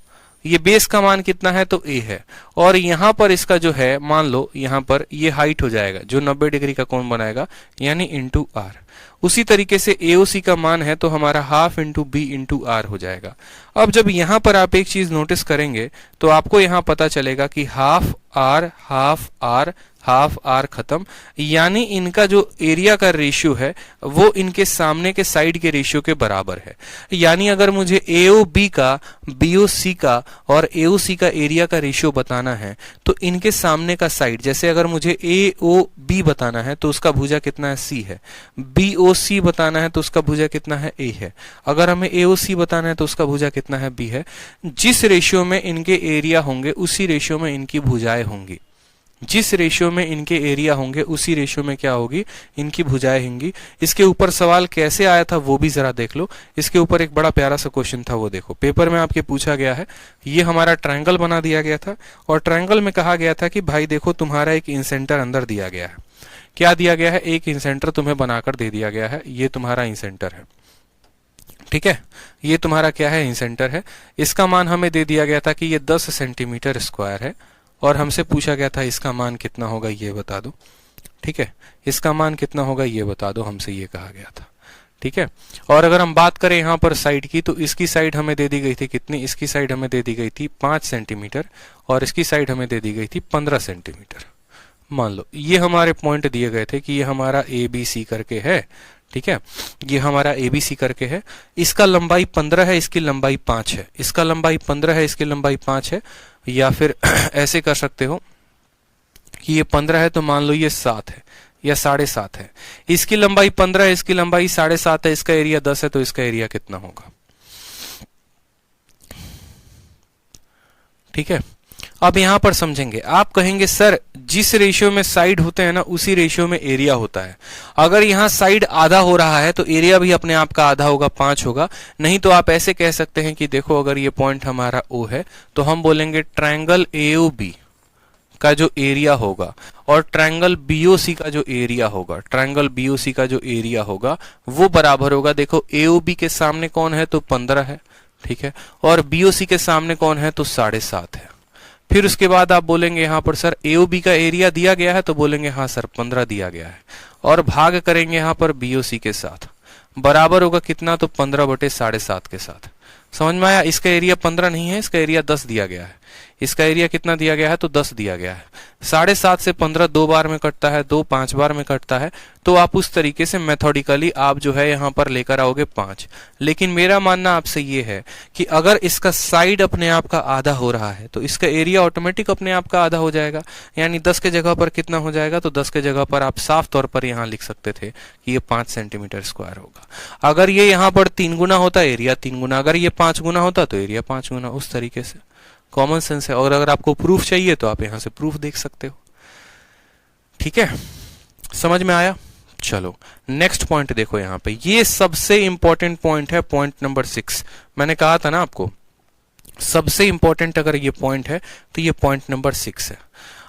ये बेस का मान कितना है, तो ए है, और यहां पर इसका जो है मान लो यहां पर ये हाइट हो जाएगा जो 90 डिग्री का कोण बनाएगा, यानी इंटू आर। उसी तरीके से एओसी का मान है तो हमारा half into B into R हो जाएगा। अब जब यहां पर आप एक चीज नोटिस करेंगे तो आपको यहां पता चलेगा कि half R half R half R खत्म, यानी इनका जो एरिया का रेशियो है वो इनके सामने के साइड के रेशियो के बराबर है। यानी अगर मुझे एओ बी का, बीओ सी का और एओ सी का एरिया का रेशियो बताना है तो इनके सामने का साइड, जैसे अगर मुझे एओ बी बताना है तो उसका भुजा कितना है, सी है। बीओ सी बताना है तो उसका भुजा कितना है, ए है। अगर हमें एओ सी बताना है तो उसका भुजा कितना है, बी है। जिस रेशियो में इनके एरिया होंगे उसी रेशियो में इनकी भुजाएं होंगी। जिस रेशियो में इनके एरिया होंगे उसी रेशियो में क्या होगी, इनकी भुजाएं होंगी। इसके ऊपर सवाल कैसे आया था वो भी जरा देख लो। इसके ऊपर एक बड़ा प्यारा सा क्वेश्चन था, वो देखो पेपर में आपके पूछा गया है। ये हमारा ट्रायंगल बना दिया गया था और ट्रायंगल में कहा गया था कि भाई देखो तुम्हारा एक इंसेंटर अंदर दिया गया है। क्या दिया गया है, एक इंसेंटर तुम्हें बनाकर दे दिया गया है। ये तुम्हारा इंसेंटर है, ठीक है, ये तुम्हारा क्या है, इंसेंटर है। इसका मान हमें दे दिया गया था कि ये 10 सेंटीमीटर स्क्वायर है, और हमसे पूछा गया था इसका मान कितना होगा ये बता दो। ठीक है, इसका मान कितना होगा ये बता दो, हमसे ये कहा गया था। ठीक है, और अगर हम बात करें यहाँ पर साइड की, तो इसकी साइड हमें दे दी गई थी कितनी, इसकी साइड हमें दे दी गई थी 5 सेंटीमीटर और इसकी साइड हमें दे दी गई थी 15 सेंटीमीटर। मान लो ये हमारे पॉइंट दिए गए थे कि ये हमारा ए बी सी करके है। ठीक है, ये हमारा एबीसी करके है। इसका लंबाई 15 है, इसकी लंबाई 5 है। इसका लंबाई 15 है, इसकी लंबाई 5 है। या फिर ऐसे कर सकते हो कि ये 15 है तो मान लो ये 7 है, या 7.5 है? इसकी लंबाई 15 है, इसकी लंबाई 7.5 है, इसका एरिया 10 है, तो इसका एरिया कितना होगा? ठीक है, अब यहां पर समझेंगे। आप कहेंगे सर जिस रेशियो में साइड होते हैं ना उसी रेशियो में एरिया होता है। अगर यहां साइड आधा हो रहा है तो एरिया भी अपने आप का आधा होगा, 5 होगा। नहीं तो आप ऐसे कह सकते हैं कि देखो अगर ये पॉइंट हमारा O है तो हम बोलेंगे ट्रायंगल AOB का जो एरिया होगा और ट्रायंगल BOC का जो एरिया होगा, ट्रायंगल BOC का जो एरिया होगा वो बराबर होगा। देखो AOB के सामने कौन है तो 15 है, ठीक है, और BOC के सामने कौन है तो 7.5 है। फिर उसके बाद आप बोलेंगे यहां पर सर AOB का एरिया दिया गया है, तो बोलेंगे हाँ सर 15 दिया गया है, और भाग करेंगे यहां पर BOC के साथ, बराबर होगा कितना तो 15/7.5 के साथ। समझ में आया? इसका एरिया 15 नहीं है, इसका एरिया 10 दिया गया है। इसका एरिया कितना दिया गया है तो 10 दिया गया है। 7.5 से 15 2 बार में कटता है, 2 5 बार में कटता है, तो आप उस तरीके से मेथोडिकली आप जो है यहां पर लेकर आओगे 5। लेकिन मेरा मानना आपसे ये है कि अगर इसका साइड अपने आप का आधा हो रहा है तो इसका एरिया ऑटोमेटिक अपने आप का आधा हो जाएगा। यानी 10 के जगह पर कितना हो जाएगा तो 10 के जगह पर आप साफ तौर पर यहां लिख सकते थे कि ये 5 सेंटीमीटर स्क्वायर होगा। अगर ये यहां पर 3 गुना होता एरिया 3 गुना, अगर ये 5 गुना होता तो एरिया 5 गुना। उस तरीके से कॉमन सेंस है। और अगर आपको प्रूफ चाहिए तो आप यहां से प्रूफ देख सकते हो। ठीक है, समझ में आया? चलो नेक्स्ट पॉइंट देखो। यहां पे ये सबसे इंपॉर्टेंट पॉइंट है, पॉइंट नंबर 6। मैंने कहा था ना आपको सबसे इंपॉर्टेंट अगर ये पॉइंट है तो ये पॉइंट नंबर 6 है।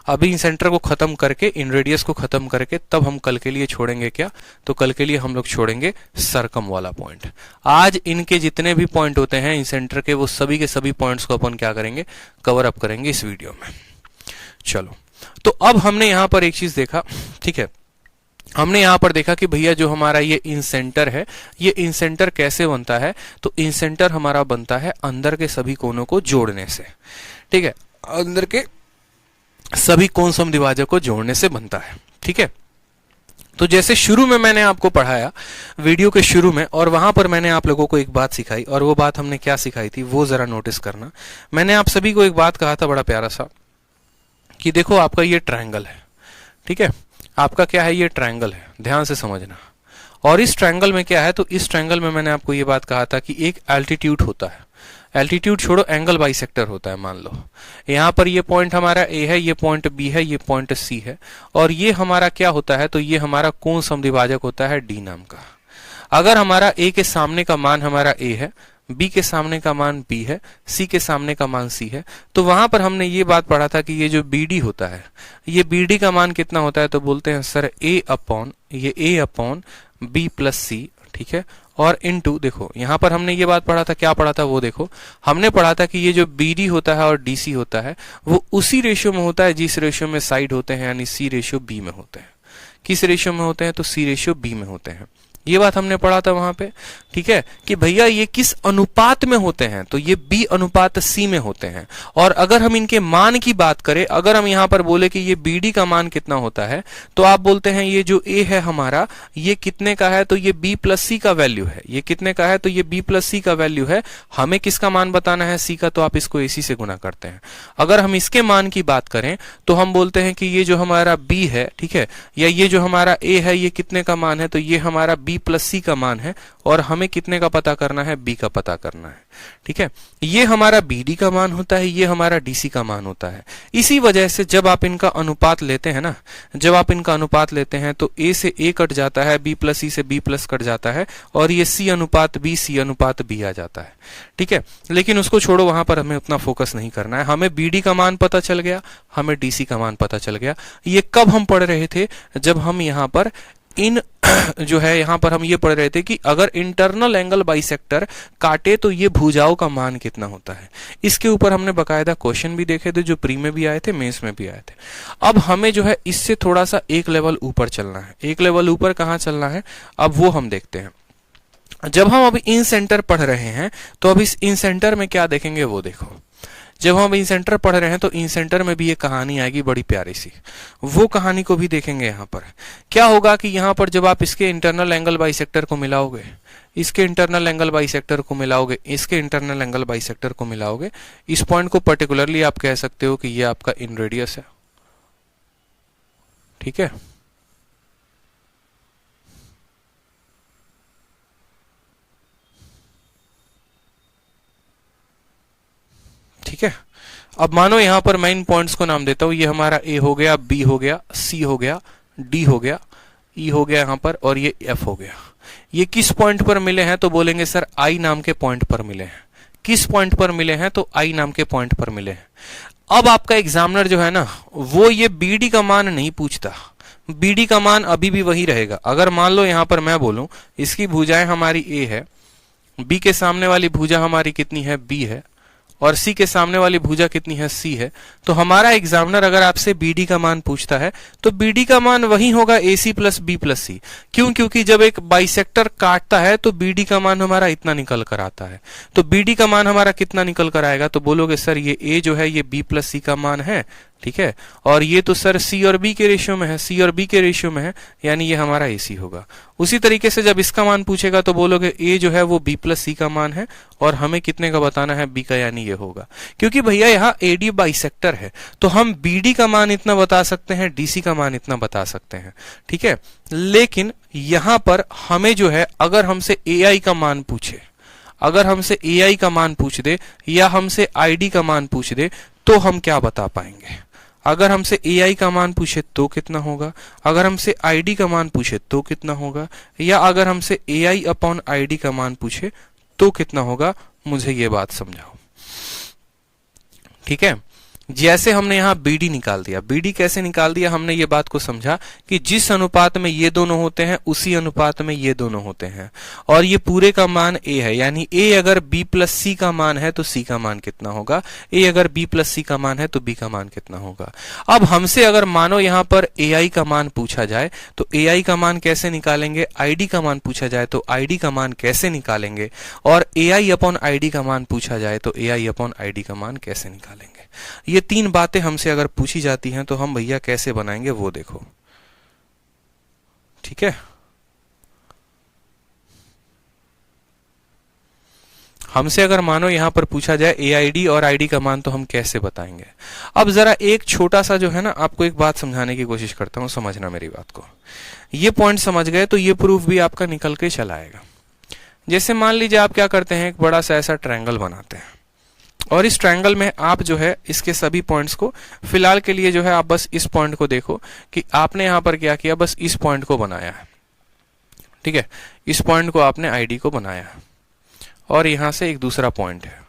अभी इन सेंटर को खत्म करके, इन रेडियस को खत्म करके तब हम कल के लिए छोड़ेंगे क्या, तो कल के लिए हम लोग छोड़ेंगे सरकम वाला पॉइंट। आज इनके जितने भी पॉइंट होते हैं इन सेंटर के, वो सभी के सभी पॉइंट्स को अपन क्या करेंगे, कवर अप करेंगे इस वीडियो में। चलो, तो अब हमने यहां पर एक चीज देखा, ठीक है, हमने यहां पर देखा कि भैया जो हमारा ये इन सेंटर है, ये इन सेंटर कैसे बनता है, तो इन सेंटर हमारा बनता है अंदर के सभी कोनों को जोड़ने से। ठीक है, अंदर के सभी कोण समद्विभाजक को जोड़ने से बनता है। ठीक है, तो जैसे शुरू में मैंने आपको पढ़ाया वीडियो के शुरू में, और वहां पर मैंने आप लोगों को एक बात सिखाई, और वो बात हमने क्या सिखाई थी वो जरा नोटिस करना। मैंने आप सभी को एक बात कहा था बड़ा प्यारा सा, कि देखो आपका ये ट्रायंगल है, ठीक है, आपका क्या है, ये ट्रायंगल है, ध्यान से समझना। और इस ट्रायंगल में क्या है, तो इस ट्रायंगल में मैंने आपको ये बात कहा था कि एक एल्टीट्यूड होता है, एल्टीट्यूड छोड़ो एंगल बाइसेक्टर होता है। मान लो यहां पर ये पॉइंट हमारा A है, ये पॉइंट B है, ये पॉइंट C है, और ये हमारा क्या होता है, तो ये हमारा कोण समद्विभाजक होता है D नाम का। अगर हमारा A के सामने का मान हमारा A है, B के सामने का मान B है, C के सामने का मान C है, तो वहां पर हमने ये बात पढ़ा था कि ये जो BD होता है, ये BD का मान कितना होता है, तो बोलते हैं sir A upon B plus C। ठीक है, और इनटू, देखो यहां पर हमने ये बात पढ़ा था, क्या पढ़ा था वो देखो, हमने पढ़ा था कि ये जो BD होता है और DC होता है वो उसी रेशियो में होता है जिस रेशियो में साइड होते हैं, यानी C रेशियो B में होते हैं। किस रेशियो में होते हैं, तो C रेशियो B में होते हैं। ये बात हमने पढ़ा था वहां पे। ठीक है, कि भैया ये किस अनुपात में होते हैं, तो ये B अनुपात C में होते हैं। और अगर हम इनके मान की बात करें, अगर हम यहां पर बोले कि ये BD का मान कितना होता है, तो आप बोलते हैं ये जो A है हमारा, ये कितने का है, तो ये B प्लस C का वैल्यू है। ये कितने का है, तो ये B प्लस C का वैल्यू है। हमें किसका मान बताना है, C का, तो आप इसको AC से गुना करते हैं। अगर हम इसके मान की बात करें तो हम बोलते हैं कि ये जो हमारा B है, ठीक है, या ये जो हमारा A है, ये कितने का मान है, तो ये हमारा B प्लस C का मान है, और हमें कितने का पता करना है, B का पता करना है। ठीक है, ये हमारा BD का मान होता है, ये हमारा DC का मान होता है। इसी वजह से जब आप इनका अनुपात लेते हैं ना, जब आप इनका अनुपात लेते हैं तो A से A कट जाता है, B प्लस C से B प्लस कट जाता है, और ये C अनुपात B आ जाता है। ठीक है, लेकिन उसको छोड़ो, वहां पर हमें उतना फोकस नहीं करना है। हमें BD का मान पता चल गया, हमें DC का मान पता चल गया। ये कब हम पढ़ रहे थे, जब हम यहाँ पर इन जो है यहां पर हम ये पढ़ रहे थे कि अगर इंटरनल एंगल बाइसेक्टर काटे तो ये भुजाओं का मान कितना होता है। इसके ऊपर हमने बकायदा क्वेश्चन भी देखे थे, जो प्री में भी आए थे, मेंस में भी आए थे। अब हमें जो है इससे थोड़ा सा एक लेवल ऊपर चलना है। एक लेवल ऊपर कहां चलना है, अब वो हम देखते हैं। जब हम अभी इन सेंटर पढ़ रहे हैं तो अब इस इन सेंटर में क्या देखेंगे वो देखो। जब हम इन सेंटर पढ़ रहे हैं तो इन सेंटर में भी एक कहानी आएगी बड़ी प्यारी सी, वो कहानी को भी देखेंगे। यहाँ पर क्या होगा कि यहाँ पर जब आप इसके इंटरनल एंगल बाइसेक्टर को मिलाओगे, इसके इंटरनल एंगल बाइसेक्टर को मिलाओगे, इसके इंटरनल एंगल बाइसेक्टर को मिलाओगे, इस पॉइंट को पर्टिकुलरली आप कह सकते हो कि ये आपका इन रेडियस है। ठीक है, ठीक है। अब मानो यहां पर मैं इन पॉइंट्स को नाम देता हूं, ये हमारा ए हो गया, बी हो गया, सी हो गया, डी हो गया, ई हो गया यहां पर, और ये एफ हो गया। ये किस पॉइंट पर मिले हैं? तो बोलेंगे सर आई नाम के पॉइंट पर मिले हैं। किस पॉइंट पर मिले हैं? तो आई नाम के पॉइंट पर मिले हैं। अब आपका एग्जामिनर जो है ना, वो ये बीडी का मान नहीं पूछता। बीडी का मान अभी भी वही रहेगा। अगर मान लो यहां पर मैं बोलूं इसकी भुजाएं हमारी ए है, बी के सामने वाली भुजा हमारी कितनी है? बी है, और सी के सामने वाली भुजा कितनी है? सी है। तो हमारा एग्जामिनर अगर आपसे बीडी का मान पूछता है तो बीडी का मान वही होगा ए सी प्लस बी प्लस सी। क्यों? क्योंकि जब एक बाइसेक्टर काटता है तो बीडी का मान हमारा इतना निकल कर आता है। तो बीडी का मान हमारा कितना निकल कर आएगा? तो बोलोगे सर ये ए जो है ये बी प्लस सी का मान है, ठीक है, और ये तो सर सी और बी के रेशियो में है, सी और बी के रेशियो में है, यानी ये हमारा ए सी होगा। उसी तरीके से जब इसका मान पूछेगा तो बोलोगे ए जो है वो बी प्लस सी का मान है, और हमें कितने का बताना है? बी का, यानी ये होगा। क्योंकि भैया यहाँ एडी बाइसेक्टर है तो हम बीडी का मान इतना बता सकते हैं, डीसी का मान इतना बता सकते हैं, ठीक है। लेकिन यहां पर हमें जो है, अगर हमसे एआई का मान पूछे, अगर हमसे एआई का मान पूछ दे या हमसे आईडी का मान पूछ दे, तो हम क्या बता पाएंगे? अगर हमसे एआई का मान पूछे तो कितना होगा, अगर हमसे आईडी का मान पूछे तो कितना होगा, या अगर हमसे एआई अपॉन आईडी का मान पूछे तो कितना होगा? मुझे ये बात समझाओ, ठीक है। जैसे हमने यहां बीडी निकाल दिया, बीडी कैसे निकाल दिया? हमने ये बात को समझा कि जिस अनुपात में ये दोनों होते हैं उसी अनुपात में ये दोनों होते हैं, और ये पूरे का मान ए है, यानी ए अगर बी प्लस सी का मान है तो सी का मान कितना होगा, ए अगर बी प्लस सी का मान है तो बी का मान कितना होगा। अब हमसे अगर मानो यहां पर एआई का मान पूछा जाए तो एआई का मान कैसे निकालेंगे, आईडी का मान पूछा जाए तो आईडी का मान कैसे निकालेंगे, और एआई अपॉन आईडी का मान पूछा जाए तो एआई अपॉन आईडी का मान कैसे निकालेंगे। ये तीन बातें हमसे अगर पूछी जाती हैं तो हम भैया कैसे बनाएंगे वो देखो, ठीक है। हमसे अगर मानो यहां पर पूछा जाए एआईडी और आईडी का मान तो हम कैसे बताएंगे। अब जरा एक छोटा सा जो है ना, आपको एक बात समझाने की कोशिश करता हूं, समझना मेरी बात को। ये पॉइंट समझ गए तो ये प्रूफ भी आपका निकल के चला आएगा। जैसे मान लीजिए आप क्या करते हैं, एक बड़ा सा ऐसा ट्रायंगल बनाते हैं, और इस ट्रायंगल में आप जो है इसके सभी पॉइंट्स को, फिलहाल के लिए जो है आप बस इस पॉइंट को देखो कि आपने यहां पर क्या किया, बस इस पॉइंट को बनाया है, ठीक है। इस पॉइंट को आपने आईडी को बनाया है, और यहां से एक दूसरा पॉइंट है,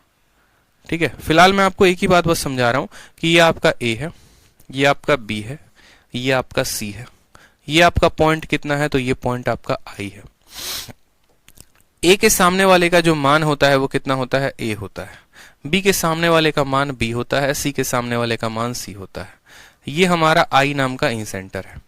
ठीक है। फिलहाल मैं आपको एक ही बात बस समझा रहा हूं कि ये आपका ए है, ये आपका बी है, ये आपका सी है, ये आपका पॉइंट कितना है, तो ये पॉइंट आपका आई है। ए के सामने वाले का जो मान होता है वो कितना होता है? ए होता है। बी के सामने वाले का मान बी होता है, सी के सामने वाले का मान सी होता है। ये हमारा आई नाम का इन सेंटर है,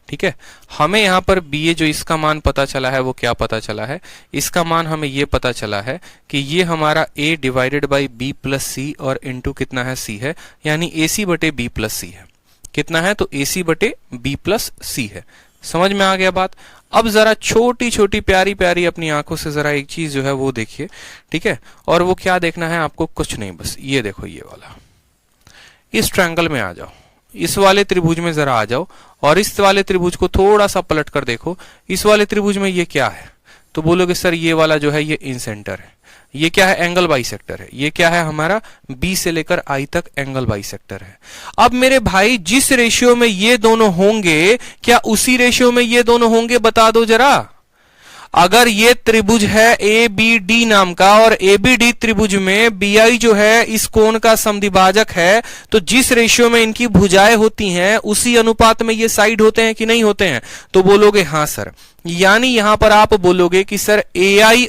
ठीक है। हमें यहां पर बी ए जो इसका मान पता चला है वो क्या पता चला है? इसका मान हमें ये पता चला है कि ये हमारा a divided by B plus C और इंटू कितना है? सी है, यानी ए सी बटे बी प्लस सी है। कितना है? तो ए सी बटे बी प्लस सी है। समझ में आ गया बात? अब जरा छोटी छोटी प्यारी प्यारी अपनी आंखों से जरा एक चीज जो है वो देखिए, ठीक है। और वो क्या देखना है आपको? कुछ नहीं, बस ये देखो, ये वाला, इस ट्रायंगल में आ जाओ, इस वाले त्रिभुज में जरा आ जाओ, और इस वाले त्रिभुज को थोड़ा सा पलट कर देखो। इस वाले त्रिभुज में ये क्या है? तो बोलोगे सर ये वाला जो है ये इन सेंटर है। ये क्या है? एंगल बाइसेक्टर है। ये क्या है हमारा? बी से लेकर आई तक एंगल बाइसेक्टर है। अब मेरे भाई जिस रेशियो में ये दोनों होंगे, क्या उसी रेशियो में ये दोनों होंगे? बता दो जरा। अगर ये त्रिभुज है ए बी डी नाम का, और ए बी डी त्रिभुज में बी आई जो है इस कोण का समद्विभाजक है, तो जिस रेशियो में इनकी भुजाएं होती हैं उसी अनुपात में ये साइड होते हैं कि नहीं होते हैं? तो बोलोगे हाँ सर। यानी यहां पर आप बोलोगे कि sir A I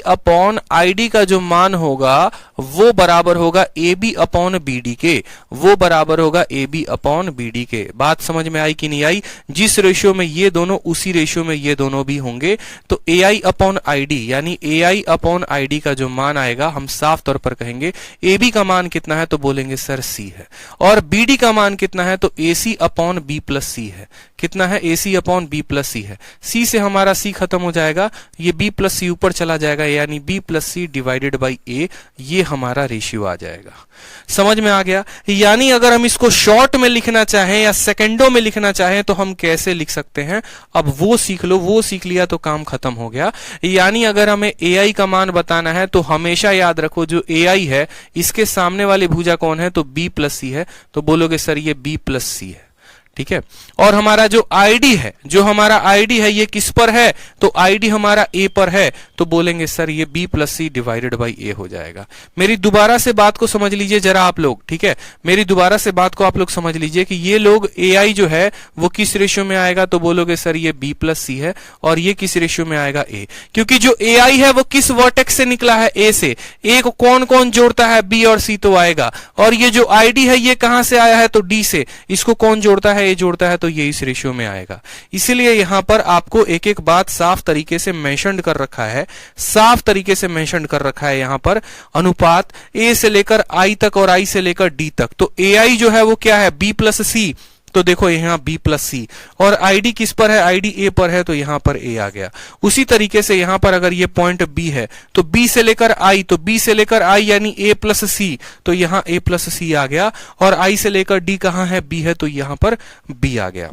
upon ID का जो मान होगा वो बराबर होगा A B upon B D के, वो बराबर होगा A B upon B D के। बात समझ में आई कि नहीं आई? जिस रेशियो में ये दोनों उसी रेशियो में ये दोनों भी होंगे। तो ए आई अपॉन आईडी यानी ए आई अपॉन आईडी का जो मान आएगा, हम साफ तौर पर कहेंगे ए बी का मान कितना है, तो बोलेंगे सर सी है, और बी डी का मान कितना है, तो ए सी अपॉन बी प्लस सी है। कितना है? ए सी अपॉन बी प्लस सी है, सी से हमारा सी खत्म हो जाएगा, ये बी प्लस सी ऊपर चला जाएगा, यानी B plus C divided by A, ये हमारा रेशियो आ जाएगा। समझ में आ गया? यानी अगर हम इसको शॉर्ट में लिखना चाहें या सेकंडों में लिखना चाहें तो हम कैसे लिख सकते हैं, अब वो सीख लो, वो सीख लिया तो काम खत्म हो गया। यानी अगर हमें ai का मान बताना है तो हमेशा याद रखो जो ai है इसके सामने वाली भुजा कौन है, तो b प्लस सी है, तो बोलोगे सर ये b प्लस सी है, ठीक है। और हमारा जो आईडी है, जो हमारा आईडी है ये किस पर है, तो आईडी हमारा ए पर है, तो बोलेंगे सर ये B plus C divided by A हो जाएगा। मेरी दोबारा से बात को समझ लीजिए जरा आप लोग, ठीक है, मेरी दोबारा से बात को आप लोग समझ लीजिए कि ये लोग ए आई जो है वो किस रेशियो में आएगा, तो बोलोगे सर ये बी प्लस सी है, और ये किस रेशियो में आएगा, ए, क्योंकि जो ए आई है वो किस वर्टेक्स से निकला है, ए से, ए को कौन कौन जोड़ता है, बी और सी तो आएगा, और ये जो आईडी है ये कहां से आया है, तो डी से, इसको कौन जोड़ता है, ए जोड़ता है, तो ये इस रेशियो में आएगा। इसलिए यहां पर आपको एक एक बात साफ तरीके से मेंशन कर रखा है, साफ तरीके से मेंशन कर रखा है यहां पर अनुपात ए से लेकर आई तक और आई से लेकर डी तक। तो ए आई जो है वो क्या है, बी प्लस सी, तो देखो यहां बी प्लस सी, और आईडी किस पर है, आईडी ए पर है, तो यहां पर ए आ गया। उसी तरीके से यहां पर अगर ये पॉइंट बी है तो बी से लेकर आई, तो बी से लेकर आई यानी ए प्लस सी, तो यहां ए प्लस सी आ गया, और आई से लेकर डी कहां है, बी है, तो यहां पर बी आ गया।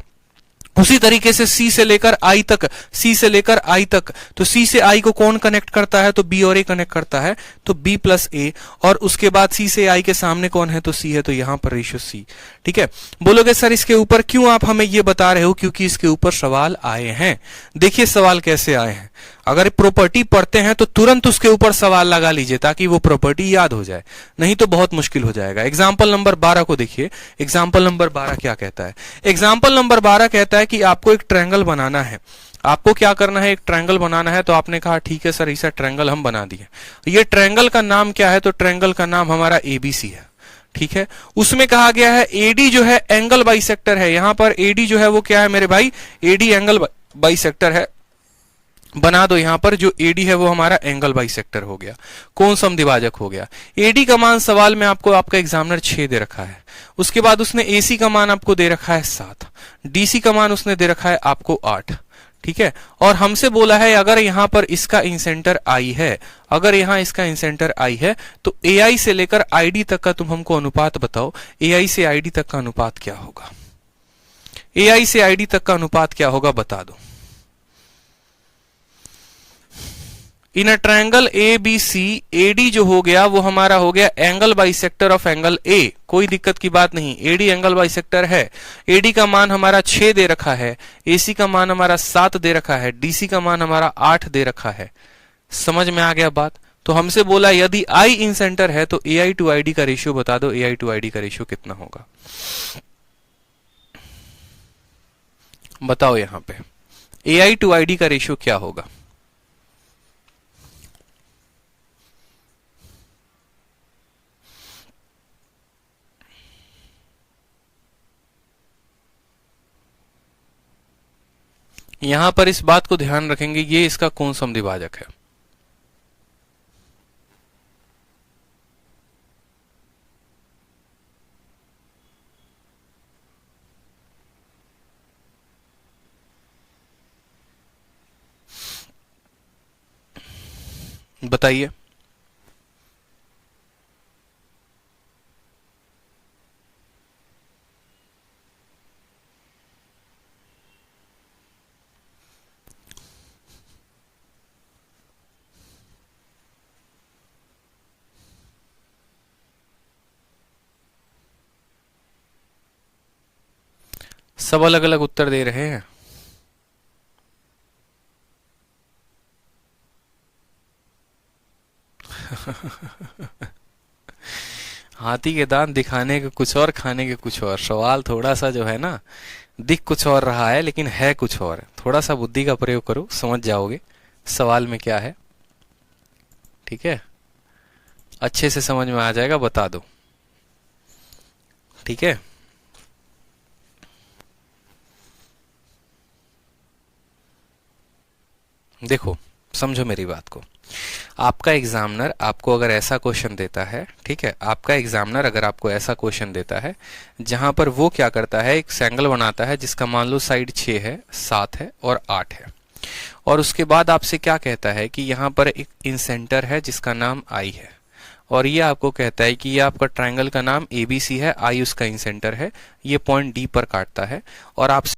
उसी तरीके से सी से लेकर आई तक, सी से लेकर आई तक, तो सी से आई को कौन कनेक्ट करता है, तो बी और ए कनेक्ट करता है, तो बी प्लस ए, और उसके बाद सी से आई के सामने कौन है, तो सी है, तो यहां पर रेशियो सी, ठीक है। बोलोगे सर इसके ऊपर क्यों आप हमें ये बता रहे हो, क्योंकि इसके ऊपर सवाल आए हैं। देखिए सवाल कैसे आए हैं, अगर प्रॉपर्टी पढ़ते हैं तो तुरंत उसके ऊपर सवाल लगा लीजिए ताकि वो प्रॉपर्टी याद हो जाए, नहीं तो बहुत मुश्किल हो जाएगा। एग्जाम्पल नंबर 12 को देखिए, एग्जाम्पल नंबर 12 क्या कहता है। एग्जाम्पल नंबर 12 कहता है कि आपको एक ट्रायंगल बनाना है, आपको क्या करना है, एक ट्रायंगल बनाना है। तो आपने कहा ठीक है सर ऐसा ट्रायंगल हम बना दिए, ये ट्रायंगल का नाम क्या है, तो ट्रायंगल का नाम हमारा एबीसी है, ठीक है। उसमें कहा गया है एडी जो है एंगल बाइसेक्टर है, यहां पर एडी जो है वो क्या है मेरे भाई, एडी एंगल बाइसेक्टर है, बना दो यहां पर, जो एडी है वो हमारा एंगल बाइसेक्टर हो गया, कौन समद्विभाजक हो गया। एडी का मान सवाल में आपको आपका एग्जामिनर 6 दे रखा है, उसके बाद उसने एसी का मान आपको दे रखा है 7, डीसी का मान उसने दे रखा है आपको 8, ठीक है। और हमसे बोला है अगर यहां पर इसका इंसेंटर आई है, अगर यहां इसका इंसेंटर आई है तो एआई से लेकर आईडी तक का तुम हमको अनुपात बताओ, एआई से आईडी तक का अनुपात क्या होगा, एआई से आईडी तक का अनुपात क्या होगा बता दो। In a triangle A B C, A D जो हो गया वो हमारा हो गया angle bisector of angle A, कोई दिक्कत की बात नहीं, एडी एंगल बाइसेक्टर है। एडी का मान हमारा 6 दे रखा है, एसी का मान हमारा 7 दे रखा है, डीसी का मान हमारा 8 दे रखा है। समझ में आ गया बात। तो हमसे बोला यदि आई इन सेंटर है तो एआई टू आईडी का रेशियो बता दो, एआई टू आईडी का रेशियो कितना होगा बताओ। यहां पे एआई टू आईडी का रेशियो क्या होगा, यहां पर इस बात को ध्यान रखेंगे ये इसका कौन समद्विभाजक है। बताइए। सब अलग अलग उत्तर दे रहे हैं। हाथी के दांत दिखाने के कुछ और, खाने के कुछ और। सवाल थोड़ा सा जो है ना दिख कुछ और रहा है लेकिन है कुछ और। थोड़ा सा बुद्धि का प्रयोग करो, समझ जाओगे सवाल में क्या है, ठीक है, अच्छे से समझ में आ जाएगा, बता दो, ठीक है। देखो समझो मेरी बात को, आपका एग्जामिनर आपको अगर ऐसा क्वेश्चन देता है, ठीक है, आपका एग्जामिनर अगर आपको ऐसा क्वेश्चन देता है जहां पर वो क्या करता है, एक ट्रायंगल बनाता है जिसका मान लो साइड 6 है, 7 है और 8 है, और उसके बाद आपसे क्या कहता है कि यहाँ पर एक इंसेंटर है जिसका नाम आई है, और ये आपको कहता है कि ये आपका ट्रायंगल का नाम ABC है, आई उसका इंसेंटर है, ये पॉइंट डी पर काटता है, और आप